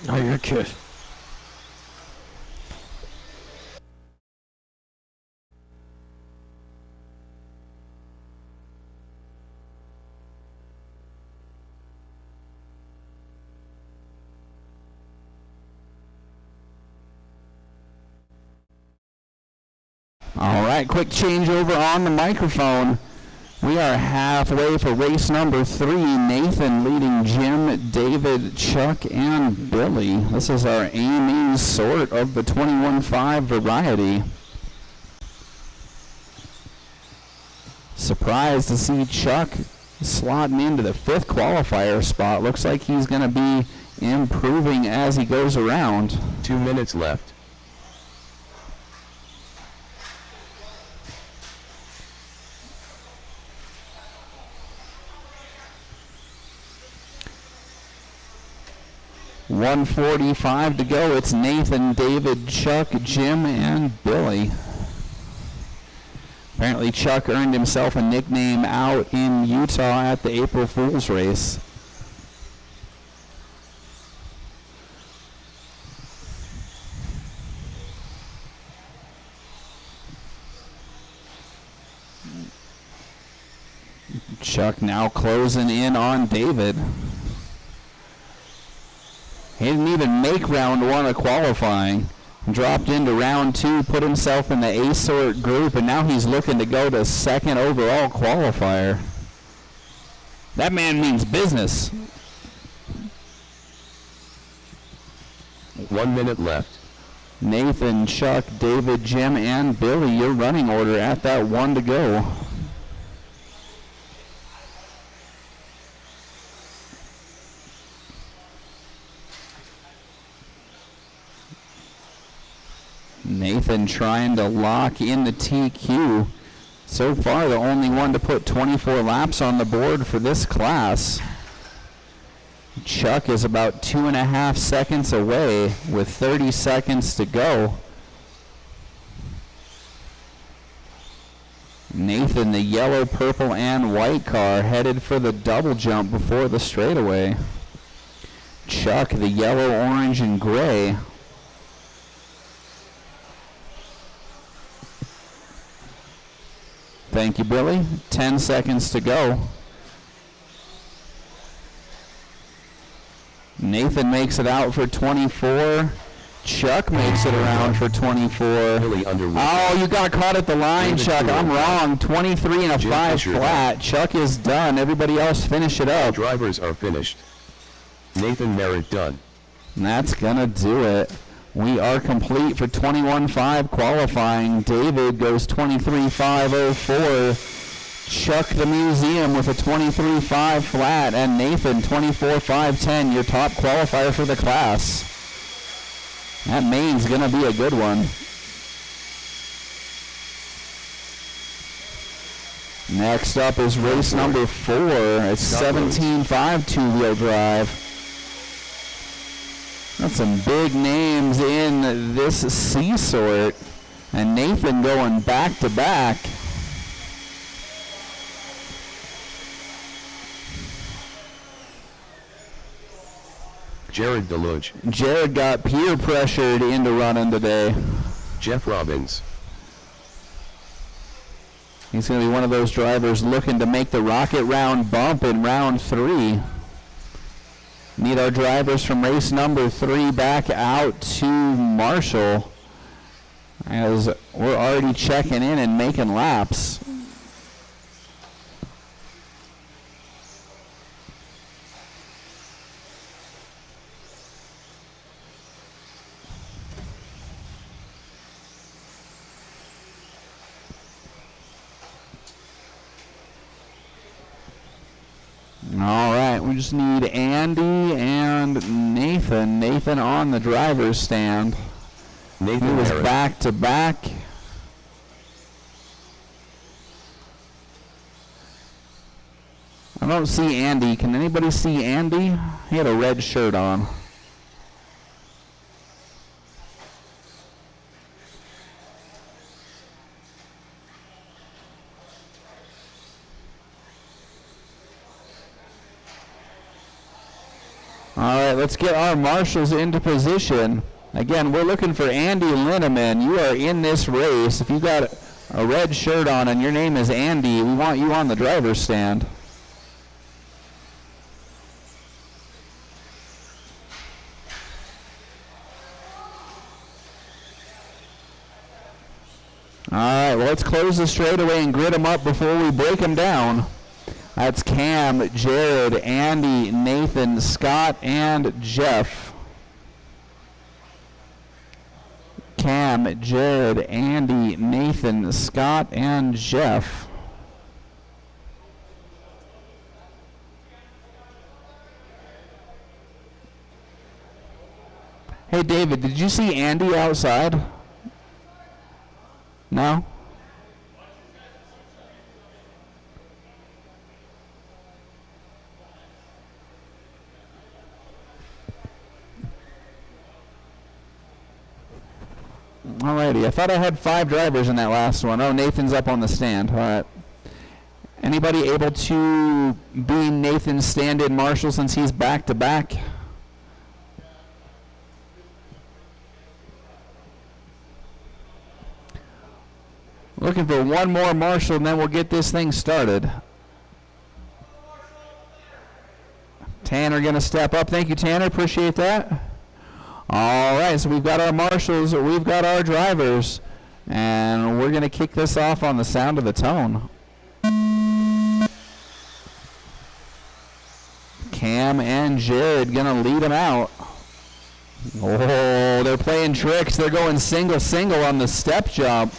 Oh, you're good. All right, quick changeover on the microphone. We are halfway for race number 3. Nathan leading Jim, David, Chuck, and Billy. This is our aiming sort of the 21.5 variety. Surprised to see Chuck slotting into the 5th qualifier spot. Looks like he's going to be improving as he goes around. 2 minutes left. .145 to go. It's Nathan, David, Chuck, Jim, and Billy. Apparently Chuck earned himself a nickname out in Utah at the April Fool's race. Chuck now closing in on David. He didn't even make round 1 of qualifying. Dropped into round 2, put himself in the A-sort group, and now he's looking to go to 2nd overall qualifier. That man means business. 1 minute left. Nathan, Chuck, David, Jim, and Billy, your running order at that 1 to go. Nathan trying to lock in the TQ. So far, the only one to put 24 laps on the board for this class. Chuck is about 2.5 seconds away with 30 seconds to go. Nathan, the yellow, purple, and white car, headed for the double jump before the straightaway. Chuck, the yellow, orange, and gray. Thank you, Billy. 10 seconds to go. Nathan makes it out for 24. Chuck makes it around for 24. Billy underway. Oh, you got caught at the line, David Chuck. I'm Stewart. wrong. 23 and a Jim 5 Fisher flat. Chuck is done. Everybody else finish it up. Drivers are finished. Nathan Merritt done. And that's going to do it. We are complete for 21.5 qualifying. David goes 23.504. Chuck the Museum with a 23.5 flat, and Nathan 24.510, your top qualifier for the class. That main's going to be a good one. Next up is race number 4. It's 17.5 two-wheel drive. Got some big names in this C sort. And Nathan going back to back. Jared Deluge. Jared got peer pressured into running today. Jeff Robbins. He's going to be one of those drivers looking to make the rocket round bump in round 3. Need our drivers from race number 3 back out to Marshall, as we're already checking in and making laps. All right, we just need Andy and Nathan. Nathan on the driver's stand. Nathan He was Harris. back to back. I don't see Andy. Can anybody see Andy? He had a red shirt on. All right, let's get our marshals into position. Again, we're looking for Andy Linneman. You are in this race. If you got a red shirt on and your name is Andy, we want you on the driver's stand. All right, well, let's close the straightaway and grid them up before we break them down. That's Cam, Jared, Andy, Nathan, Scott, and Jeff. Cam, Jared, Andy, Nathan, Scott, and Jeff. Hey, David, did you see Andy outside? No? Alrighty, I thought I had 5 drivers in that last one. Oh, Nathan's up on the stand. All right. Anybody able to be Nathan's stand-in marshal since he's back to back? Looking for one more marshal and then we'll get this thing started. Tanner going to step up. Thank you, Tanner. Appreciate that. All right, so we've got our marshals, we've got our drivers, and we're going to kick this off on the sound of the tone. Cam and Jared going to lead them out. Oh, they're playing tricks. They're going single on the step jump.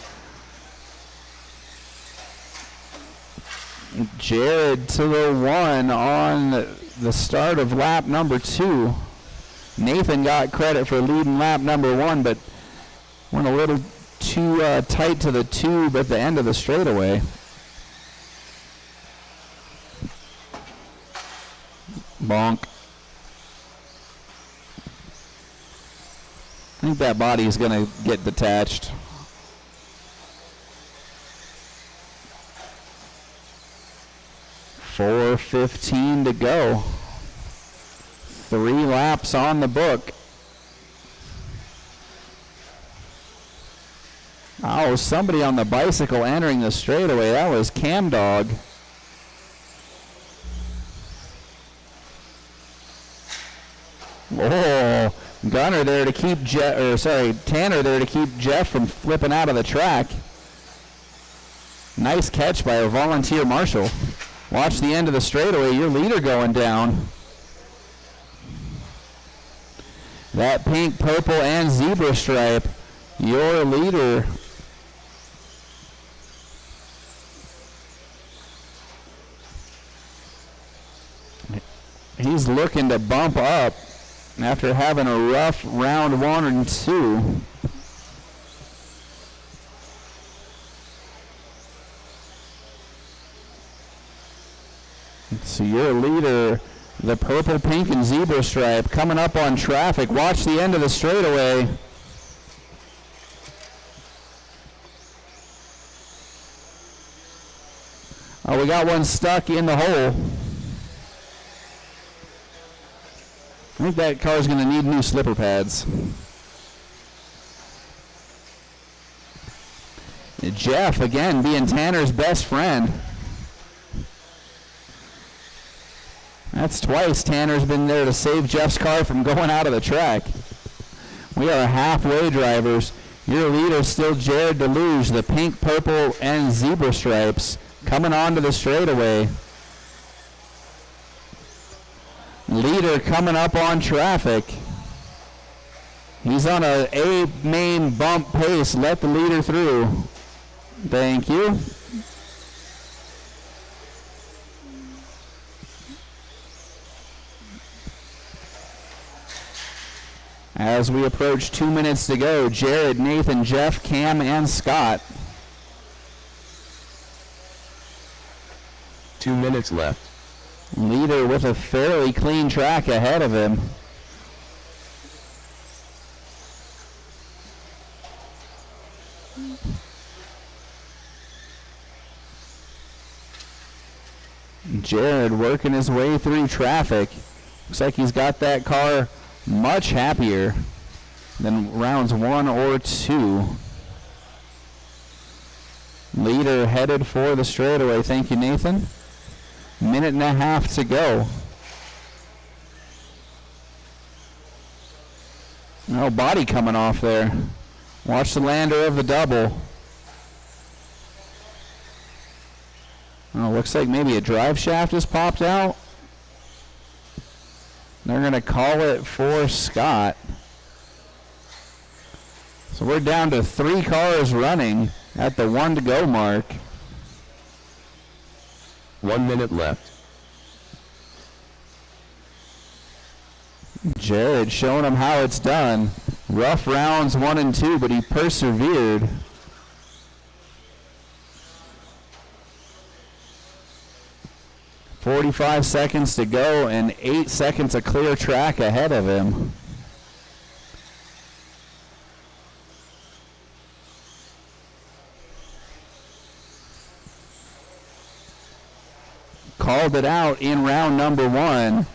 Jared to the 1 on the start of lap number 2. Nathan got credit for leading lap number 1, but went a little too tight to the tube at the end of the straightaway. Bonk. I think that body is going to get detached. .4:15 to go. 3 laps on the book. Oh, somebody on the bicycle entering the straightaway. That was Cam Dog. Oh, Gunner there to keep Tanner there to keep Jeff from flipping out of the track. Nice catch by a volunteer marshal. Watch the end of the straightaway. Your leader going down. That pink, purple, and zebra stripe, your leader. He's looking to bump up after having a rough round 1 and 2. So your leader The purple, pink, and zebra stripe coming up on traffic. Watch the end of the straightaway. Oh, we got one stuck in the hole. I think that car's going to need new slipper pads. Jeff, again, being Tanner's best friend. That's twice Tanner's been there to save Jeff's car from going out of the track. We are halfway drivers. Your leader still Jared Deluge, the pink, purple, and zebra stripes, coming onto the straightaway. Leader coming up on traffic. He's on a main bump pace. Let the leader through. Thank you. As we approach 2 minutes to go, Jared, Nathan, Jeff, Cam, and Scott. 2 minutes left. Leader with a fairly clean track ahead of him. Jared working his way through traffic. Looks like he's got that car much happier than rounds 1 or 2. Leader headed for the straightaway. Thank you, Nathan. Minute and a half to go. No body coming off there. Watch the lander of the double. Oh, looks like maybe a drive shaft has popped out. They're going to call it for Scott. So we're down to 3 cars running at the 1 to go mark. 1 minute left. Jared showing him how it's done. Rough rounds 1 and 2, but he persevered. .45 seconds to go and 8 seconds of clear track ahead of him. Called it out in round number 1.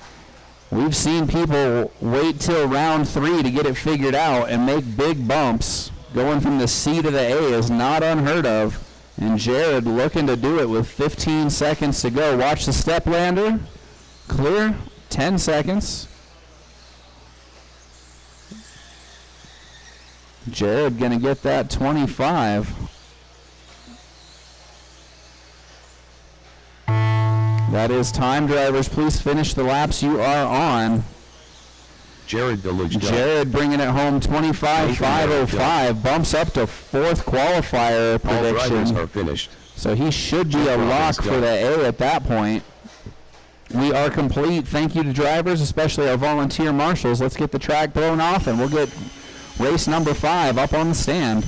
We've seen people wait till round 3 to get it figured out and make big bumps. Going from the C to the A is not unheard of. And Jared looking to do it with 15 seconds to go. Watch the step lander. Clear. 10 seconds. Jared going to get that 25. That is time, drivers. Please finish the laps you are on. Jared Deluge. Jared bringing it home 25.505. Bumps up to 4th qualifier All prediction. drivers are finished. So he should be a lock for the A at that point. We are complete. Thank you to drivers, especially our volunteer marshals. Let's get the track blown off and we'll get race number 5 up on the stand.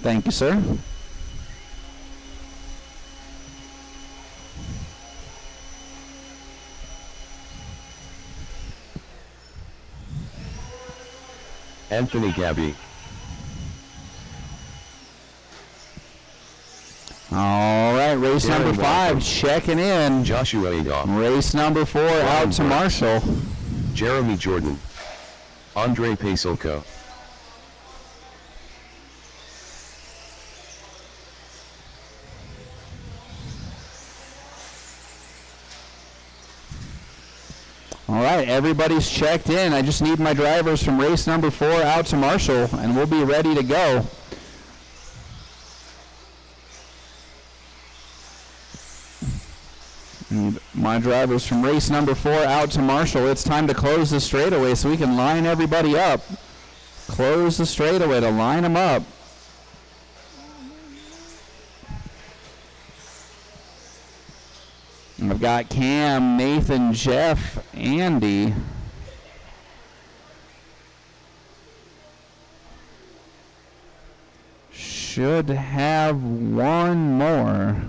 Thank you, sir. Anthony Gabby. All right, race Darren number 5 Walker. checking in. Joshua Adolph. Race number 4 out to Burke. Marshall. Jeremy Jordan. Andre Pasulko. All right, everybody's checked in. I just need my drivers from race number 4 out to Marshall, and we'll be ready to go. Need my drivers from race number 4 out to Marshall. It's time to close the straightaway so we can line everybody up. close the straightaway to line them up. I've got Cam, Nathan, Jeff, Andy. Should have one more.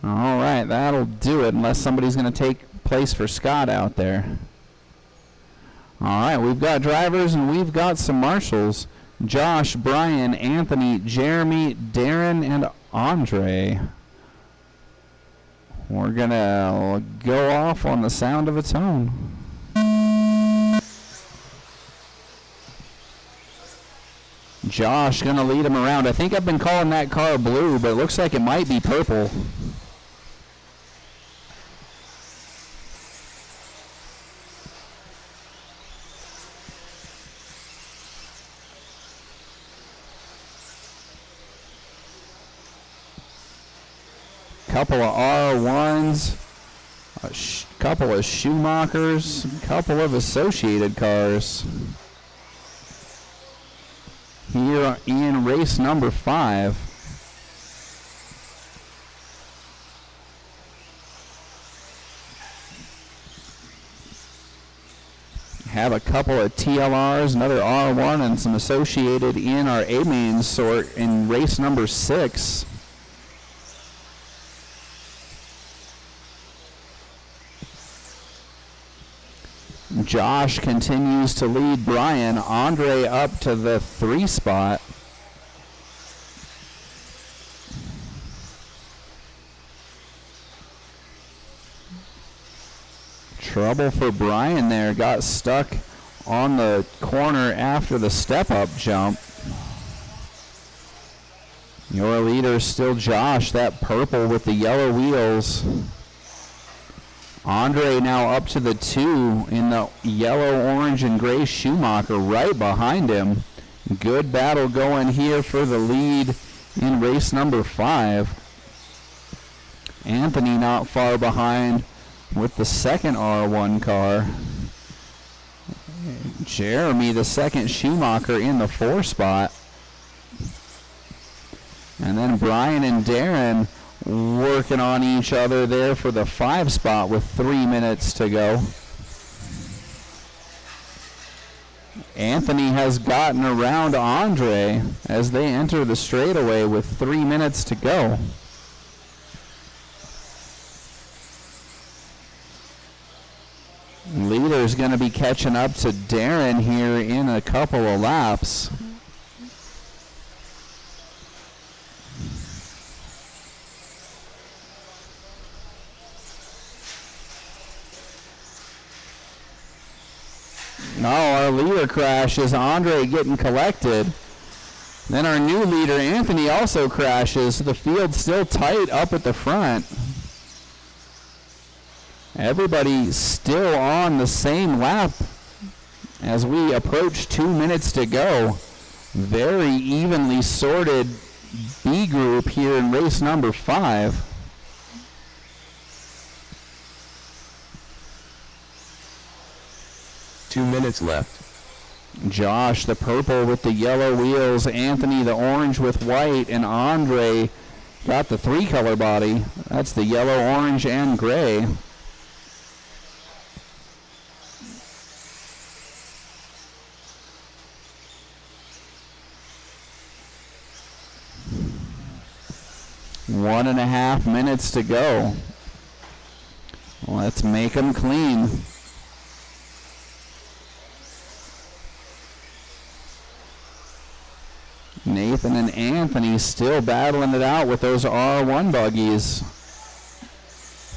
All right, that'll do it unless somebody's going to take place for Scott out there. All right, we've got drivers and we've got some marshals. Josh, Brian, Anthony, Jeremy, Darren, and Andre. We're going to go off on the sound of its own. Josh going to lead him around. I think I've been calling that car blue, but it looks like it might be purple. Couple of R1s, a couple of Schumachers, a couple of associated cars. Here in race number 5. Have a couple of TLRs, another R1, and some associated in our A-main sort in race number 6. Josh continues to lead Brian. Andre up to the 3 spot. Trouble for Brian there. Got stuck on the corner after the step-up jump. Your leader still Josh, that purple with the yellow wheels. Andre now up to the 2 in the yellow, orange, and gray Schumacher right behind him. Good battle going here for the lead in race number 5. Anthony not far behind with the second R1 car. Jeremy, the second Schumacher, in the 4 spot. And then Brian and Darren working on each other there for the 5 spot with 3 minutes to go. Anthony has gotten around Andre as they enter the straightaway with 3 minutes to go. Leader's going to be catching up to Darren here in a couple of laps. No, our leader crashes. Andre getting collected. Then our new leader, Anthony, also crashes. The field's still tight up at the front. Everybody still on the same lap as we approach 2 minutes to go. Very evenly sorted B group here in race number 5. Two minutes left. Josh, the purple with the yellow wheels. Anthony, the orange with white. And Andre got the 3-color body. That's the yellow, orange, and gray. One and a half minutes to go. Let's make them clean. Nathan and Anthony still battling it out with those R1 buggies.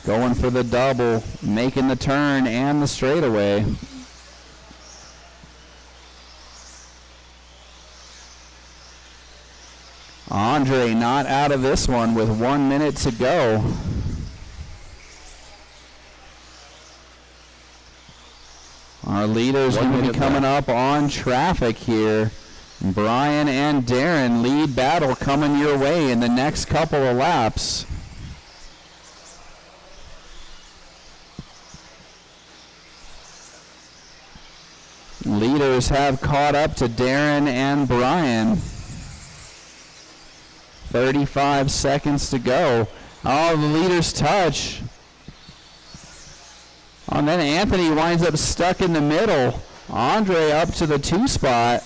Going for the double, making the turn and the straightaway. Andre not out of this one with 1 minute to go. Our leaders going to be coming up on traffic here. Brian and Darren, lead battle coming your way in the next couple of laps. Leaders have caught up to Darren and Brian. 35 seconds to go. Oh, the leaders touch. Oh, and then Anthony winds up stuck in the middle. Andre up to the 2 spot.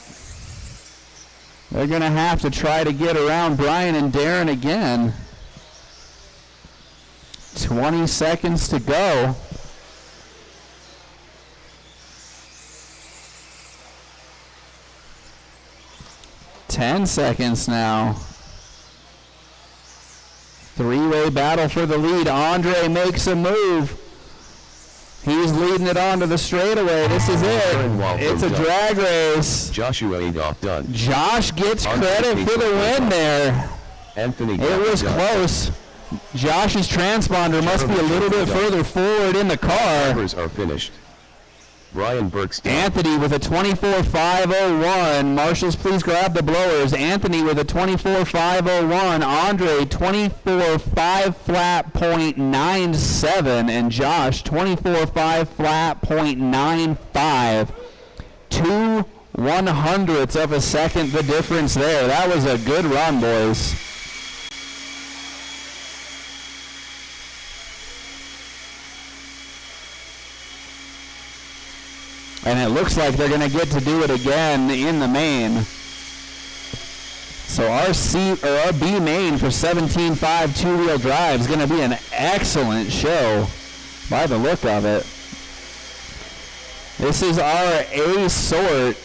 They're going to have to try to get around Brian and Darren again. 20 seconds to go. Ten seconds now. Three-way battle for the lead. Andre makes a move. He's leading it onto the straightaway. This is it. It's a drag race. Joshua Adolph done. Josh gets credit for the win there. Anthony. It was close. Josh's transponder must be a little bit further forward in the car. Drivers are finished. Brian Burks done. Anthony with a 24.501. Marshals, please grab the blowers. Anthony with a 24.501. Andre 24.5 flat .97, and Josh 24.5 flat .95. 2/100ths of a second the difference there. That was a good run, boys. And it looks like they're going to get to do it again in the main. So our B main for 17.5 two-wheel drive is going to be an excellent show by the look of it. This is our A sort,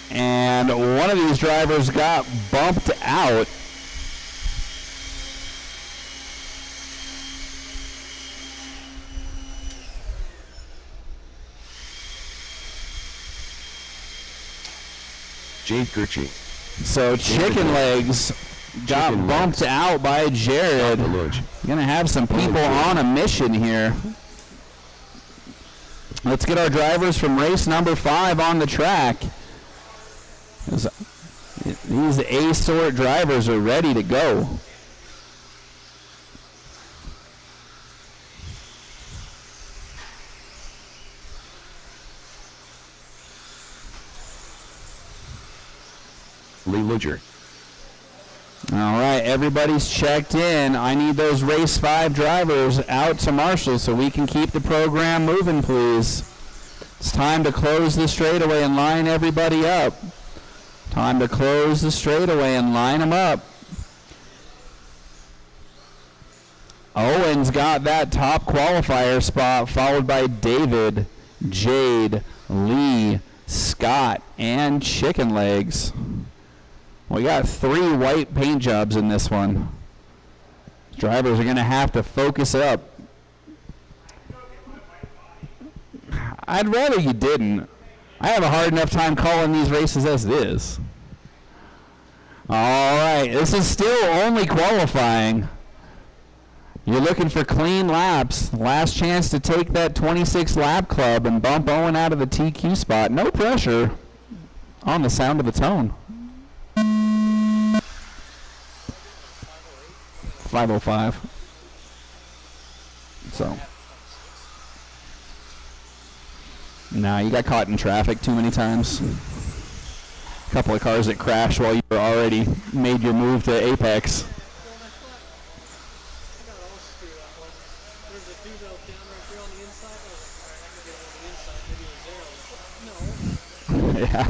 and one of these drivers got bumped out. Jade Gurchi. So Chicken Legs got bumped out by Jared. Gonna have some people on a mission here. Let's get our drivers from race number 5 on the track. These A-sort drivers are ready to go. Lee Ludger. All right, everybody's checked in. I need those race 5 drivers out to Marshall so we can keep the program moving, please. It's time to close the straightaway and line everybody up. Time to close the straightaway and line them up. Owen's got that top qualifier spot, followed by David, Jade, Lee, Scott, and Chicken Legs. We got 3 white paint jobs in this one. Drivers are going to have to focus up. I'd rather you didn't. I have a hard enough time calling these races as it is. All right, this is still only qualifying. You're looking for clean laps. Last chance to take that 26 lap club and bump Owen out of the TQ spot. No pressure on the sound of the tone. 5:05. So. Nah, you got caught in traffic too many times. A couple of cars that crashed while you were already made your move to Apex. Yeah.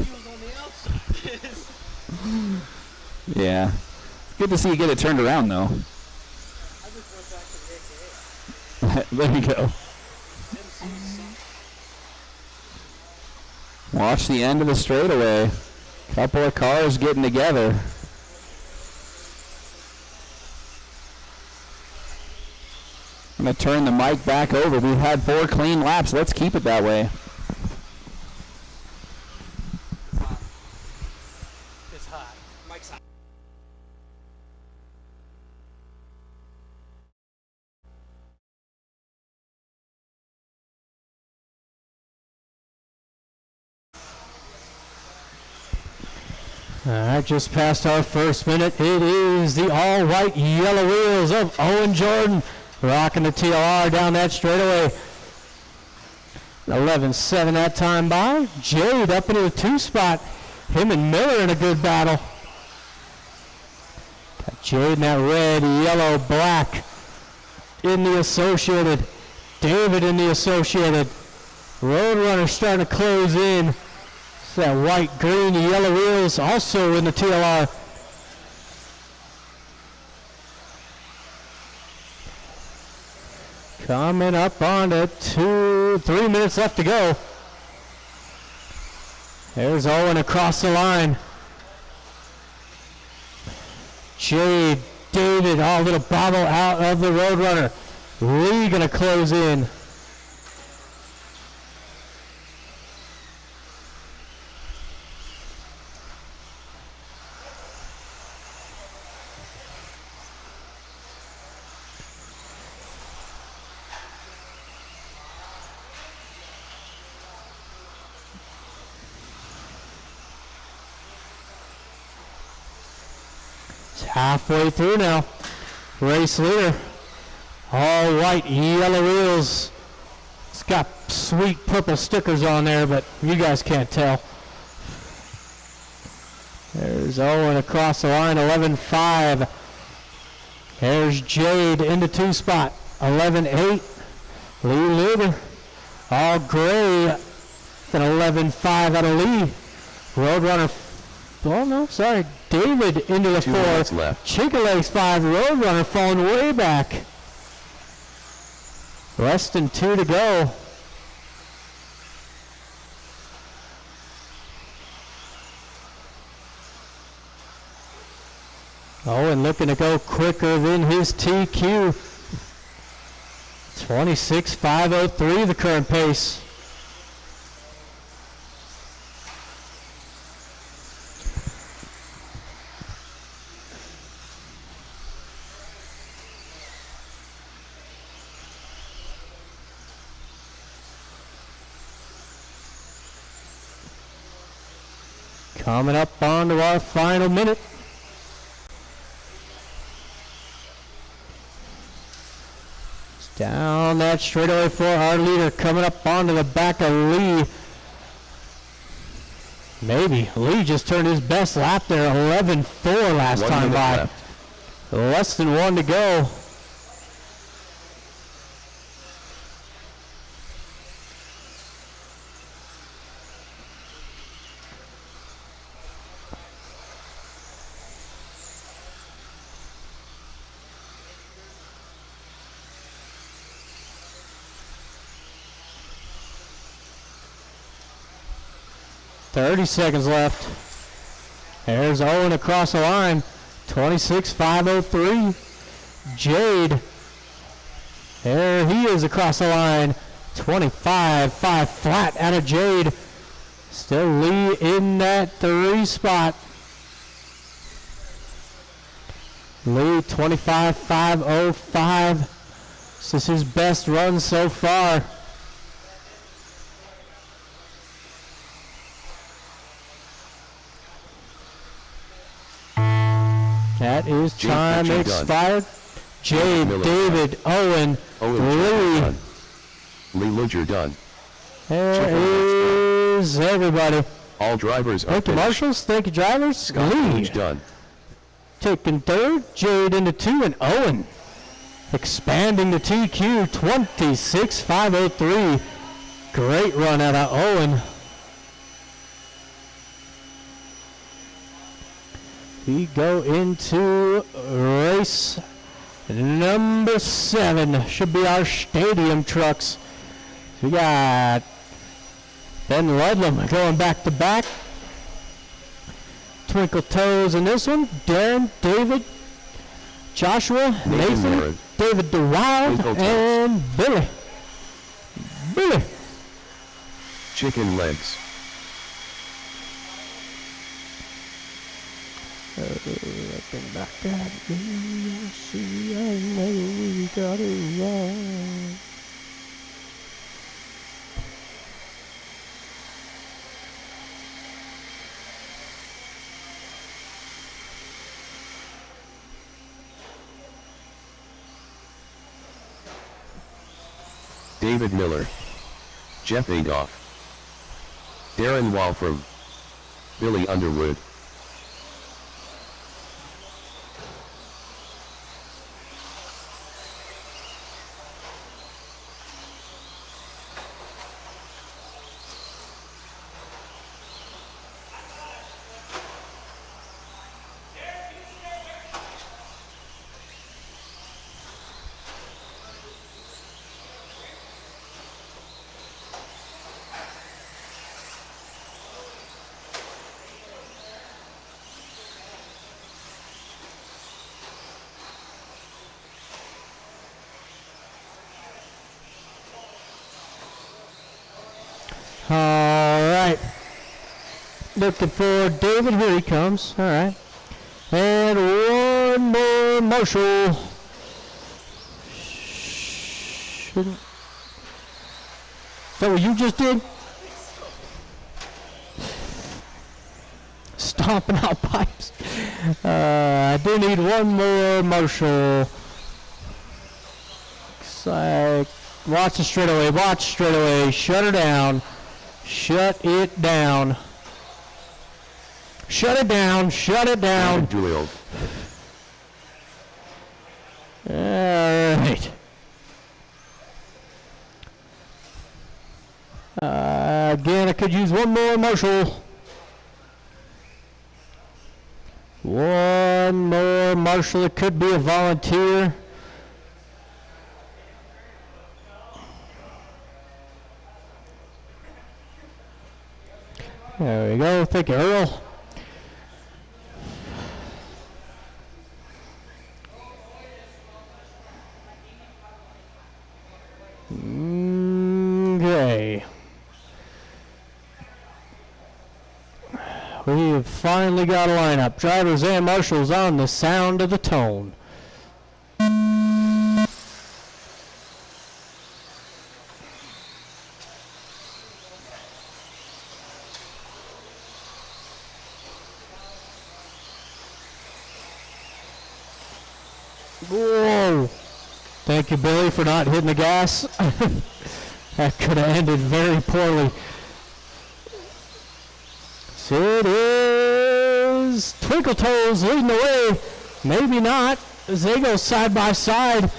Yeah. It's good to see you get it turned around, though. There you go. Watch the end of the straightaway. Couple of cars getting together. I'm going to turn the mic back over. We've had 4 clean laps. Let's keep it that way. It's hot. Mike's hot. All right, just past our first minute. It is the all-white yellow wheels of Owen Jordan rocking the TLR down that straightaway. 11-7 that time by. Jade up into the 2 spot. Him and Miller in a good battle. Got Jade in that red, yellow, black in the Associated. David in the Associated. Roadrunner starting to close in. It's that white, green, yellow wheels also in the TLR. Coming up on to 3 minutes left to go. There's Owen across the line. Jade, David, all little bobble out of the Roadrunner. Lee gonna close in. Halfway through now. Race leader. All white, yellow wheels. It's got sweet purple stickers on there, but you guys can't tell. There's Owen across the line, 11-5. There's Jade in the 2 spot, 11-8. Lee leader. All gray. It's an 11-5 out of Lee. Roadrunner. Oh no, sorry. David into the 2 4. minutes left. Chicken Legs 5. Roadrunner falling way back. Less than 2 to go. Owen looking to go quicker than his TQ. 26.503 the current pace. Coming up on to our final minute. It's down that straightaway for our leader, coming up onto the back of Lee. Maybe. Lee just turned his best lap there, 11-4 last 1 time minute by. left. Less than 1 to go. .30 seconds left. There's Owen across the line. 26.503. Jade. There he is across the line. 25.5 flat out of Jade. Still Lee in that 3 spot. Lee 25.505. This is his best run so far. That is Jade time Fletcher expired. Jade, Miller David, Owen, Lee. done. Lee Ludger done. There is everybody. All drivers are Thank you, finished. marshals. Thank you, drivers. Scott Lee Page done. taking 3rd. Jade into 2, and Owen expanding the TQ 26.503. Great run out of Owen. We go into race number 7. Should be our stadium trucks. We got Ben Ludlam going back to back. Twinkle Toes in this one. Darren, David, Joshua, Nathan, Merritt. David DeWild, Twinkle Toes. and Billy. Billy. Chicken legs. Looking back at me, I see I know we got it wrong. David Miller. Jeff Adolph, Darren Walford, Billy Underwood. All right. Looking for David. Here he comes. All right. And one more Marshall. Shouldn't. Is that what you just did? Stomping out pipes. I do need one more Marshall. Looks like. Watch the straightaway. Watch straightaway. Shut her down. Shut it down. Shut it down. Shut it down. Doyle. All right. Again, I could use one more Marshall. One more Marshall. It could be a volunteer. There we go. Thank you, Earl. Okay. We have finally got a lineup. Drivers and marshals on the sound of the tone. Whoa! Thank you, Billy, for not hitting the gas. That could have ended very poorly. So it is Twinkle Toes leading the way. Maybe not, as they go side by side.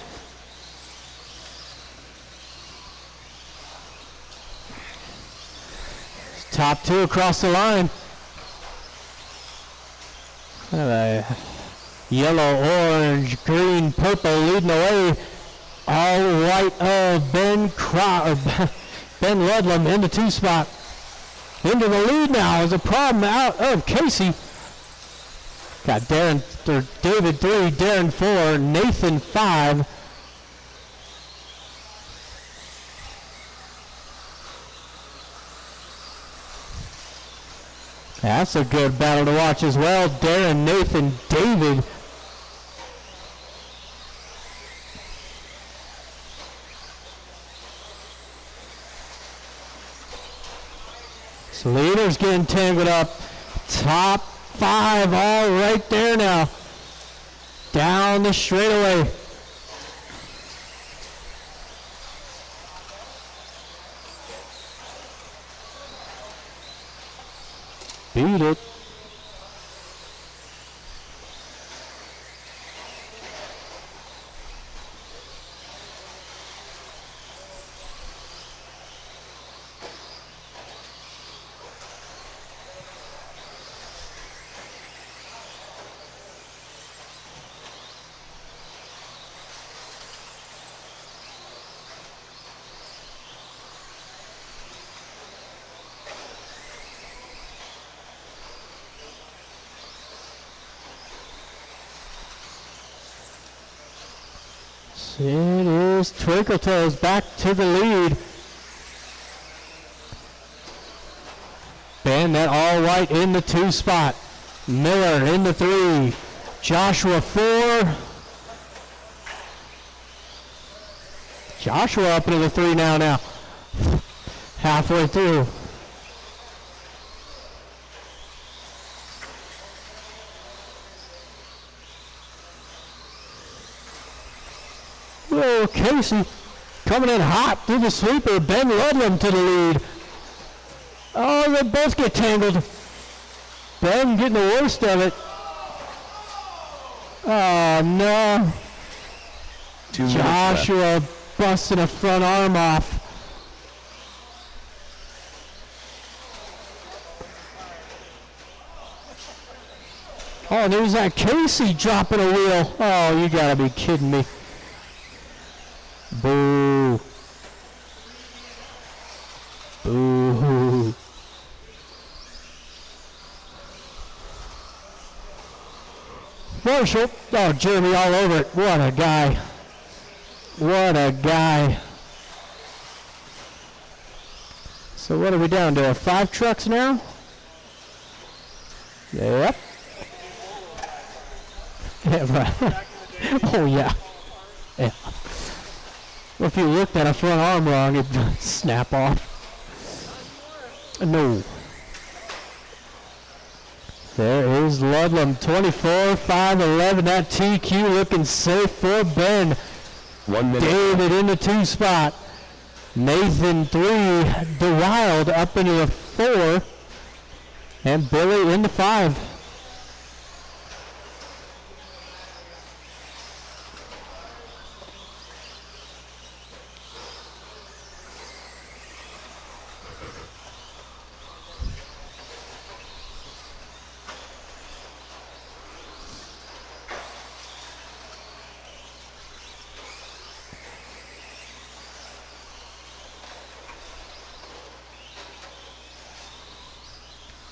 Top two across the line. Yellow, orange, green, purple leading the way. All white of Ben Ludlam in the two spot. Into the lead now is a problem out of Casey. Got David 3, Darren 4, Nathan 5. That's a good battle to watch as well. Darren, Nathan, David. So leaders getting tangled up. Top 5 all right there now. Down the straightaway. Beat it. It is Twinkle Toes back to the lead. Ben, that all white in the 2 spot. Miller in the 3. Joshua 4. Joshua up into the 3 now. Halfway through. Whoa, Casey coming in hot through the sweeper. Ben Ludlam to the lead. Oh, they both get tangled. Ben getting the worst of it. Oh, no. 2 minutes left. Joshua busting a front arm off. Oh, and there's that Casey dropping a wheel. Oh, you gotta be kidding me. Boo. Boo. Marshall. Oh, Jeremy all over it. What a guy. What a guy. So what are we down to? 5 trucks now? Yep. Yeah, right. Oh, yeah. Yeah. Well, if you looked at a front arm wrong, it'd snap off. No. There is Ludlam, 24, 5'11". That TQ looking safe for Ben. 1 minute. David in the 2 spot. Nathan 3. DeWild up into the 4. And Billy in the 5.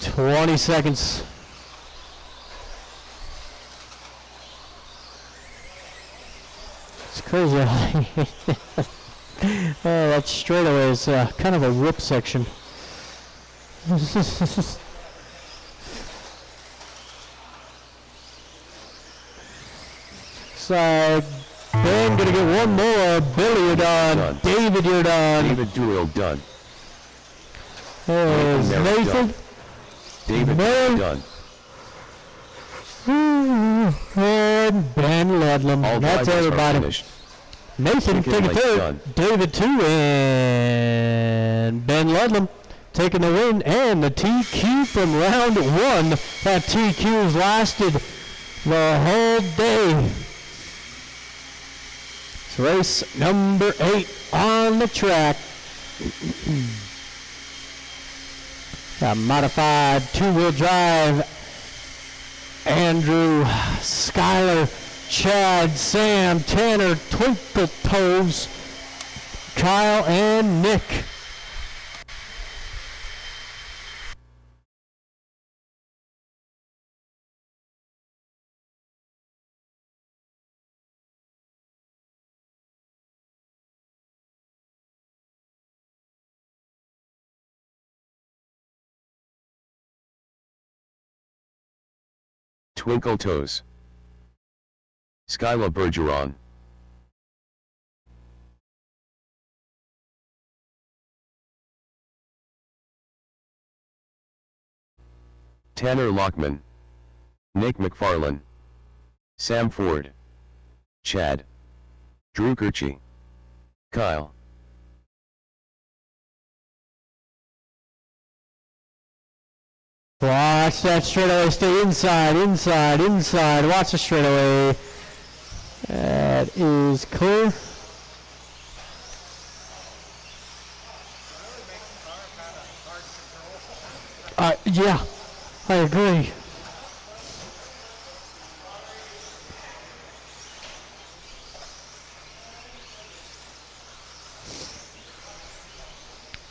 Twenty seconds. It's crazy. Oh, that straightaway is kind of a rip section. So, Ben gonna get one more. Billy, you're done. David, you're done. David Doyle done. There's Nathan Nathan. David Ben. done. And Ben Ludlam. All That's drivers are everybody. finished. Nathan Second taking place third. done. David 2. And Ben Ludlam taking the win. And the TQ from round 1. That TQ's lasted the whole day. It's race number 8 on the track. A modified 2-wheel drive. Andrew, Skyler, Chad, Sam, Tanner, Twinkle Toes, Kyle, and Nick. Twinkle Toes. Skyla Bergeron. Tanner Lockman. Nick McFarlane. Sam Ford. Chad. Drew Kirchie. Kyle. Watch that straightaway, stay inside, inside, inside. Watch the straightaway. That is clear. Yeah, I agree.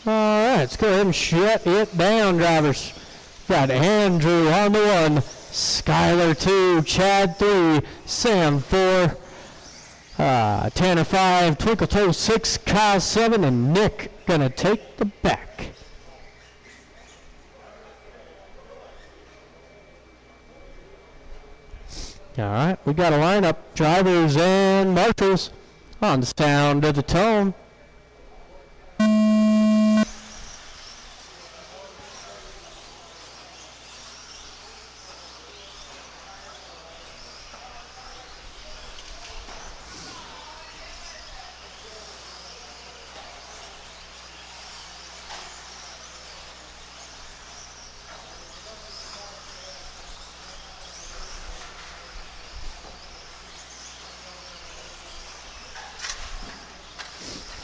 All right, let's go ahead and shut it down, drivers. Got Andrew on the 1, Skyler 2, Chad 3, Sam 4, Tanner 5, Twinkle Toe 6, Kyle 7, and Nick gonna take the back. All right, we got a lineup, drivers and marshals on the sound of the tone.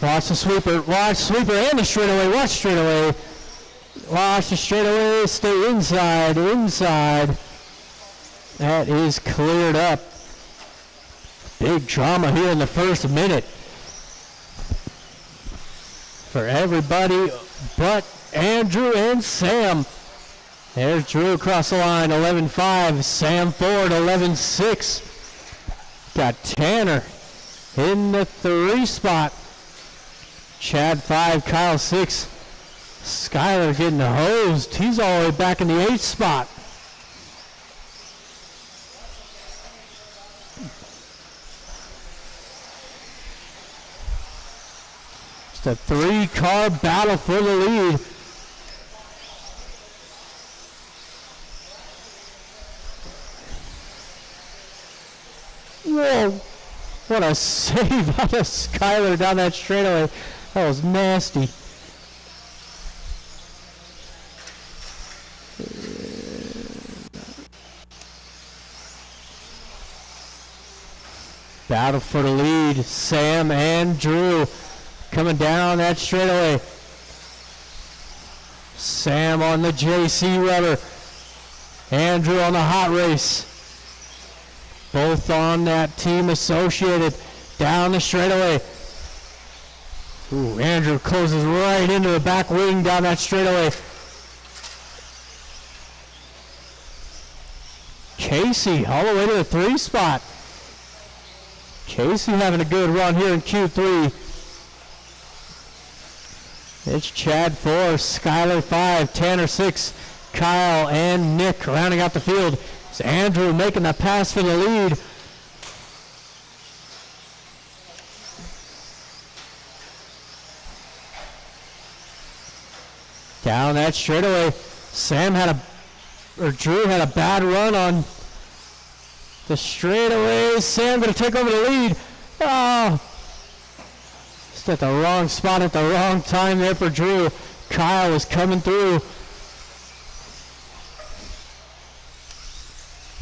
Watch the sweeper. Watch sweeper and the straightaway. Watch straightaway. Watch the straightaway. Stay inside. Inside. That is cleared up. Big drama here in the first minute for everybody but Andrew and Sam. There's Drew across the line, 11-5. Sam Ford, 11-6. Got Tanner in the 3 spot. Chad 5, Kyle 6. Skyler getting hosed. He's all the way back in the 8th spot. Just a 3-car battle for the lead. Whoa, what a save out of Skyler down that straightaway. That was nasty. Battle for the lead. Sam and Drew coming down that straightaway. Sam on the JC rubber. Andrew on the hot race. Both on that team associated down the straightaway. Ooh, Andrew closes right into the back wing down that straightaway. Casey all the way to the 3 spot. Casey having a good run here in Q3. It's Chad 4, Skyler 5, Tanner 6, Kyle and Nick rounding out the field. It's Andrew making the pass for the lead. Down that straightaway, Drew had a bad run on the straightaway. Sam gonna take over the lead. Oh, just at the wrong spot at the wrong time there for Drew. Kyle was coming through.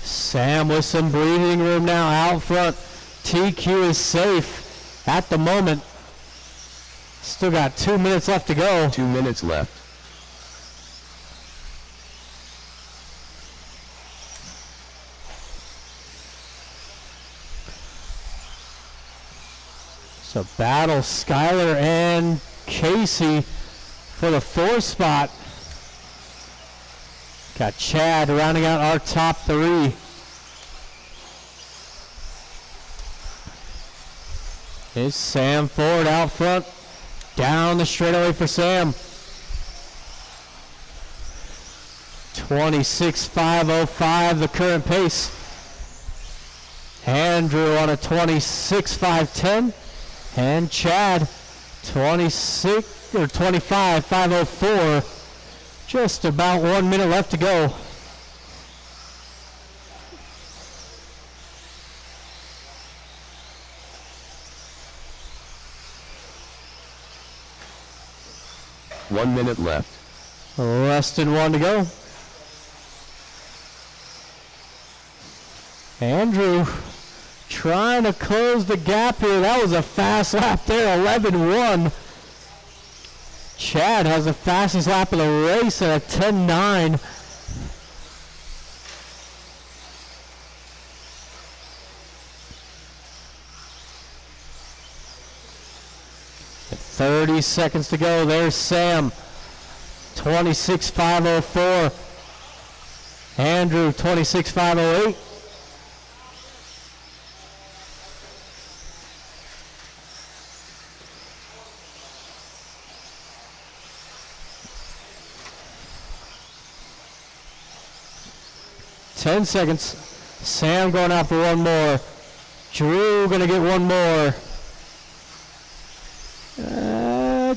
Sam with some breathing room now out front. TQ is safe at the moment. Still got 2 minutes left to go. 2 minutes left. So battle Skyler and Casey for the 4th spot. Got Chad rounding out our top 3. It's Sam Ford out front. Down the straightaway for Sam. 26.505 the current pace. Andrew on a 26.510. And Chad 25.504. Just about 1 minute left to go. One minute left. Less than 1 to go. Andrew trying to close the gap here. That was a fast lap there, 11.1. Chad has the fastest lap of the race at a 10.9. At 30 seconds to go. There's Sam, 26.504. Andrew, 26.508. Ten seconds. Sam going out for one more. Drew gonna get one more.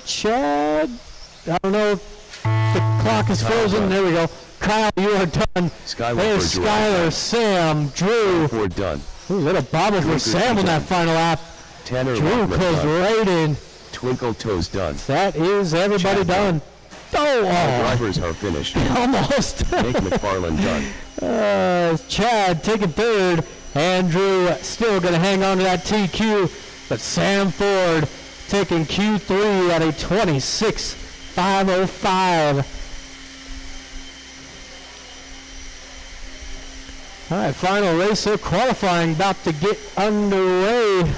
Chad, I don't know if the clock is frozen. There we go. Kyle, you are done. There's Skyler, Sam, Drew. Ford done. Ooh, little bobble for Sam on that final lap. Tanner Drew closed right in. Twinkle Toes done. That is everybody Chad done. Our Oh, drivers are finished. almost. Nick McFarland done. Chad taking 3rd. Andrew still going to hang on to that TQ. But Sam Ford taking Q3 at a 26.505. All right, final race here, qualifying about to get underway.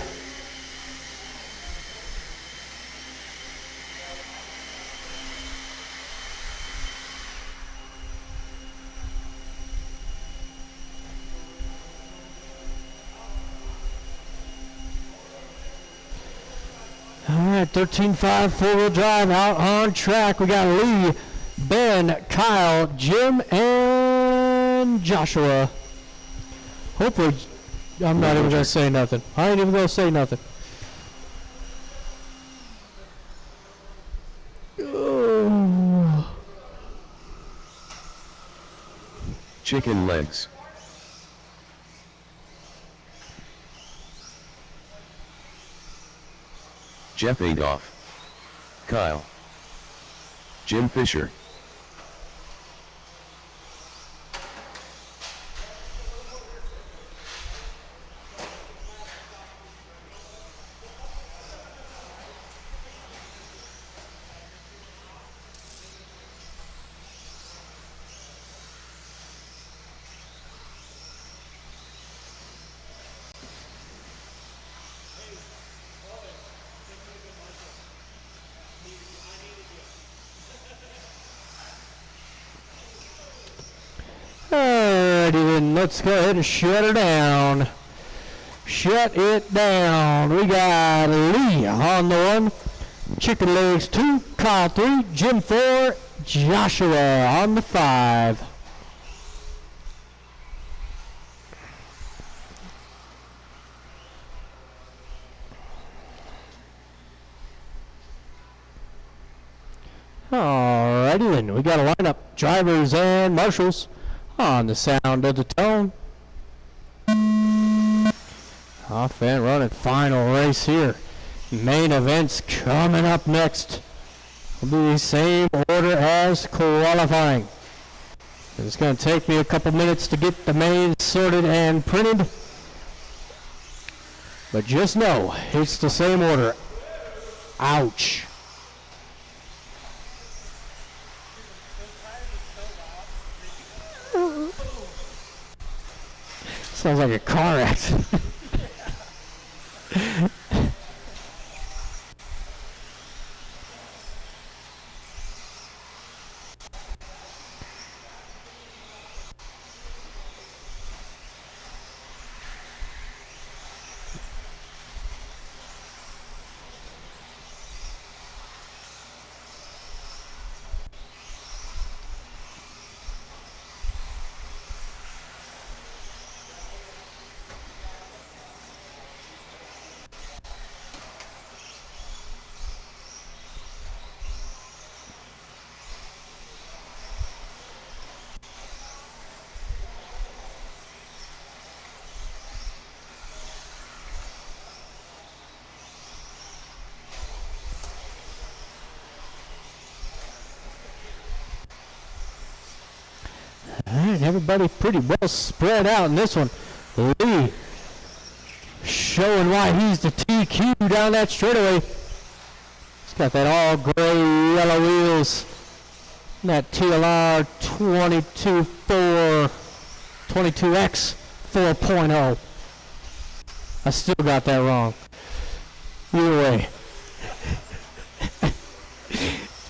All right, 13.5 four-wheel drive out on track. We got Lee, Ben, Kyle, Jim, and Joshua. Hopefully, I'm not even going to say nothing. I ain't even going to say nothing. Oh. Chicken legs. Jeff Adolph. Kyle. Jim Fisher. Alrighty then, let's go ahead and shut her down. Shut it down. We got Lee on the 1, Chicken Legs 2, Kyle 3, Jim 4, Joshua on the 5. Alrighty then, we got a lineup, drivers and marshals on the sound of the tone. Off and running, final race here. Main events coming up next. Will be the same order as qualifying. It's going to take me a couple minutes to get the main sorted and printed. But just know, it's the same order. Ouch. Sounds like a car accident. Alright, everybody pretty well spread out in this one. Lee showing why he's the TQ down that straightaway. He's got that all gray yellow wheels. And that TLR 22X 4.0. I still got that wrong. Either way.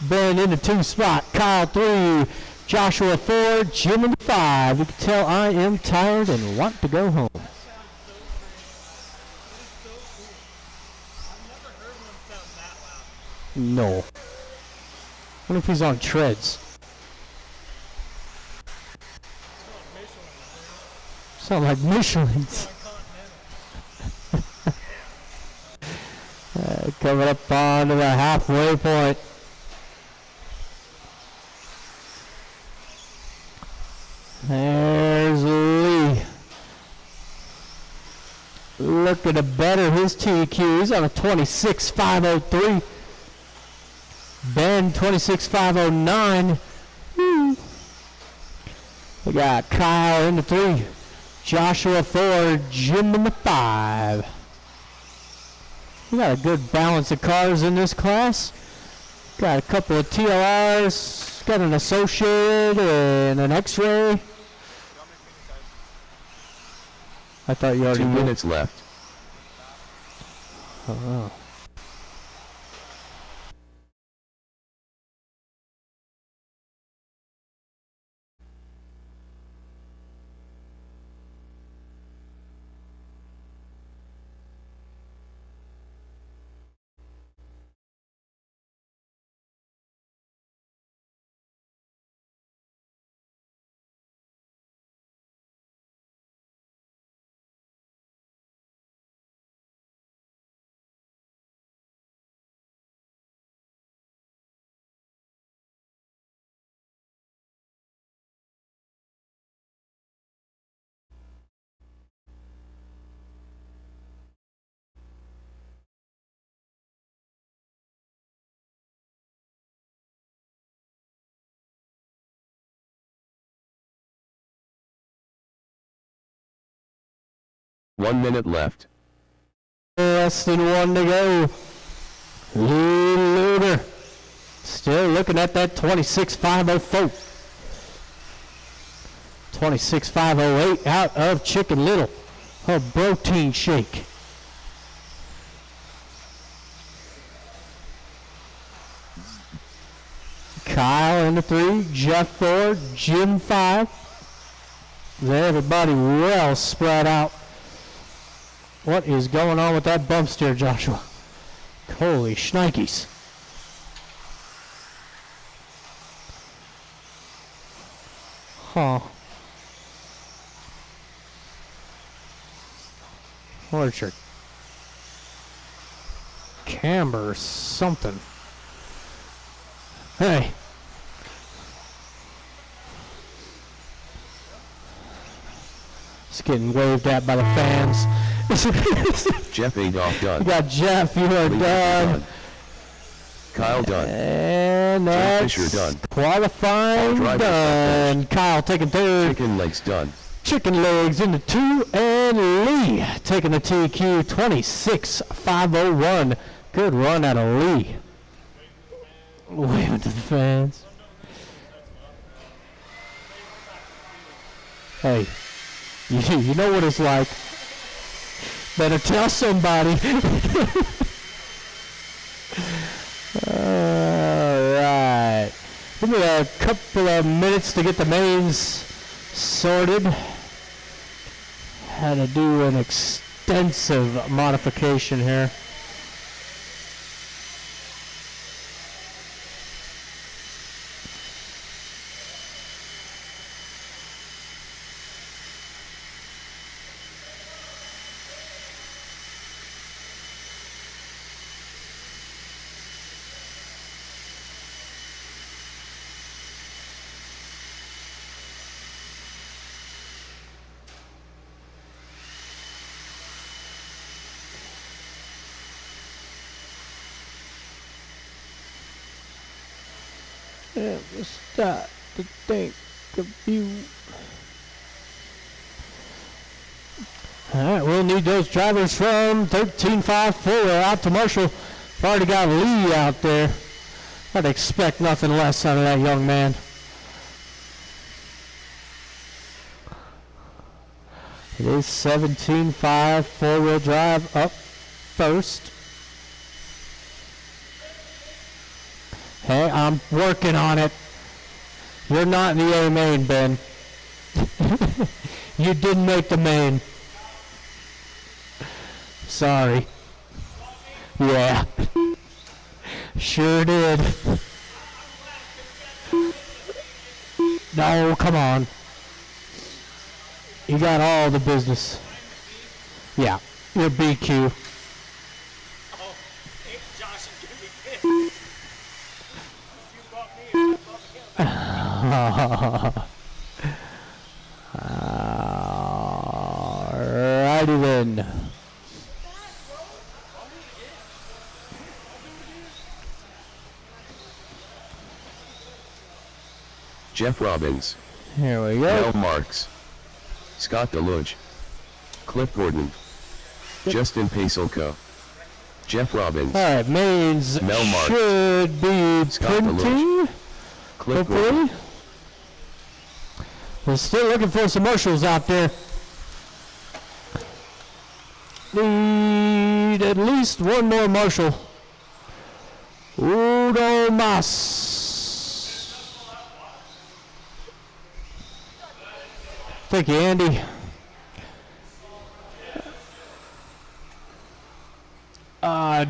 Ben in the 2 spot. Kyle 3. Joshua 4, Jim in the 5. You can tell I am tired and want to go home. No. I wonder if he's on treads. Sound like Michelin's. Coming up onto the halfway point. There's Lee. Looking to better his TQ. He's on a 26.503. Ben 26.509. We got Kyle in the 3. Joshua 4. Jim in the 5. We got a good balance of cars in this class. Got a couple of TLRs, got an Associated and an X-Ray. I thought you already 2 knew. minutes left. Oh. One minute left. Less than one to go. Luger. Still looking at that 26.504. 26.508 out of Chicken Little. A protein shake. Kyle in the 3, Jeff 4, Jim 5. Everybody well spread out. What is going on with that bump steer, Joshua? Holy shnikes. Huh. Where's your camber or something? Hey. It's getting waved at by the fans. Jeff Adolph done. We got Jeff, you are Lee done. Kyle done. And Jeff that's Fisher done. qualifying Driver done. Kyle taking third. Chicken legs done. Chicken legs into 2, and Lee taking the TQ 26.501. Good run out of Lee. Waving to the fans. Hey, you know what it's like. Better tell somebody. Alright. Give me a couple of minutes to get the mains sorted. Had to do an extensive modification here. Yeah, let's start to think of you. Alright, we'll need those drivers from 13.54 out to Marshall. I've already got Lee out there. I'd expect nothing less out of that young man. It is 17.5 four-wheel drive up first. Hey, I'm working on it. You're not in the A main, Ben. You didn't make the main. Sorry. Yeah. Sure did. No, come on. You got all the business. Yeah, you're BQ. Oh, hey, Josh is gonna be pissed. You bought me, I bought him. Alrighty then. Jeff Robbins. Here we Mel go. Marks. Scott Deluge. Cliff Gordon. Justin Pasolko. Jeff Robbins. All right, mains Mel Marks. should be Scott printing. Cliff Hopefully. Gordon. We're still looking for some marshals out there. Need at least one more marshal. Udo Mas. Thank you, Andy.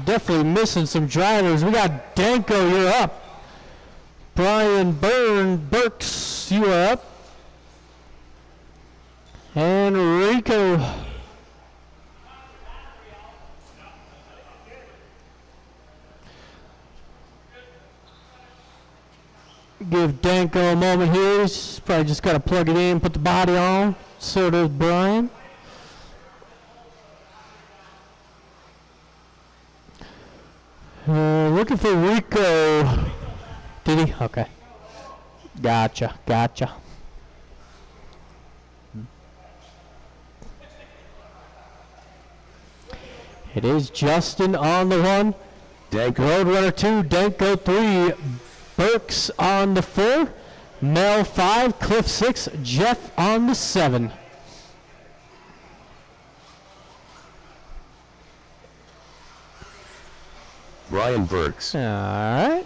Definitely missing some drivers. We got Danko, you're up. Brian Burks, you are up. And Rico. Give Danko a moment here. He's probably just got to plug it in, put the body on. So does Brian. Looking for Rico. Did he? Okay. Gotcha. It is Justin on the 1. Danko. Roadrunner 2, Danko 3, Burks on the 4, Mel 5, Cliff 6, Jeff on the 7. Brian Burks. All right.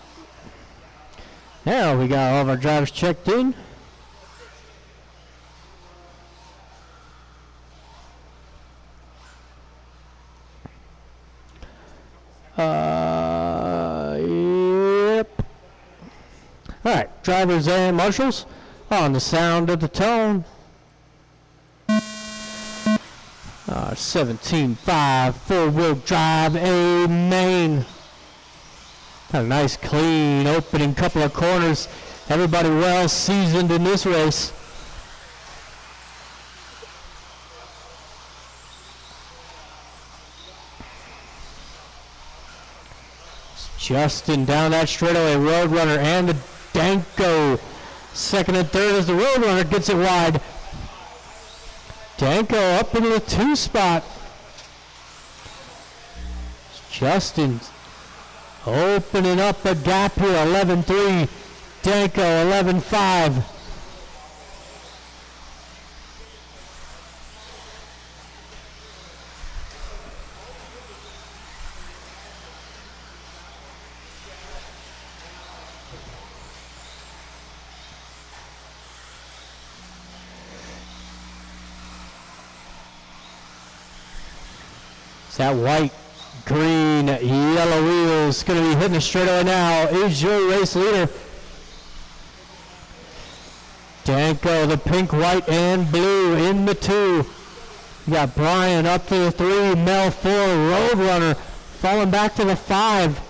Now we got all of our drivers checked in. Yep. All right, drivers and marshals on the sound of the tone. 17.5 four-wheel drive, a main. Got a nice, clean opening couple of corners. Everybody well seasoned in this race. Justin down that straightaway, Roadrunner and the Danko. Second and third as the Roadrunner gets it wide. Danko up into the 2 spot. Justin opening up a gap here, 11.3. Danko 11.5. That white, green, yellow wheels going to be hitting the straightaway now. Is your race leader. Danko, the pink, white, and blue in the 2. You got Brian up to the 3, Mel 4, Roadrunner falling back to the 5.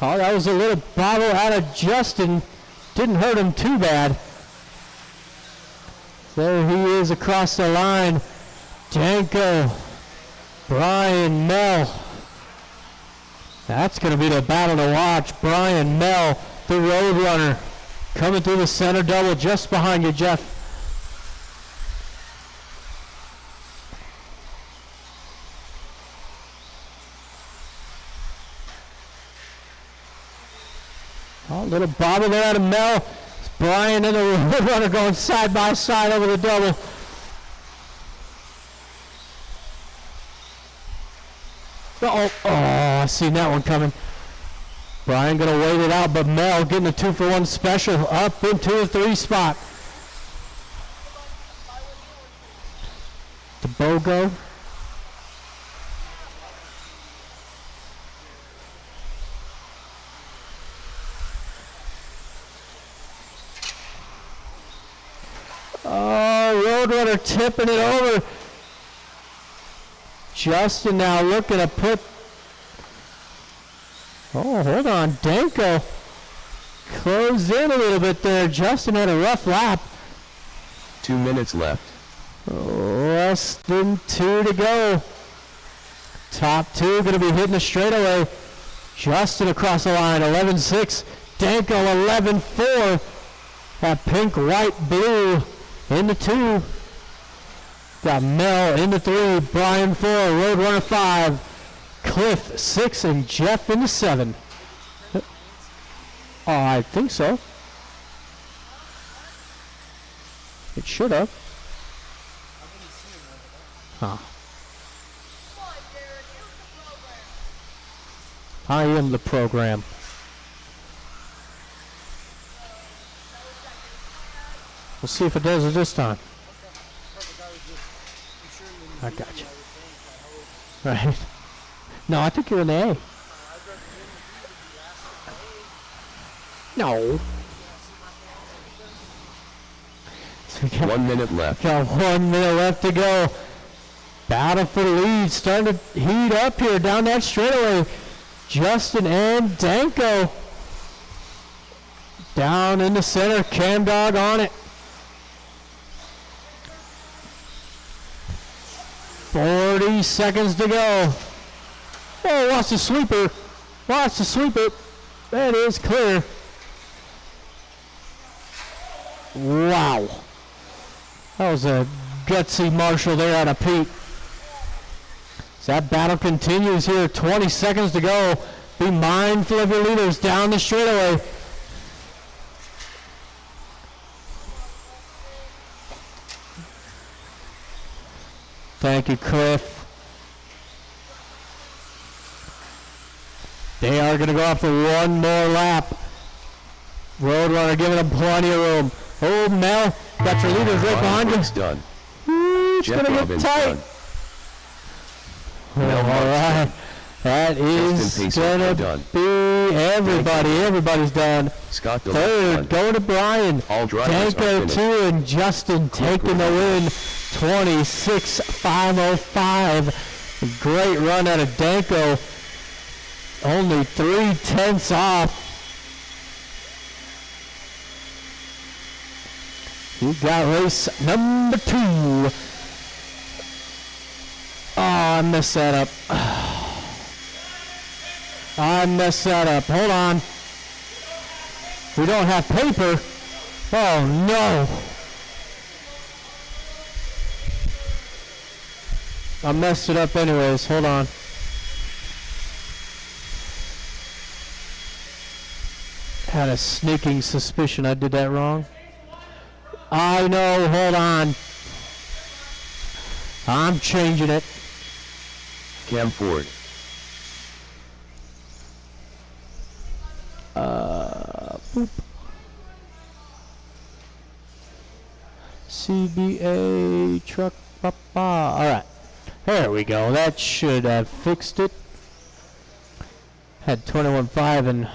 Oh, that was a little bobble out of Justin. Didn't hurt him too bad. There he is across the line. Danko, Brian, Mel. That's going to be the battle to watch. Brian, Mel, the Roadrunner, coming through the center double just behind you, Jeff. Oh, little bobble there out of Mel. It's Brian and the Roadrunner going side by side over the double. Oh, I seen that one coming. Brian gonna wait it out, but Mel getting a 2-for-1 special up into a 3 spot. The BOGO. Oh, Roadrunner tipping it over. Justin now looking to put. Oh, hold on. Danko closed in a little bit there. Justin had a rough lap. 2 minutes left. Oh, Less than 2 to go. Top 2 going to be hitting the straightaway. Justin across the line, 11-6. Danko, 11-4. That pink, white, blue in the 2. Got Mel in the 3. Brian 4. Roadrunner 5. Cliff 6. And Jeff in the 7. Oh, I think so. It should have. Huh. I am the program. We'll see if it does it this time. I got you. Right. No, I think you're in the A. No. So we got 1 minute left. Got 1 minute left to go. Battle for the lead. Starting to heat up here down that straightaway. Justin and Danko. Down in the center. Cam Dog on it. 40 seconds to go. Oh, watch the sweeper. Watch the sweeper. That is clear. Wow. That was a gutsy Marshall there out of Pete. So that battle continues here. 20 seconds to go. Be mindful of your leaders down the straightaway. Thank you, Cliff. They are going to go off for one more lap. Roadrunner giving them plenty of room. Oh, Mel, got your leaders right behind you. Brooks done. Ooh, it's Jeff going to get Robbins tight. done. Well, all right. That is Justin going Pacer to done. be everybody. Everybody's done. Scott Dillon Third, done. going to Brian. All drivers are Danko finished. 2 and Justin taking the win. 26,505. Great run out of Danko. Only 3/10 off. You got race number 2. Oh, I messed that up. I messed that up. Hold on. We don't have paper. Oh, no. I messed it up anyways. Hold on. Had a sneaking suspicion I did that wrong. I know. Hold on. I'm changing it. Cam Ford. Boop. CBA truck. All right. There we go. That should have fixed it. Had 21.5 and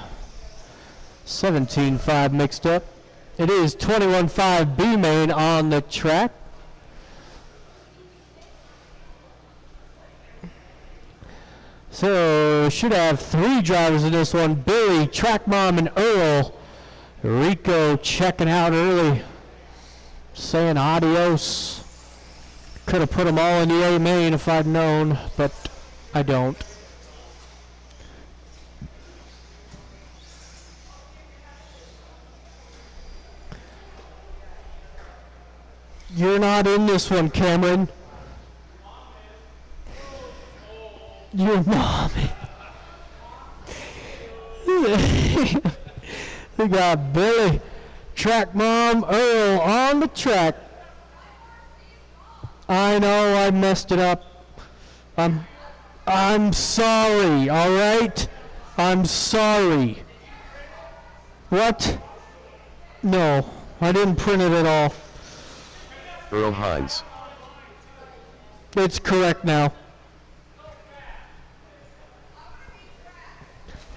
17.5 mixed up. It is 21.5 B main on the track. So should have 3 drivers in this one. Billy, Track Mom, and Earl. Rico checking out early, saying adios. Could have put them all in the A main if I'd known, but I don't. You're not in this one, Cameron. Your mommy. We got Billy, Track Mom, Earl on the track. I know I messed it up. I'm sorry, all right? I'm sorry. What? No, I didn't print it at all. Earl Hines. It's correct now.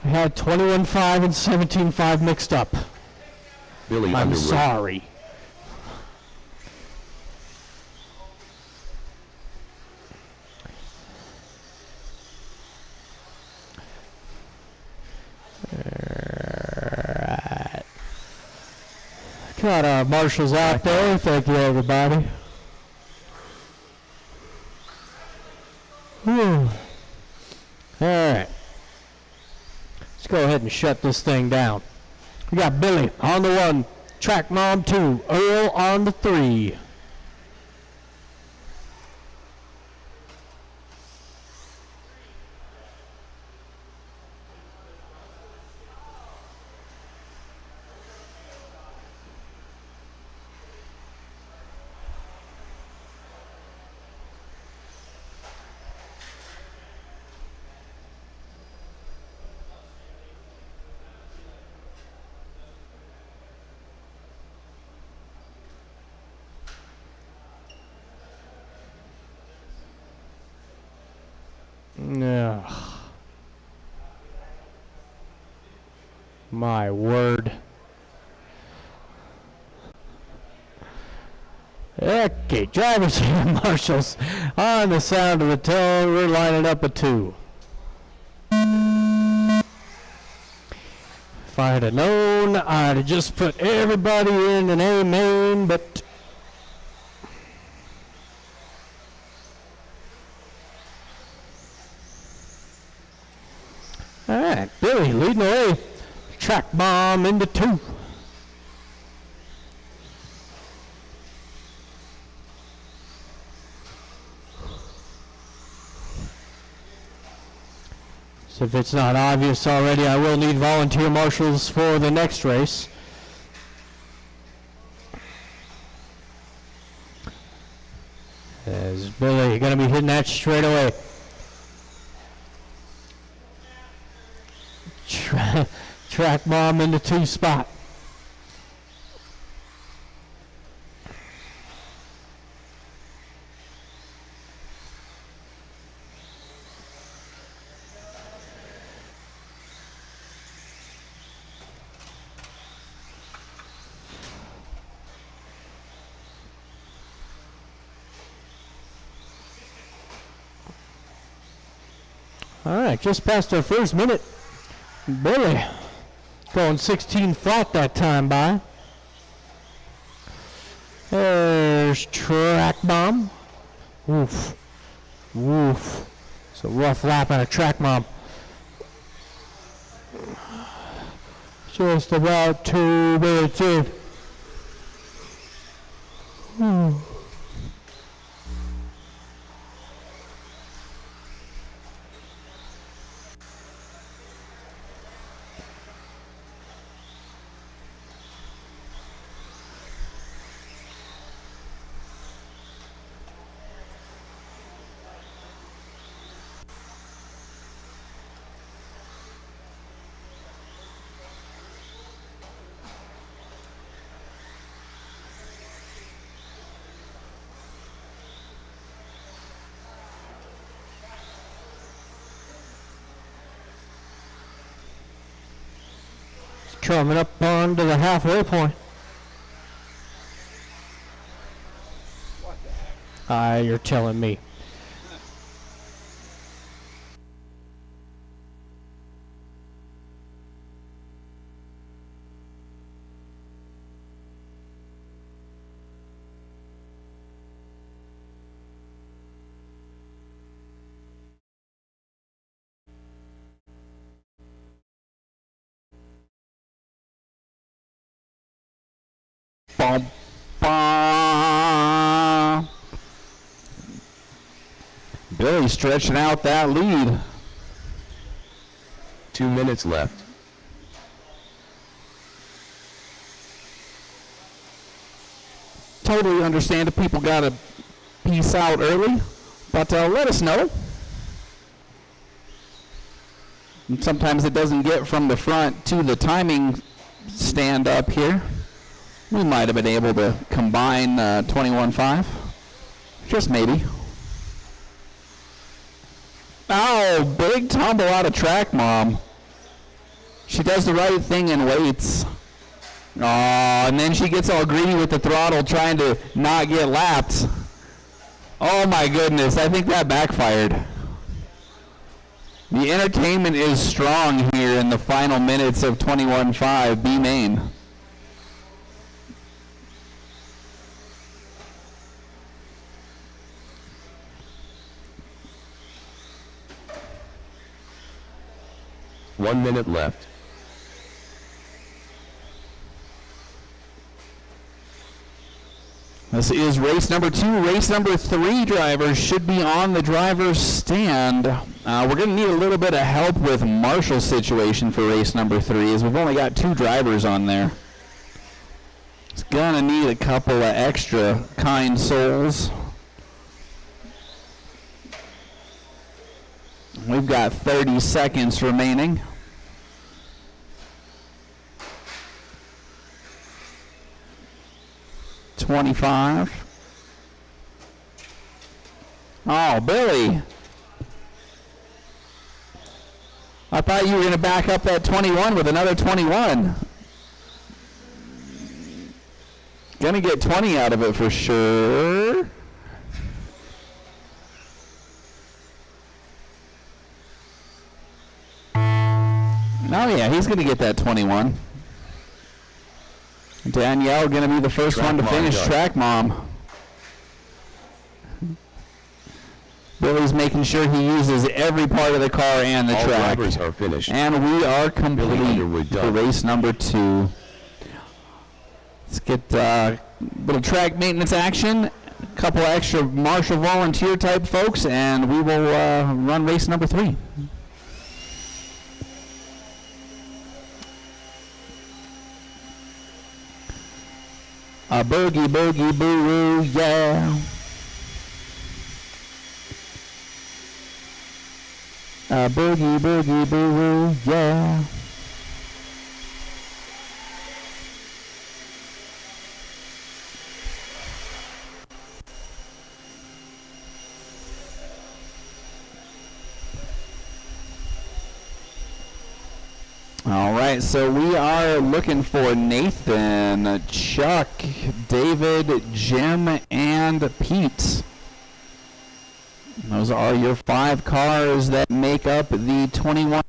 I had 21.5 and 17.5 mixed up. Billy I'm Underwood. sorry. Alright. Got our marshals out there. Thank you, everybody. Whew. All right. Let's go ahead and shut this thing down. We got Billy on the 1, Track Mom 2, Earl on the 3. Ugh. My word. Okay, drivers and marshals on the sound of the tone. We're lining up a 2. If I had known, I'd have just put everybody in an A main, but all right, Billy leading the way. Track bomb into 2. So if it's not obvious already, I will need volunteer marshals for the next race. As Billy going to be hitting that straight away. Track bomb in the 2 spot. All right, just past our first minute. Billy going 16 flat that time by. There's Track Bomb. Oof. Oof. It's a rough lap on a Track Bomb. Just about 2 minutes in. Coming up onto the halfway point. You're telling me. Bum, bum. Billy stretching out that lead. 2 minutes left. Totally understand if people got to peace out early, but let us know. And sometimes it doesn't get from the front to the timing stand up here. We might have been able to combine 21.5. Just maybe. Oh, big tumble out of Track Mom. She does the right thing and waits. Oh, and then she gets all greedy with the throttle trying to not get lapped. Oh my goodness, I think that backfired. The entertainment is strong here in the final minutes of 21.5 B main. 1 minute left. This is race number 2. Race number 3 drivers should be on the driver's stand. We're going to need a little bit of help with Marshall's situation for race number 3, as we've only got 2 drivers on there. It's going to need a couple of extra kind souls. We've got 30 seconds remaining. $25. Oh, Billy. I thought you were going to back up that 21 with another 21. Going to get 20 out of it for sure. Oh, yeah, he's going to get that 21. Danielle going to be the first one to finish Track Mom. Billy's making sure he uses every part of the car and the All track. drivers are finished. And we are complete for done. race number 2. Let's get a little track maintenance action, a couple extra Marshall volunteer type folks, and we will run race number 3. A boogie, boogie, boo, yeah. A boogie, boogie, boo, yeah. All right, so we are looking for Nathan, Chuck, David, Jim, and Pete. Those are your 5 cars that make up the 21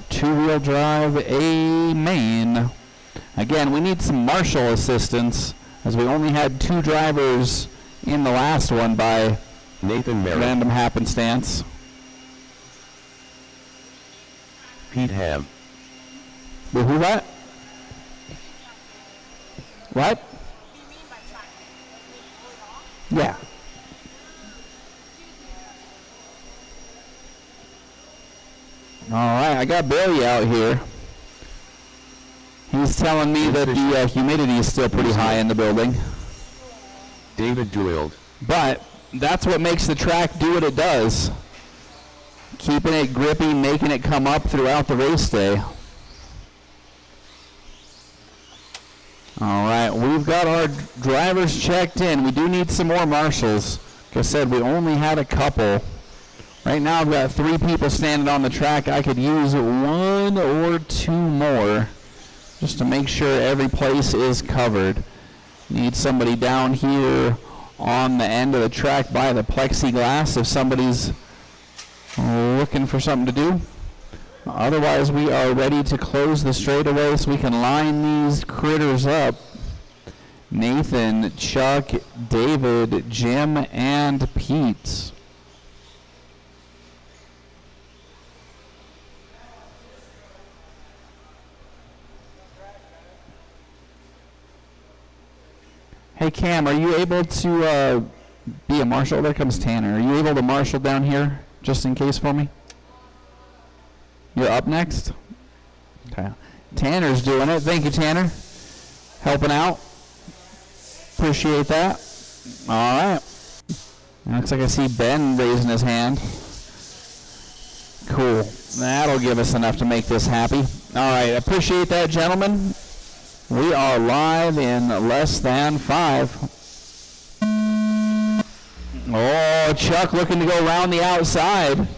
two-wheel drive A main. Again, we need some Marshall assistance, as we only had 2 drivers in the last one by Nathan Merritt, random happenstance. Pete Ham, Who what? What? Yeah. All right, I got Billy out here. He's telling me that the humidity is still pretty high in the building. David Doyle, But that's what makes the track do what it does. Keeping it grippy, making it come up throughout the race day. All right, we've got our drivers checked in. We do need some more marshals. Like I said, we only had a couple. Right now I've got 3 people standing on the track. I could use 1 or 2 more just to make sure every place is covered. Need somebody down here on the end of the track by the plexiglass if somebody's looking for something to do. Otherwise, we are ready to close the straightaway so we can line these critters up. Nathan, Chuck, David, Jim, and Pete. Hey Cam, are you able to be a marshal? There comes Tanner. Are you able to marshal down here just in case for me? You're up next? Okay. Tanner's doing it. Thank you, Tanner. Helping out. Appreciate that. All right. Looks like I see Ben raising his hand. Cool. That'll give us enough to make this happy. All right. Appreciate that, gentlemen. We are live in less than 5. Oh, Chuck looking to go around the outside.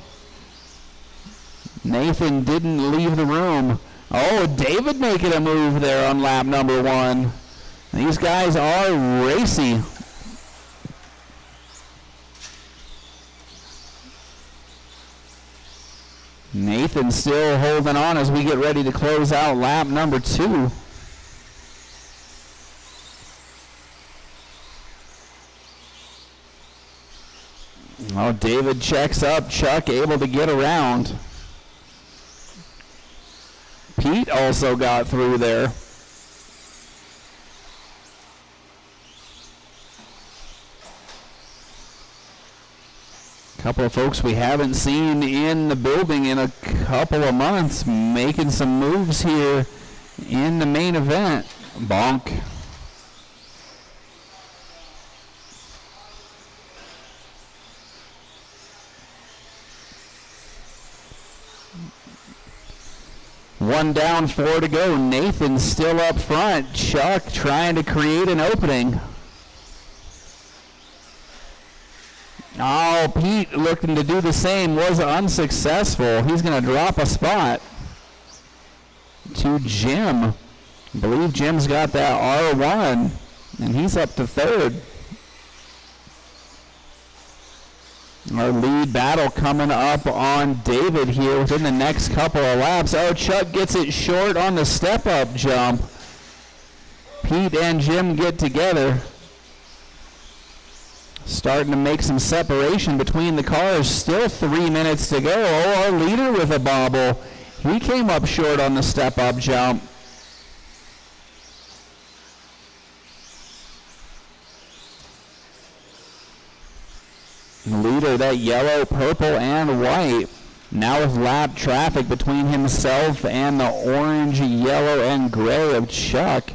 Nathan didn't leave the room. Oh, David making a move there on lap number 1. These guys are racy. Nathan still holding on as we get ready to close out lap number 2. Oh, David checks up. Chuck able to get around. Pete also got through there. Couple of folks we haven't seen in the building in a couple of months making some moves here in the main event. Bonk. One down, 4 to go. Nathan still up front. Chuck trying to create an opening. Oh, Pete looking to do the same, was unsuccessful. He's going to drop a spot to Jim. I believe Jim's got that R1, and he's up to 3rd. Our lead battle coming up on David here within the next couple of laps. Oh, Chuck gets it short on the step-up jump. Pete and Jim get together. Starting to make some separation between the cars. Still 3 minutes to go. Oh, our leader with a bobble. He came up short on the step-up jump. The leader, that yellow, purple, and white. Now with lap traffic between himself and the orange, yellow, and gray of Chuck.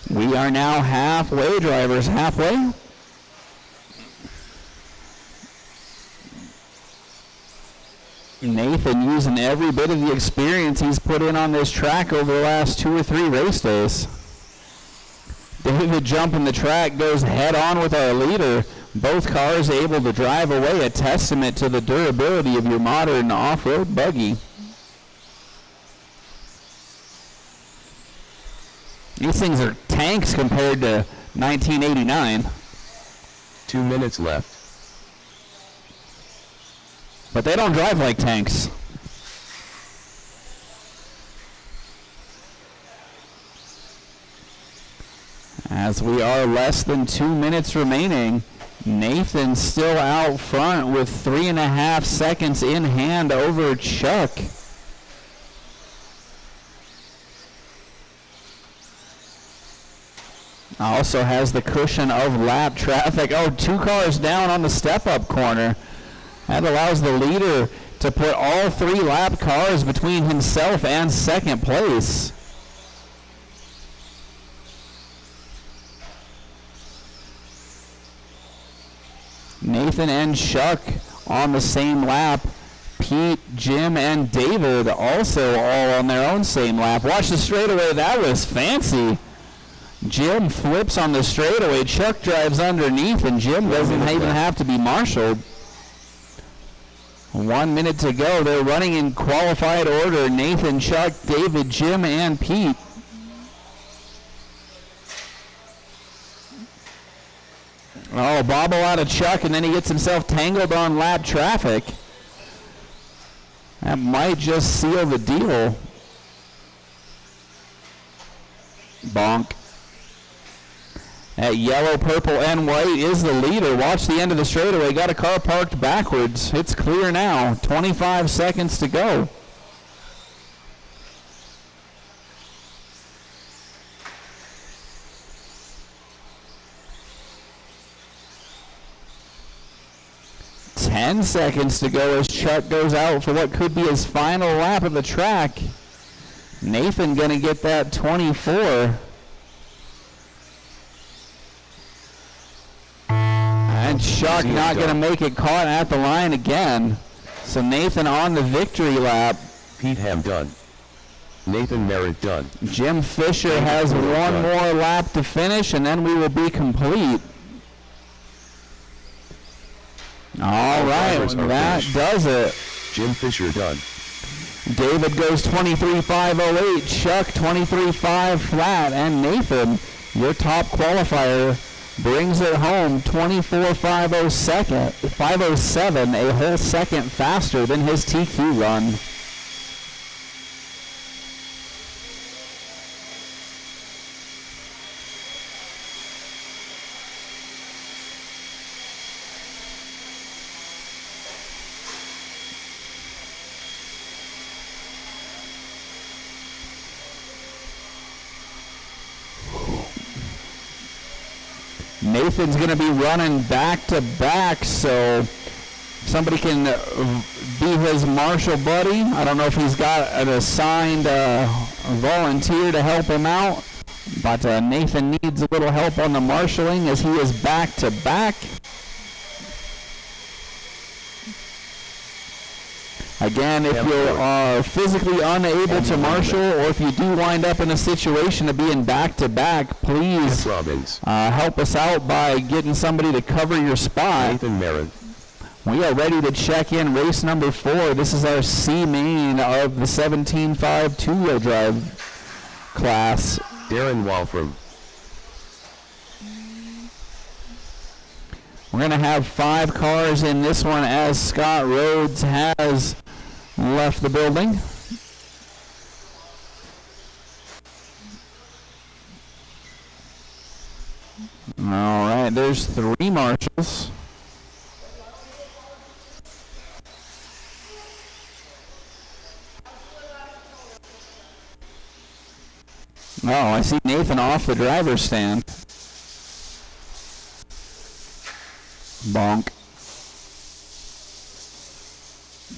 We are now halfway, drivers, halfway. Nathan using every bit of the experience he's put in on this track over the last 2 or 3 race days. David jumping the track, goes head on with our leader. Both cars able to drive away, a testament to the durability of your modern off-road buggy. These things are tanks compared to 1989. 2 minutes left. But they don't drive like tanks. As we are less than 2 minutes remaining, Nathan still out front with 3.5 seconds in hand over Chuck. Also has the cushion of lap traffic. Oh, 2 cars down on the step-up corner. That allows the leader to put all 3 lap cars between himself and second place. Nathan and Chuck on the same lap. Pete, Jim, and David also all on their own same lap. Watch the straightaway. That was fancy. Jim flips on the straightaway. Chuck drives underneath, and Jim doesn't even have to be marshaled. 1 minute to go. They're running in qualified order. Nathan, Chuck, David, Jim, and Pete. Oh, bobble out of Chuck, and then he gets himself tangled on lap traffic. That might just seal the deal. Bonk. That yellow, purple, and white is the leader. Watch the end of the straightaway. Got a car parked backwards. It's clear now. 25 seconds to go. Ten seconds to go as Chuck goes out for what could be his final lap of the track. Nathan gonna get that 24. And Chuck not going to make it, caught at the line again. So Nathan on the victory lap. Pete Ham done. Nathan Merritt done. Jim Fisher has one more lap to finish, and then we will be complete. All right, that does it. Jim Fisher done. David goes 23.508, Chuck 23.5 flat, and Nathan, your top qualifier, brings it home 24.507, a whole second faster than his TQ run. Nathan's going to be running back to back, so somebody can be his marshal buddy. I don't know if he's got an assigned volunteer to help him out, but Nathan needs a little help on the marshaling as he is back to back. Again, if you are physically unable to marshal, or if you do wind up in a situation of being back-to-back, please help us out by getting somebody to cover your spot. Nathan Marin. We are ready to check in race number 4. This is our C main of the 17.5 two-wheel drive class. Darren Walfram. We're going to have 5 cars in this one as Scott Rhodes has left the building. All right, there's 3 marshals. Oh, I see Nathan off the driver's stand. Bonk.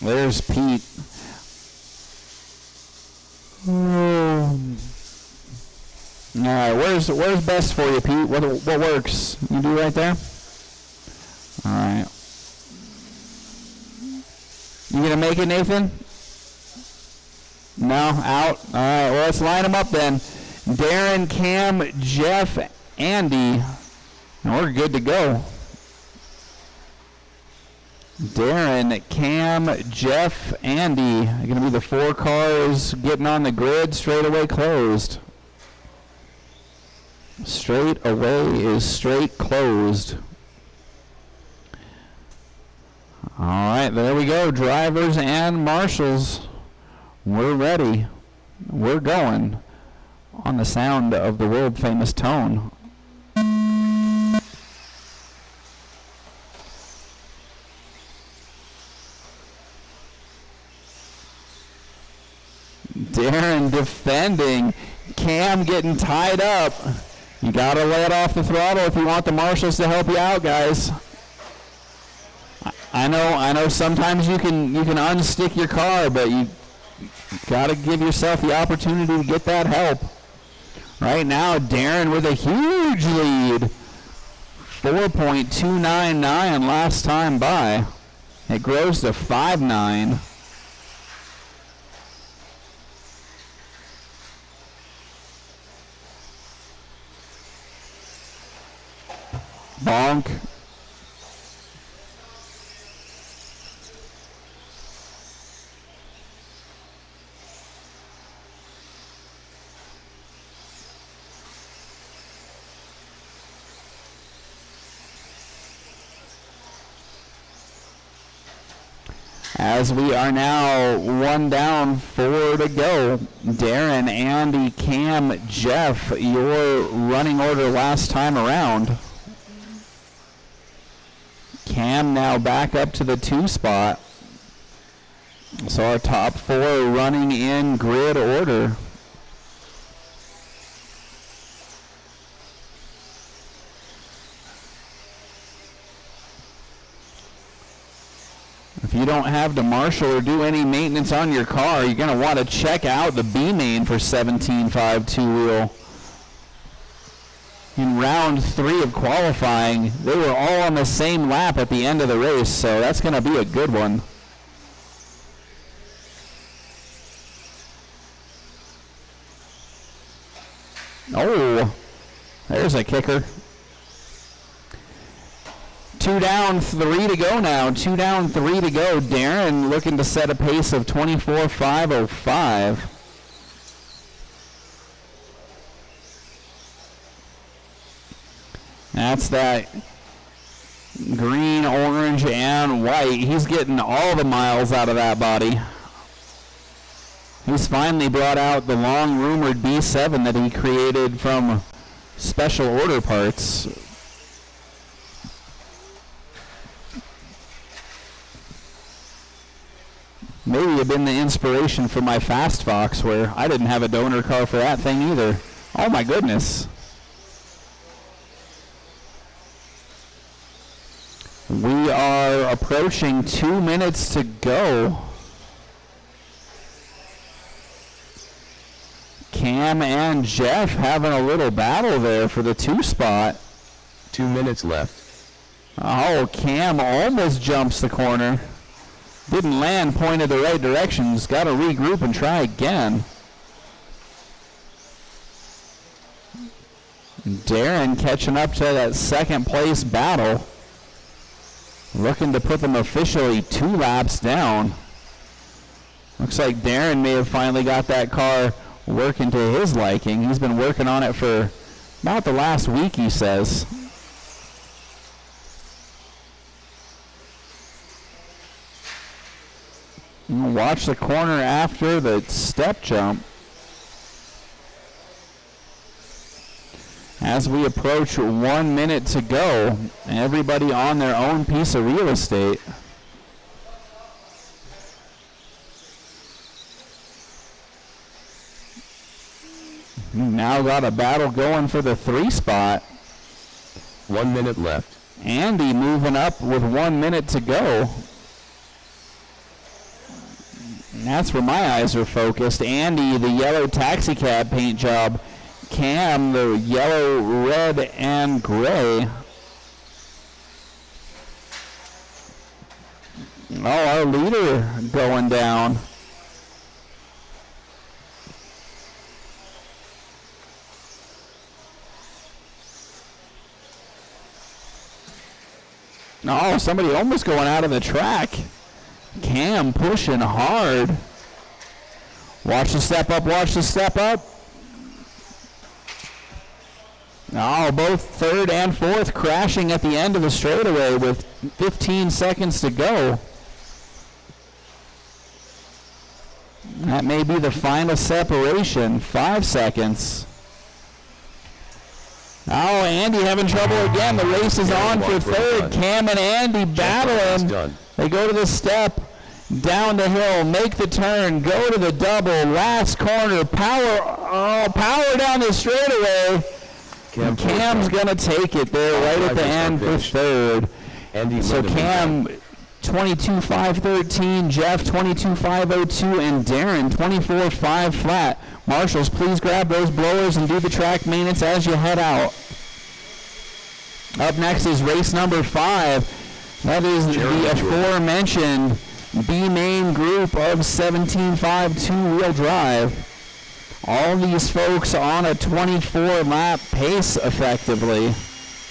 There's Pete. All right, where's best for you, Pete? What works? You do right there? All right. You gonna make it, Nathan? No, out. All right, well, let's line them up then. Darren, Cam, Jeff, Andy, and we're good to go. Darren, Cam, Jeff, Andy are going to be the 4 cars getting on the grid. Straight away closed. Straight away is straight closed. All right, there we go. Drivers and marshals. We're ready. We're going on the sound of the world famous tone. Darren defending. Cam getting tied up. You got to let off the throttle if you want the marshals to help you out, guys. I know sometimes you can unstick your car, but you got to give yourself the opportunity to get that help. Right now, Darren with a huge lead. 4.299 last time by. It grows to 5.9. Bonk. As we are now 1 down, 4 to go. Darren, Andy, Cam, Jeff, your running order last time around. Cam now back up to the 2 spot. So our top 4 running in grid order. If you don't have to marshal or do any maintenance on your car, you're going to want to check out the B main for 17.5 two-wheel. In round 3 of qualifying, they were all on the same lap at the end of the race, so that's going to be a good one. Oh, there's a kicker. 2 down, 3 to go now. 2 down, 3 to go. Darren looking to set a pace of 24.505. That's that green, orange, and white. He's getting all the miles out of that body. He's finally brought out the long-rumored B7 that he created from special order parts. Maybe have been the inspiration for my Fast Fox, where I didn't have a donor car for that thing either. Oh my goodness. We are approaching 2 minutes to go. Cam and Jeff having a little battle there for the 2 spot. 2 minutes left. Oh, Cam almost jumps the corner. Didn't land, pointed the right direction. Just got to regroup and try again. Darren catching up to that second place battle. Looking to put them officially 2 laps down. Looks like Darren may have finally got that car working to his liking. He's been working on it for about the last week, he says. Watch the corner after the step jump. As we approach 1 minute to go, everybody on their own piece of real estate. Now got a battle going for the 3 spot. 1 minute left. Andy moving up with 1 minute to go. And that's where my eyes are focused. Andy, the yellow taxi cab paint job. Cam, the yellow, red, and gray. Oh, our leader going down. Oh, somebody almost going out of the track. Cam pushing hard. Watch the step up, watch the step up. Oh, both third and fourth crashing at the end of the straightaway with 15 seconds to go. That may be the final separation, 5 seconds. Oh, Andy having trouble again. The race is on for third. Cam and Andy battling. They go to the step, down the hill, make the turn, go to the double, last corner, power down the straightaway. Cam's going to take it there right at the end for third. So Cam 22.513, Jeff 22.502, and Darren 24.5 flat. Marshals, please grab those blowers and do the track maintenance as you head out. Up next is race number 5. That is the aforementioned B-main group of 17.5 two-wheel drive. All these folks on a 24-lap pace effectively.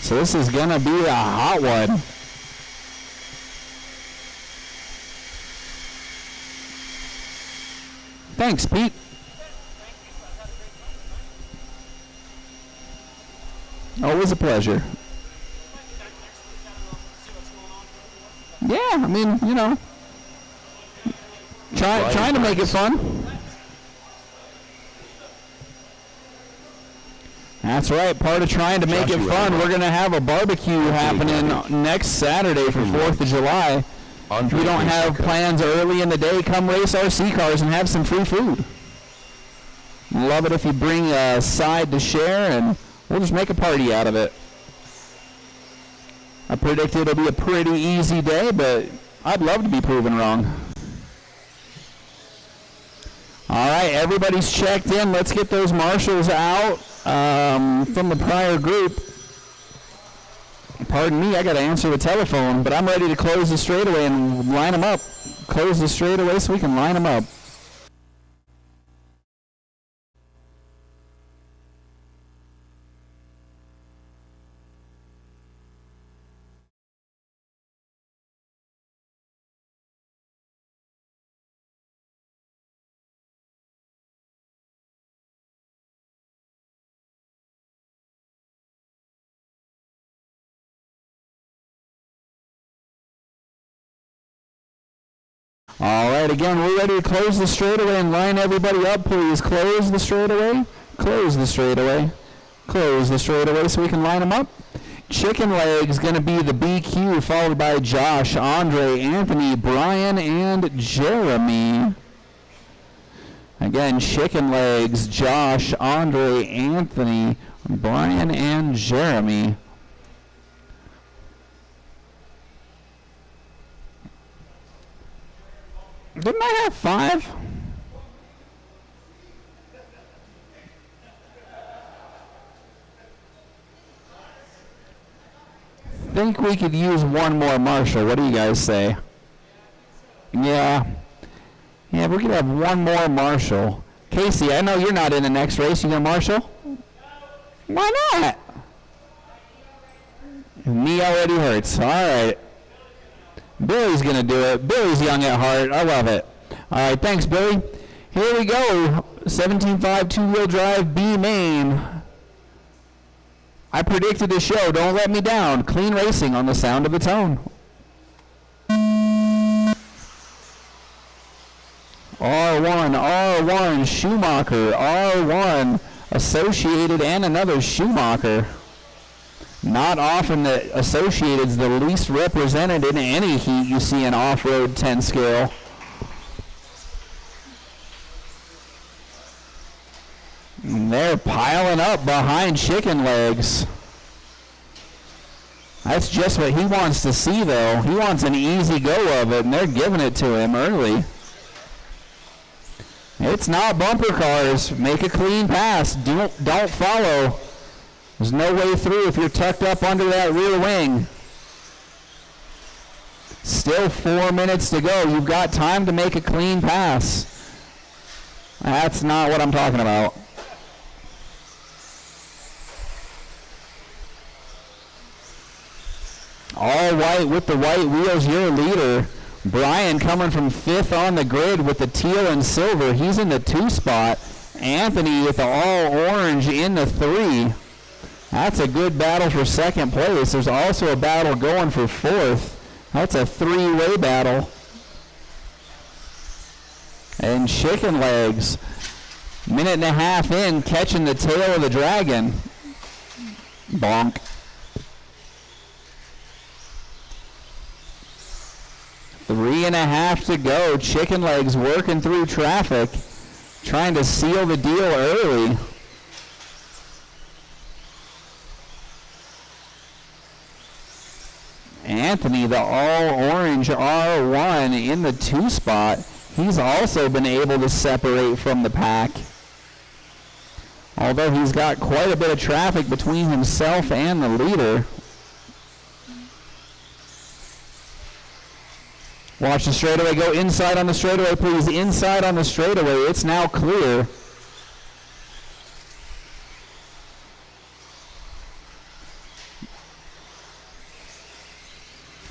So this is going to be a hot one. Thanks, Pete. Always a pleasure. Yeah, I mean, you know, trying to make it fun. That's right, part of trying to make it fun. We're going to have a barbecue happening next Saturday for 4th of July. If you don't have plans early in the day, come race RC cars and have some free food. Love it if you bring a side to share, and we'll just make a party out of it. I predict it'll be a pretty easy day, but I'd love to be proven wrong. All right, everybody's checked in. Let's get those marshals out from the prior group. Pardon me, I got to answer the telephone, but I'm ready to close the straightaway and line them up. Close the straightaway so we can line them up. All right, again, we're ready to close the straightaway and line everybody up, please. Close the straightaway, close the straightaway, close the straightaway so we can line them up. Chicken Legs going to be the BQ, followed by Josh, Andre, Anthony, Brian, and Jeremy. Again, Chicken Legs, Josh, Andre, Anthony, Brian, and Jeremy. Didn't I have 5? Think we could use one more marshal. What do you guys say? Yeah. Yeah, we could have one more marshal. Casey, I know you're not in the next race. You gonna marshal? Why not? Knee already hurts. All right. Billy's gonna do it. Billy's young at heart. I love it. All right, thanks, Billy. Here we go. 17.5 two-wheel drive B main. I predicted the show. Don't let me down. Clean racing on the sound of the tone. R1, R1, Schumacher, R1, Associated, and another Schumacher. Not often that Associated's the least represented in any heat you see in off-road 10 scale. And they're piling up behind Chicken Legs. That's just what he wants to see, though. He wants an easy go of it, and they're giving it to him early. It's not bumper cars. Make a clean pass. Don't follow. There's no way through if you're tucked up under that rear wing. Still 4 minutes to go. You've got time to make a clean pass. That's not what I'm talking about. All white with the white wheels, your leader. Brian coming from 5th on the grid with the teal and silver. He's in the 2 spot. Anthony with the all orange in the 3. That's a good battle for 2nd place. There's also a battle going for 4th. That's a 3-way battle. And Chicken Legs, minute and a half in, catching the tail of the dragon. Bonk. Three and a half to go. Chicken Legs working through traffic, trying to seal the deal early. Anthony, the all-orange R1 in the 2 spot. He's also been able to separate from the pack. Although he's got quite a bit of traffic between himself and the leader. Watch the straightaway. Go inside on the straightaway, please. Inside on the straightaway. It's now clear.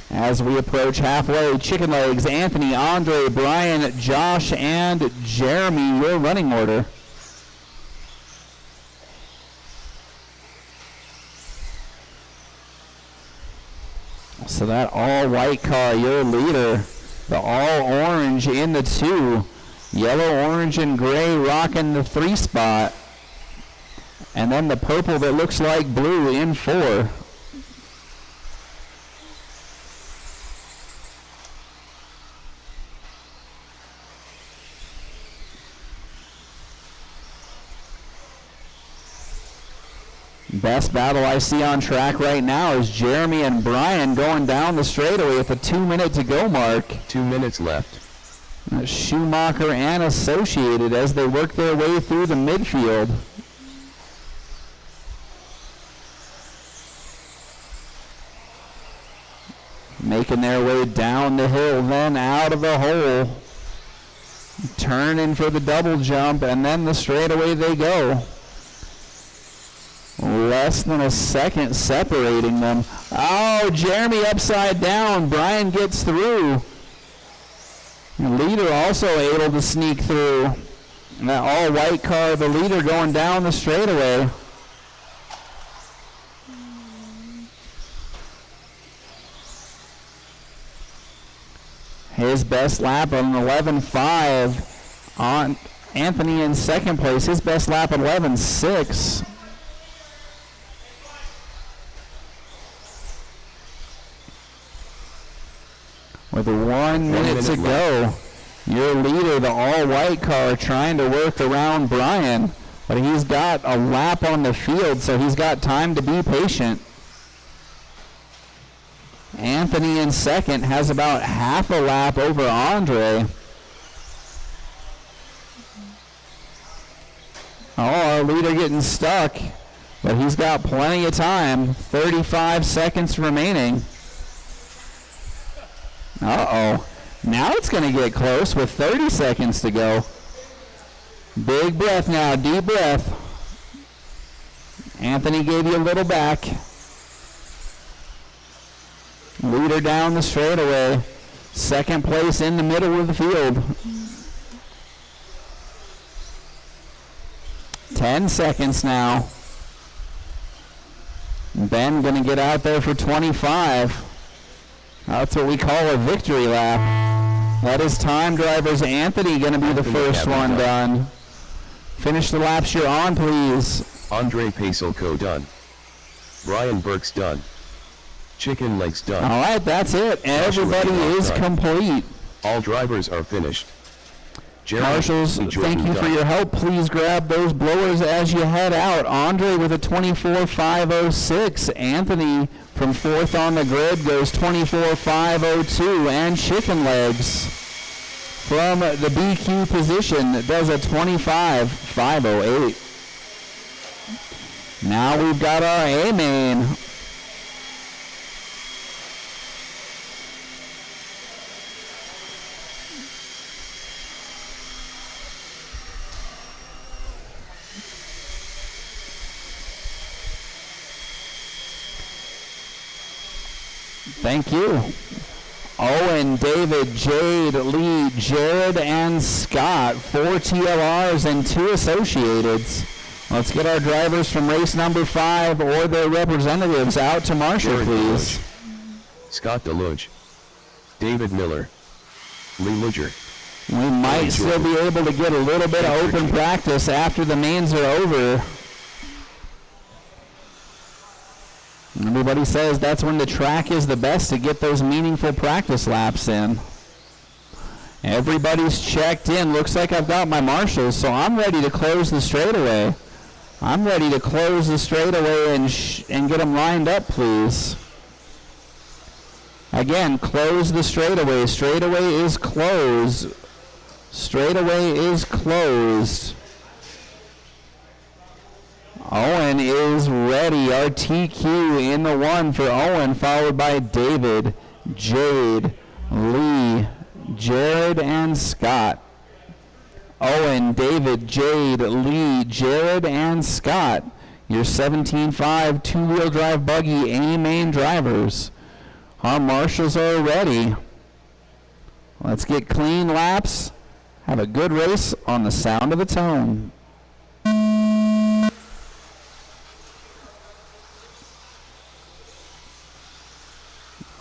As we approach halfway, Chicken Legs, Anthony, Andre, Brian, Josh, and Jeremy, your running order. So that all-white car, your leader. The all-orange in the 2. Yellow, orange, and gray rocking the 3 spot. And then the purple that looks like blue in 4. Best battle I see on track right now is Jeremy and Brian going down the straightaway at the 2 minute to go mark. 2 minutes left. Schumacher and Associated as they work their way through the midfield. Making their way down the hill, then out of the hole. Turning for the double jump, and then the straightaway they go. Less than a second separating them. Oh, Jeremy upside down. Brian gets through. The leader also able to sneak through. And that all-white car, the leader going down the straightaway. His best lap on 11.5. On Anthony in 2nd place. His best lap on 11.6. With 1 minute to go, your leader, the all-white car, trying to work around Brian, but he's got a lap on the field, so he's got time to be patient. Anthony in 2nd has about half a lap over Andre. Oh, our leader getting stuck, but he's got plenty of time. 35 seconds remaining. Uh-oh. Now it's going to get close with 30 seconds to go. Big breath now, deep breath. Anthony gave you a little back. Leader down the straightaway. Second place in the middle of the field. 10 seconds now. Ben going to get out there for 25. That's what we call a victory lap. That is time drivers. Anthony going to be the first one done. Finish the laps you're on, please. Andre Pacelco done. Brian Burke's done. Chicken Legs done. All right, that's it. Everybody is complete. All drivers are finished. Jerry Marshals, thank you for your help. Please grab those blowers as you head out. Andre with a 24.506. Anthony from fourth on the grid goes 24.502. And Chicken Legs from the BQ position does a 25.508. Now we've got our A main. Thank you. Owen, David, Jade, Lee, Jared, and Scott. 4 TLRs and 2 Associateds. Let's get our drivers from race number 5 or their representatives out to Marshall, Jared please. DeLuge, Scott DeLuge, David Miller, Lee Luger. We might still be able to get a little bit of open practice after the mains are over. Everybody says that's when the track is the best to get those meaningful practice laps in. Everybody's checked in. Looks like I've got my marshals, so I'm ready to close the straightaway. I'm ready to close the straightaway and get them lined up, please. Again, close the straightaway. Straightaway is closed. Straightaway is closed. Owen is ready. Our TQ in the 1 for Owen, followed by David, Jade, Lee, Jared, and Scott. Owen, David, Jade, Lee, Jared, and Scott. Your 17.5 two-wheel drive buggy A-main drivers. Our marshals are ready. Let's get clean laps. Have a good race on the sound of the tone.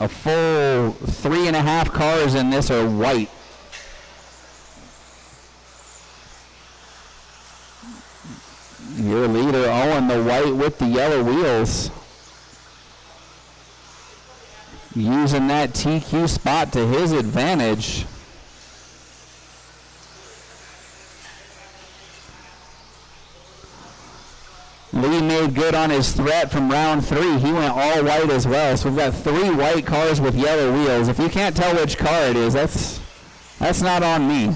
A full 3.5 cars in this are white. Your leader, Owen, the white with the yellow wheels. Using that TQ spot to his advantage. Lee made good on his threat from round 3. He went all white as well. So we've got 3 white cars with yellow wheels. If you can't tell which car it is, that's not on me.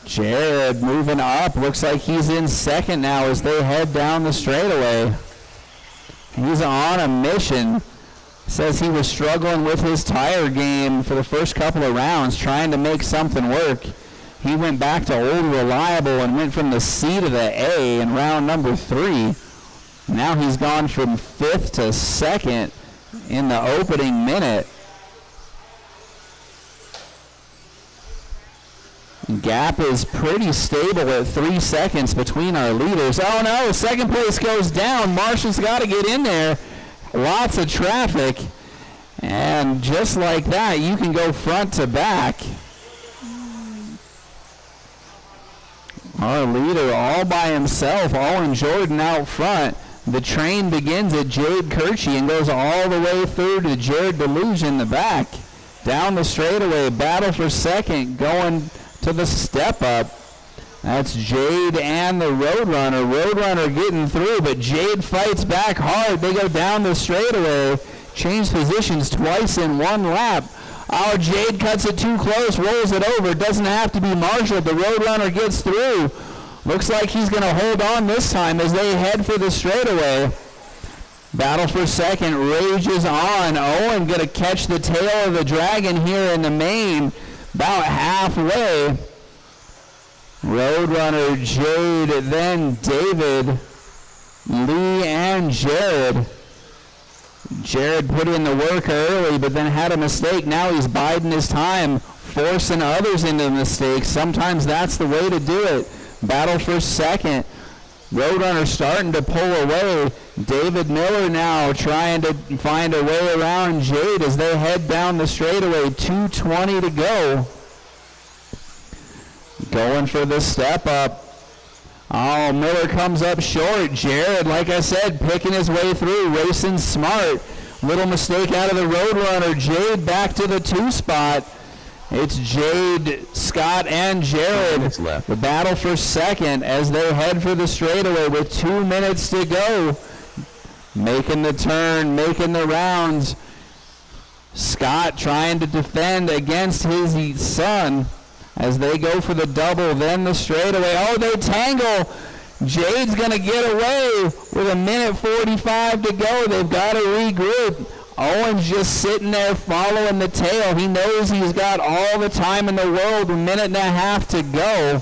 Jared moving up. Looks like he's in second now as they head down the straightaway. He's on a mission. Says he was struggling with his tire game for the first couple of rounds, trying to make something work. He went back to old reliable and went from the C to the A in round number 3. Now he's gone from 5th to 2nd in the opening minute. Gap is pretty stable at 3 seconds between our leaders. Oh no, second place goes down. Marshall's got to get in there. Lots of traffic. And just like that, you can go front to back. Our leader all by himself, Owen Jordan out front. The train begins at Jade Kirchie and goes all the way through to Jared DeLuge in the back. Down the straightaway, battle for second, going to the step up. That's Jade and the Roadrunner. Roadrunner getting through, but Jade fights back hard. They go down the straightaway, change positions twice in one lap. Oh, Jade cuts it too close, rolls it over. Doesn't have to be Marshall. The Roadrunner gets through. Looks like he's going to hold on this time as they head for the straightaway. Battle for second rages on. Owen going to catch the tail of the dragon here in the main, about halfway. Roadrunner, Jade, then David, Lee, and Jared. Jared put in the work early, but then had a mistake. Now he's biding his time, forcing others into mistakes. Sometimes that's the way to do it. Battle for second. Roadrunner starting to pull away. David Miller now trying to find a way around Jade as they head down the straightaway. 2:20 to go. Going for the step up. Oh, Miller comes up short. Jared, like I said, picking his way through, racing smart. Little mistake out of the Roadrunner. Jade back to the 2 spot. It's Jade, Scott, and Jared. The battle for second as they head for the straightaway with 2 minutes to go. Making the turn, making the rounds. Scott trying to defend against his son as they go for the double, then the straightaway. Oh, they tangle. Jade's going to get away with 1:45 to go. They've got to regroup. Owen's just sitting there following the tail. He knows he's got all the time in the world, 1.5 to go.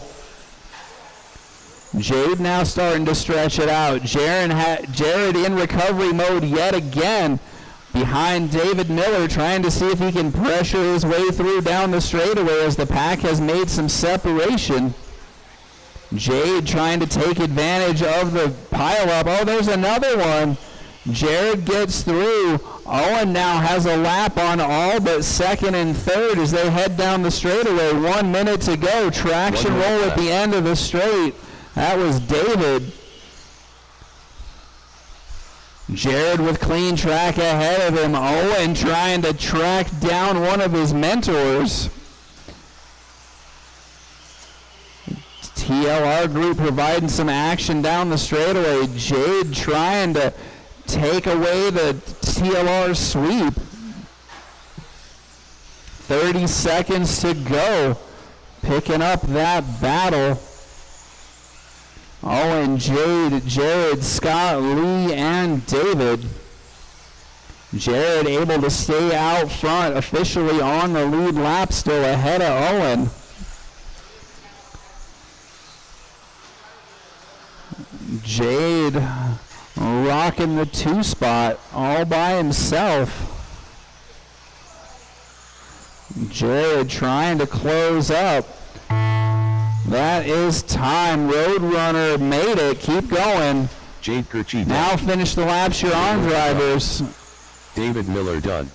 Jade now starting to stretch it out. Jared in recovery mode yet again. Behind David Miller, trying to see if he can pressure his way through down the straightaway as the pack has made some separation. Jade trying to take advantage of the pileup. Oh, there's another one. Jared gets through. Owen now has a lap on all but second and third as they head down the straightaway. 1 minute to go. Traction roll at the end of the straight. That was David. Jared with clean track ahead of him. Owen trying to track down one of his mentors. TLR group providing some action down the straightaway. Jade trying to take away the TLR sweep. 30 seconds to go. Picking up that battle. Owen, Jade, Jared, Scott, Lee, and David. Jared able to stay out front, officially on the lead lap, still ahead of Owen. Jade rocking the 2 spot all by himself. Jared trying to close up. That is time. Roadrunner made it. Keep going. Jade Kirchie now finish the laps, your on drivers. David Miller done.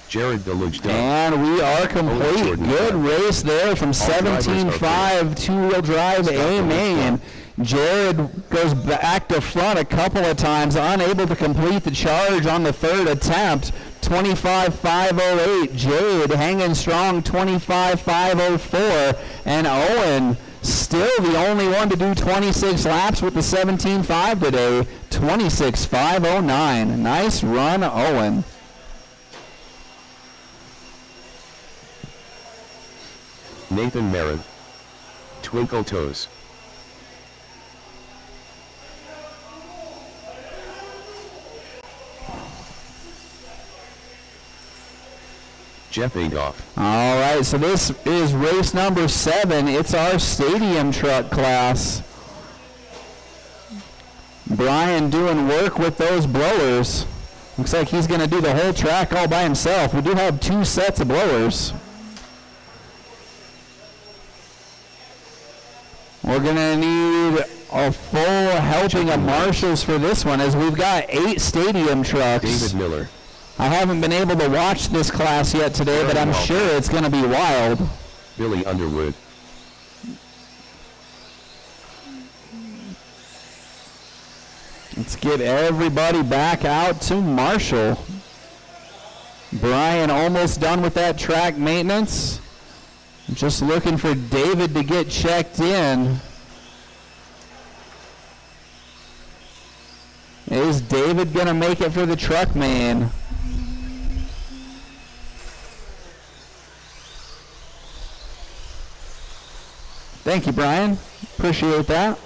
Jared Deluge done. And we are complete. Good race there from 17.5 two-wheel drive A main. Jared goes back to front a couple of times, unable to complete the charge on the third attempt. 25.508. Jade hanging strong, 25.504. And Owen still the only one to do 26 laps with the 17.5 today. 26.509. Nice run, Owen. Nathan Marin. Twinkle Toes. Jeff Adolph. All right, so this is race number 7. It's our stadium truck class. Brian doing work with those blowers. Looks like he's going to do the whole track all by himself. We do have 2 sets of blowers. We're going to need a full helping of marshals for this one, as we've got 8 stadium trucks. David Miller. I haven't been able to watch this class yet today, but I'm sure it's going to be wild. Billy Underwood. Let's get everybody back out to Marshall. Brian almost done with that track maintenance. Just looking for David to get checked in. Is David going to make it for the truck main? Thank you, Brian. Appreciate that.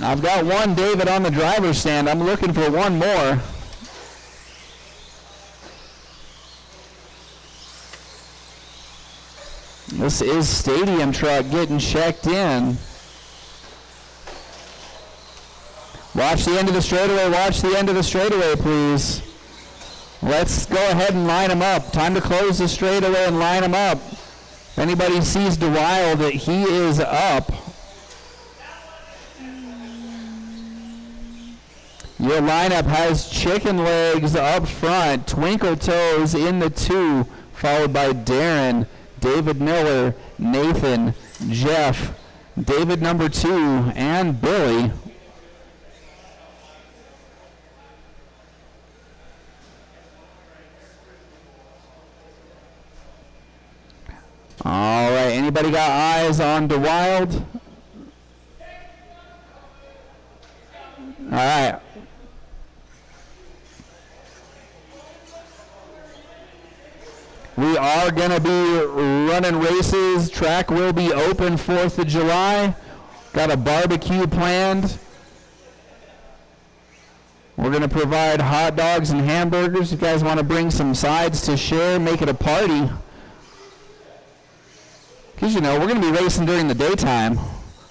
I've got one David on the driver's stand. I'm looking for one more. This is Stadium Truck getting checked in. Watch the end of the straightaway. Watch the end of the straightaway, please. Let's go ahead and line them up. Time to close the straightaway and line them up. If anybody sees DeWild, that he is up. Your lineup has Chicken Legs up front, Twinkle Toes in the 2, followed by Darren, David Miller, Nathan, Jeff, David number 2, and Billy. All right, anybody got eyes on DeWild? All right. We are going to be running races. Track will be open 4th of July. Got a barbecue planned. We're going to provide hot dogs and hamburgers. If you guys want to bring some sides to share, make it a party. Because, you know, we're going to be racing during the daytime.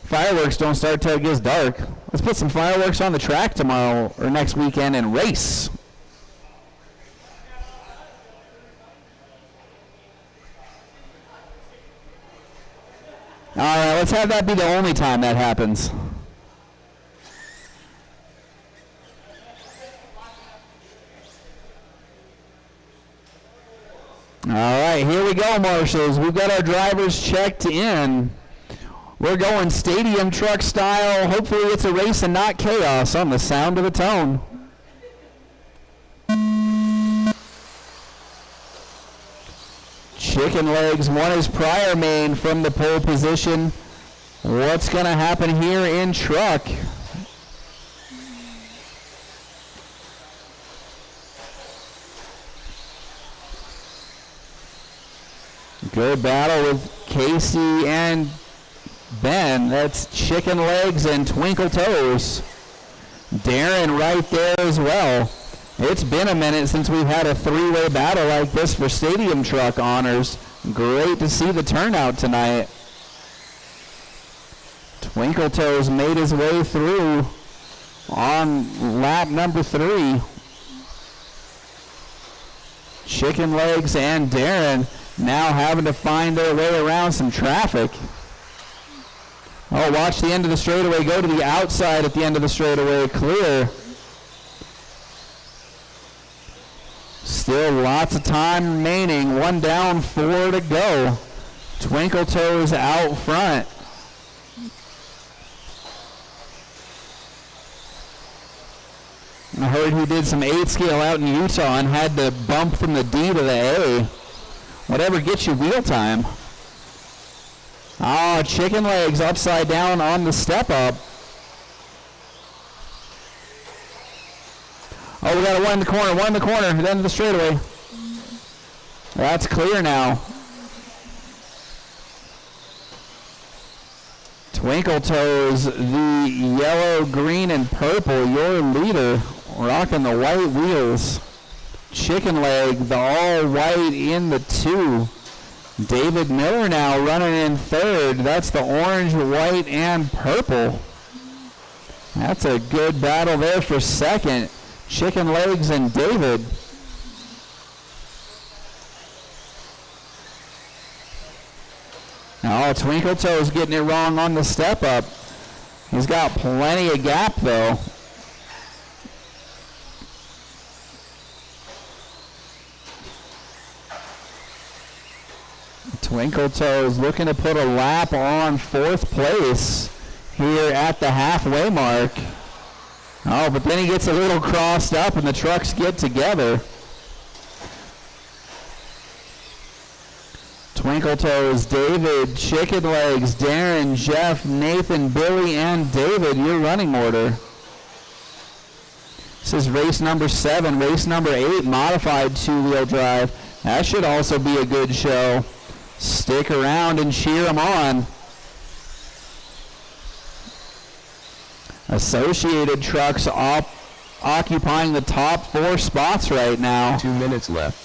Fireworks don't start till it gets dark. Let's put some fireworks on the track tomorrow or next weekend and race. All right, let's have that be the only time that happens. All right, here we go, marshals. We've got our drivers checked in. We're going stadium truck style. Hopefully it's a race and not chaos on the sound of the tone. Chicken Legs won his prior main from the pole position. What's going to happen here in truck? Good battle with Casey and Ben. That's Chicken Legs and Twinkle Toes. Darren right there as well. It's been a minute since we've had a three-way battle like this for Stadium Truck honors. Great to see the turnout tonight. Twinkle Toes made his way through on lap number 3. Chicken Legs and Darren now having to find their way around some traffic. Oh, watch the end of the straightaway. Go to the outside at the end of the straightaway. Clear. Still lots of time remaining. 1 down, 4 to go. Twinkle Toes out front. I heard he did some 8 scale out in Utah and had to bump from the D to the A. Whatever gets you wheel time. Oh, Chicken Legs upside down on the step up. Oh, we got one in the corner, at the end of the straightaway. That's clear now. Twinkle Toes, the yellow, green, and purple, your leader, rocking the white wheels. Chicken Leg, the all white in the 2. David Miller now running in 3rd. That's the orange, white, and purple. That's a good battle there for 2nd. Chicken Legs and David. Oh, Twinkle Toes getting it wrong on the step up. He's got plenty of gap though. Twinkle Toes looking to put a lap on 4th place here at the halfway mark. Oh, but then he gets a little crossed up and the trucks get together. Twinkle Toes, David, Chicken Legs, Darren, Jeff, Nathan, Billy, and David, your running order. This is race number 7. Race number 8, modified two-wheel drive. That should also be a good show. Stick around and cheer them on. Associated trucks occupying the top 4 spots right now. 2 minutes left.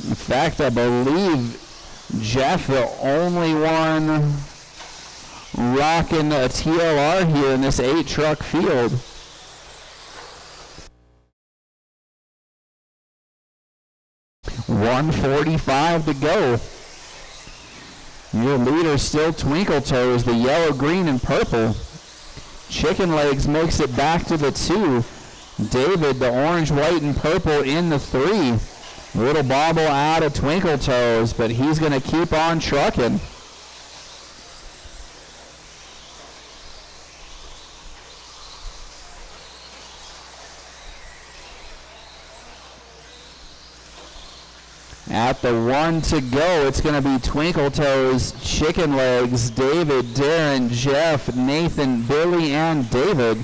In fact, I believe Jeff, the only one rocking a TLR here in this 8-truck field. .145 to go. Your leader still Twinkle Toes, the yellow, green, and purple. Chicken Legs makes it back to the 2. David, the orange, white, and purple in the 3. Little bobble out of Twinkle Toes, but he's going to keep on trucking. At the 1 to go, it's going to be Twinkle Toes, Chicken Legs, David, Darren, Jeff, Nathan, Billy, and David.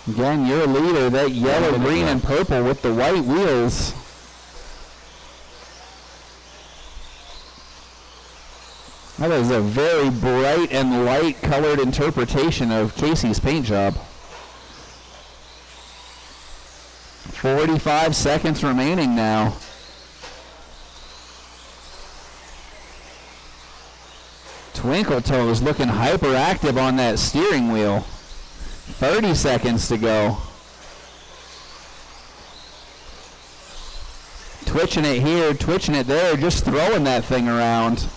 Again, your leader, that yellow, green, and purple with the white wheels. That is a very bright and light colored interpretation of Casey's paint job. 45 seconds remaining now. Twinkle Toes looking hyperactive on that steering wheel. 30 seconds to go. Twitching it here, twitching it there, just throwing that thing around.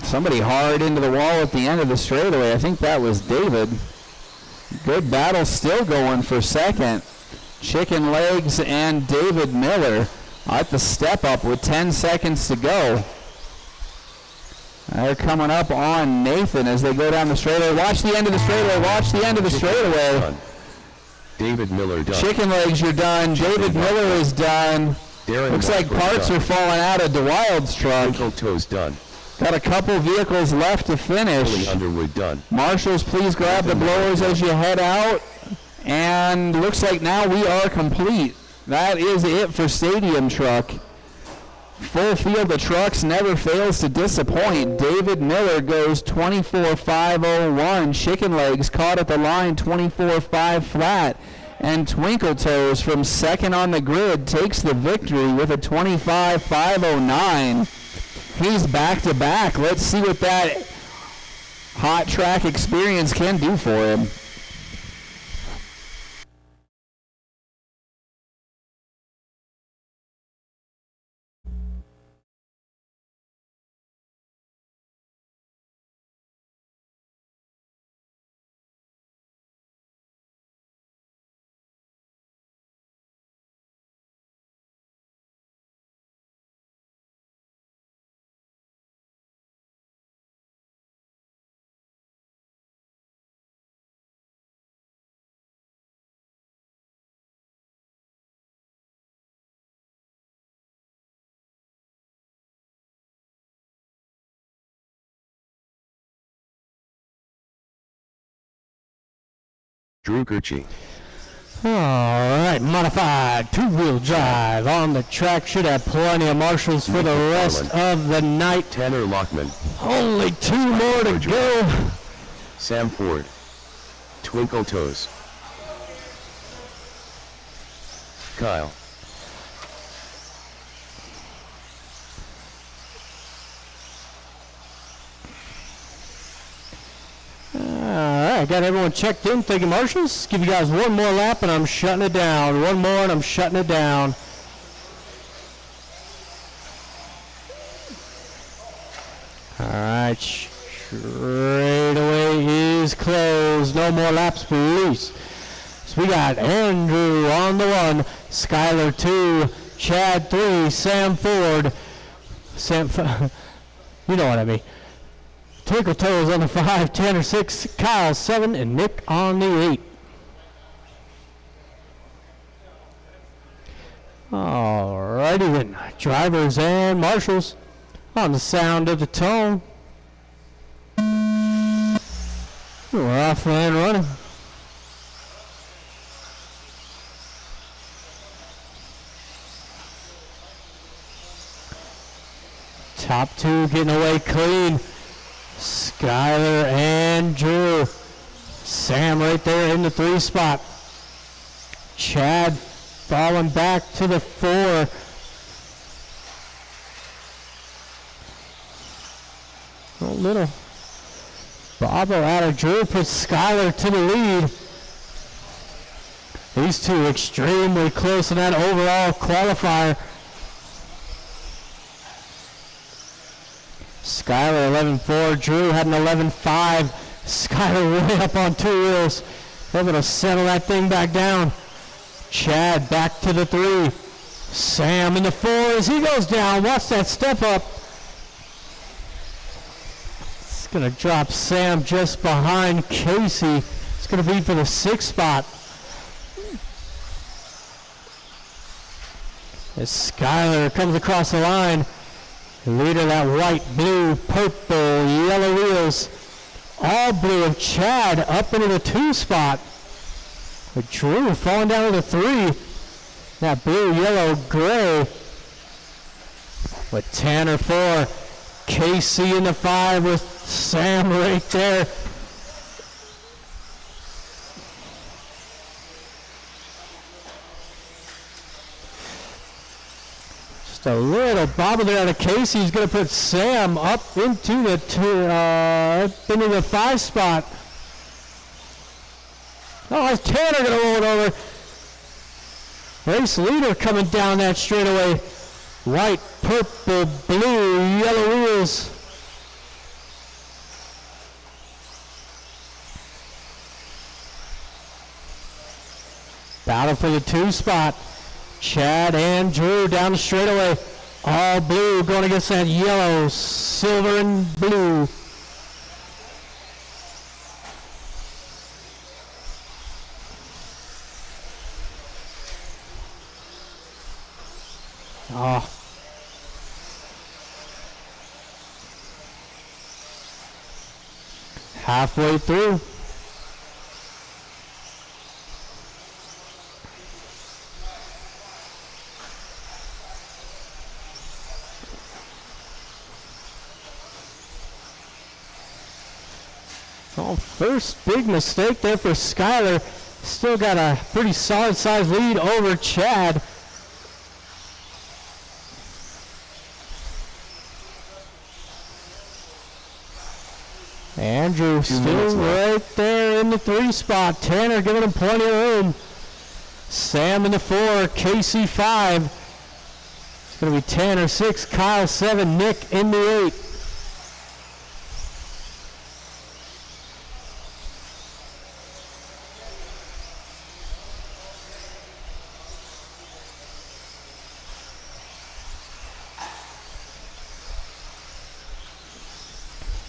Somebody hard into the wall at the end of the straightaway. I think that was David. Good battle still going for second. Chicken Legs and David Miller at the step up with 10 seconds to go. They're coming up on Nathan as they go down the straightaway. Watch the end of the straightaway. Watch the end of the straightaway. Done. David Miller done. Chicken Legs, you're done. David Miller is done. Darren Looks like Walker parts done. are falling out of DeWild's truck. Twinkle Toes done. Got a couple vehicles left to finish. Billy Underwood done. Marshals, please grab the blowers as you head out. And looks like now we are complete. That is it for Stadium Truck. Full field of trucks never fails to disappoint. David Miller goes 24.501. Chicken Legs caught at the line 24.5 flat. And Twinkle Toes from second on the grid takes the victory with a 25.509. He's back to back. Let's see what that hot track experience can do for him. Drew Gurchi. All right, modified two-wheel drive on the track. Should have plenty of marshals for the rest of the night. Tanner Lockman. Only 2 more to go. Sam Ford. Twinkle Toes. Kyle. Alright, got everyone checked in. Thank you, marshals. Give you guys one more lap and I'm shutting it down. One more and I'm shutting it down. Alright, straightaway is closed. No more laps, please. So we got Andrew on the 1, Skylar 2, Chad 3, Sam Ford. You know what I mean. Twinkle Toes on the 5, Tanner 6, Kyle 7, and Nick on the 8. Alrighty then, drivers and marshals on the sound of the tone. We're off and running. Top two getting away clean. Skylar and Drew. Sam right there in the 3 spot. Chad falling back to the 4. A little bobble out of Drew puts Skylar to the lead. These two extremely close in that overall qualifier. Skylar 11.4, Drew had an 11.5. Skylar way up on 2 wheels. Able to settle that thing back down. Chad back to the 3. Sam in the 4 as he goes down. Watch that step up. It's going to drop Sam just behind Casey. It's going to be for the 6th spot. As Skylar comes across the line. Leader of that white, blue, purple, yellow wheels. All blue of Chad up into the 2 spot. With Drew falling down to the 3. That blue, yellow, gray. With Tanner 4. Casey in the 5 with Sam right there. Just a little bobble there out of Casey. He's going to put Sam up into the 5 spot. Oh, is Tanner going to roll it over? Race leader coming down that straightaway. White, purple, blue, yellow wheels. Battle for the 2 spot. Chad and Drew down the straightaway. All blue going against that yellow, silver, and blue. Oh. Halfway through. Oh, first big mistake there for Skylar. Still got a pretty solid size lead over Chad. Andrew still right there in the 3 spot. Tanner giving him plenty of room. Sam in the 4, Casey 5. It's going to be Tanner 6, Kyle 7, Nick in the 8.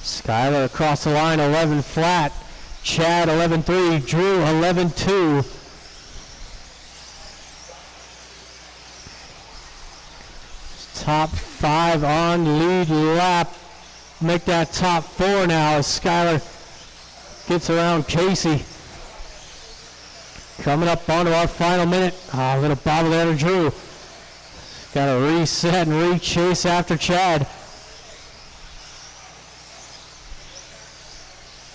Skylar across the line, 11 flat. Chad 11.3, Drew 11.2. Top 5 on lead lap. Make that top 4 now as Skylar gets around Casey. Coming up onto our final minute. A little bobble there to Drew. Got to reset and re-chase after Chad.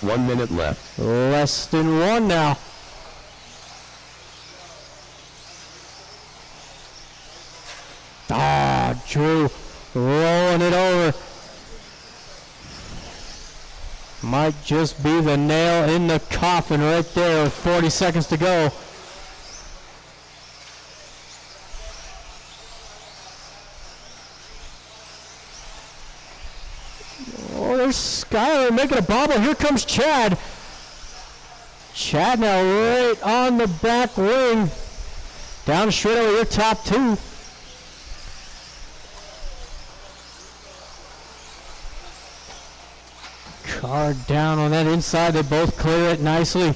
1 minute left. Less than 1 now. Drew rolling it over. Might just be the nail in the coffin right there with 40 seconds to go. Oh, there's Skylar making a bobble. Here comes Chad. Chad now right on the back wing. Down straight over your top 2. Car down on that inside. They both clear it nicely.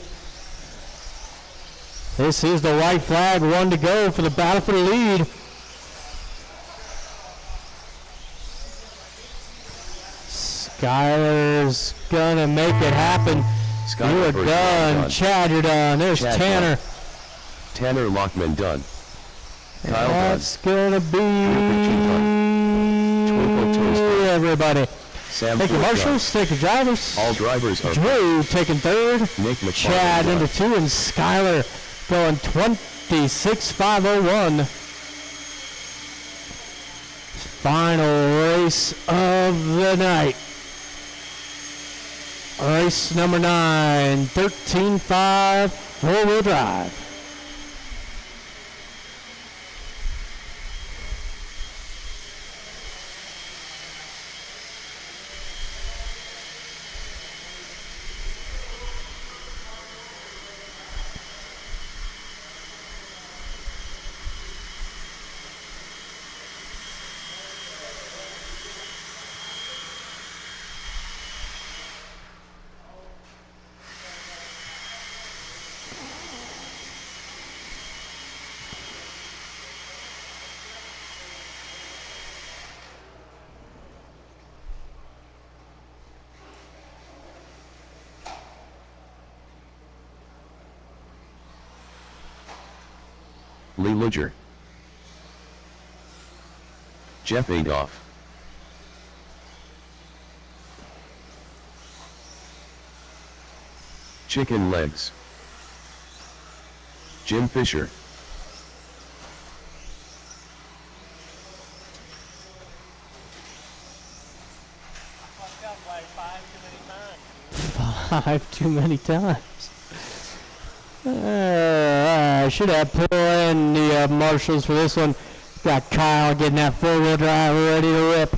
This is the white flag. 1 to go for the battle for the lead. Skylar's gonna make it happen. You Skylar are Bergman done. Chad, you're done. There's Chad Tanner. Tanner Lockman done. Kyle That's gonna be Twinkle Toes done. everybody. Sam Thank you, Ford marshals. Thank you, drivers. done. All drivers are Drew taking third. Nick McFarland Chad done. into 2, and Skylar going 26.501. Final race of the night. Race number 9, 13.5 four-wheel drive. Lee Ludger. Jeff Adolph. Chicken Legs. Jim Fisher. Fucked up like 5 too many times. 5 too many times. I should have put in the marshals for this one. Got Kyle getting that four-wheel drive ready to rip.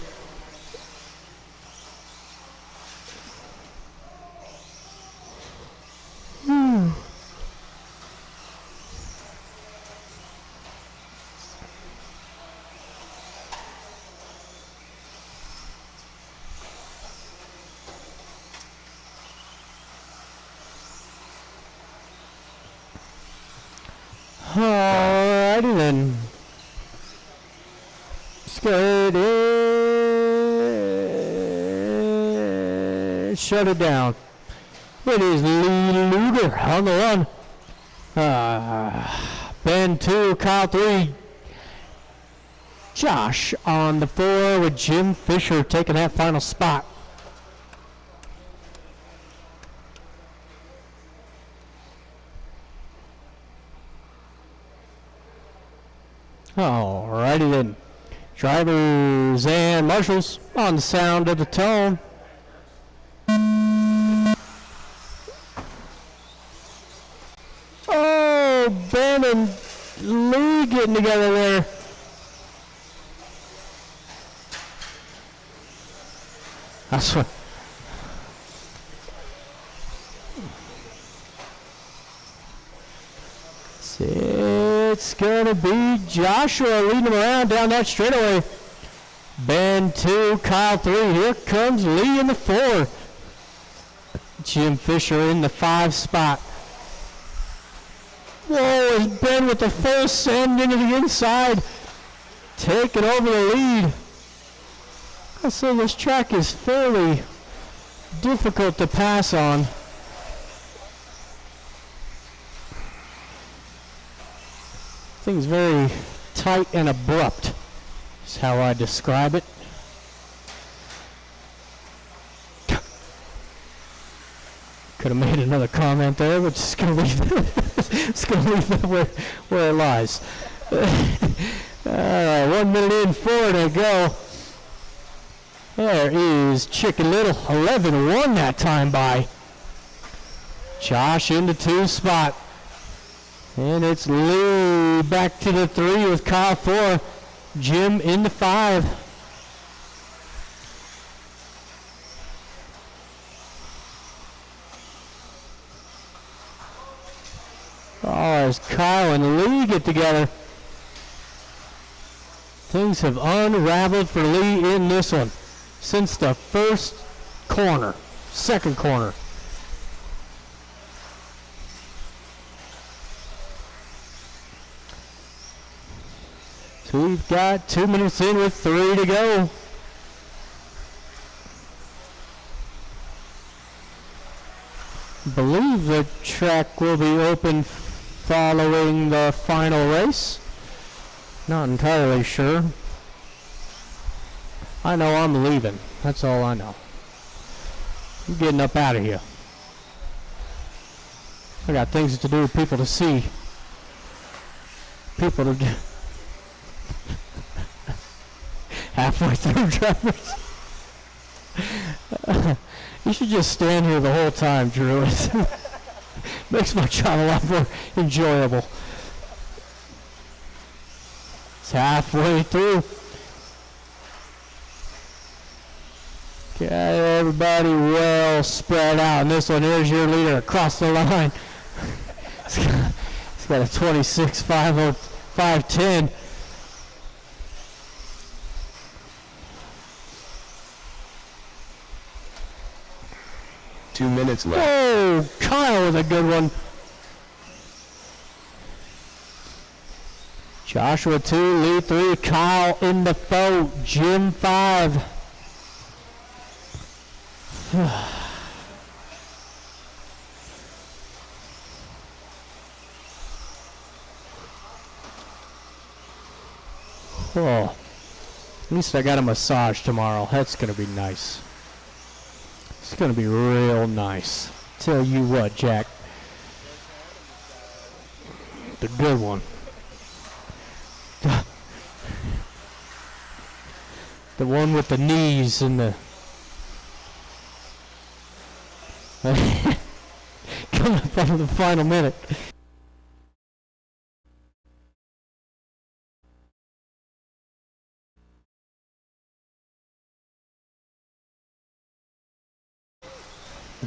Alrighty then. Let's go ahead and shut it down. It is Lee Luger on the run. Ben 2, Kyle 3. Josh on the 4 with Jim Fisher taking that final spot. Alrighty then. Drivers and marshals on the sound of the tone. Oh, Ben and Lee getting together there. That's what. It's going to be Joshua leading him around down that straightaway. Ben 2, Kyle 3. Here comes Lee in the 4. Jim Fisher in the 5 spot. Whoa, is Ben with the full send into the inside, taking over the lead. So this track is fairly difficult to pass on. Things very tight and abrupt is how I describe it. Could have made another comment there, but just gonna leave that where it lies. All right, 1 minute in, 4 to go. There is Chicken Little, 11-1 that time by. Josh in the 2 spot. And it's Lou back to the 3 with Kyle 4. Jim in the 5. Oh, as Kyle and Lee get together. Things have unraveled for Lee in this one since the first corner, second corner. So we've got 2 minutes in with 3 to go. believe the track will be open following the final race. Not entirely sure. I know I'm leaving. That's all I know. I'm getting up out of here. I got things to do, people to see. People to do. Halfway through, drivers. You should just stand here the whole time, Drew. It makes my job a lot more enjoyable. It's halfway through. Got everybody well spread out. And this one, here's your leader across the line. It's got a 26.510. Two minutes left. Oh, Kyle with a good one. Joshua 2, lead 3, Kyle in the 4, Jim 5. Oh, at least I got a massage tomorrow. That's going to be nice. It's going to be real nice. Tell you what, Jack. The good one. The one with the knees and the... Coming up on the final minute.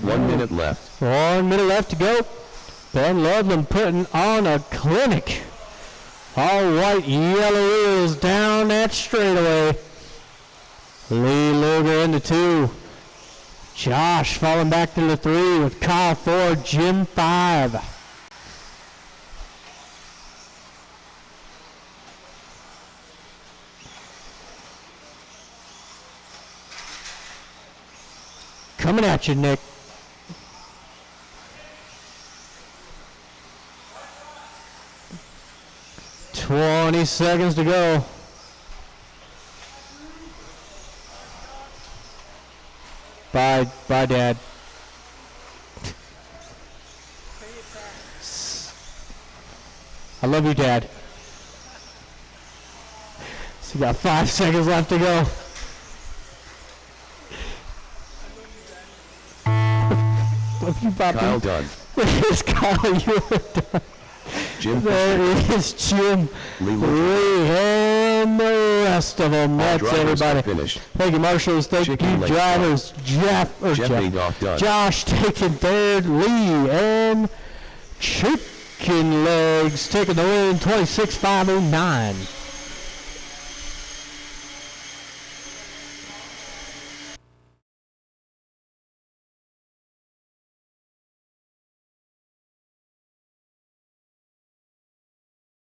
One minute left. 1 minute left to go. Ben Ludlam putting on a clinic. All white, yellow wheels down that straightaway. Lee Luger into 2. Josh falling back to the 3 with Kyle 4, Jim 5. Coming at you, Nick. $20 seconds to go. Bye, Dad. I love you, Dad. So you got 5 seconds left to go. Love you, Bobby. Kyle done. It's Kyle, you're done. Jim There is Jim, Lee and the rest of them. That's drivers everybody. are finished. Thank you, marshals. Thank Chicken you, leg drivers. Jeff Madoff done. Josh taking 3rd. Lee and Chicken Legs taking the win. 26.509.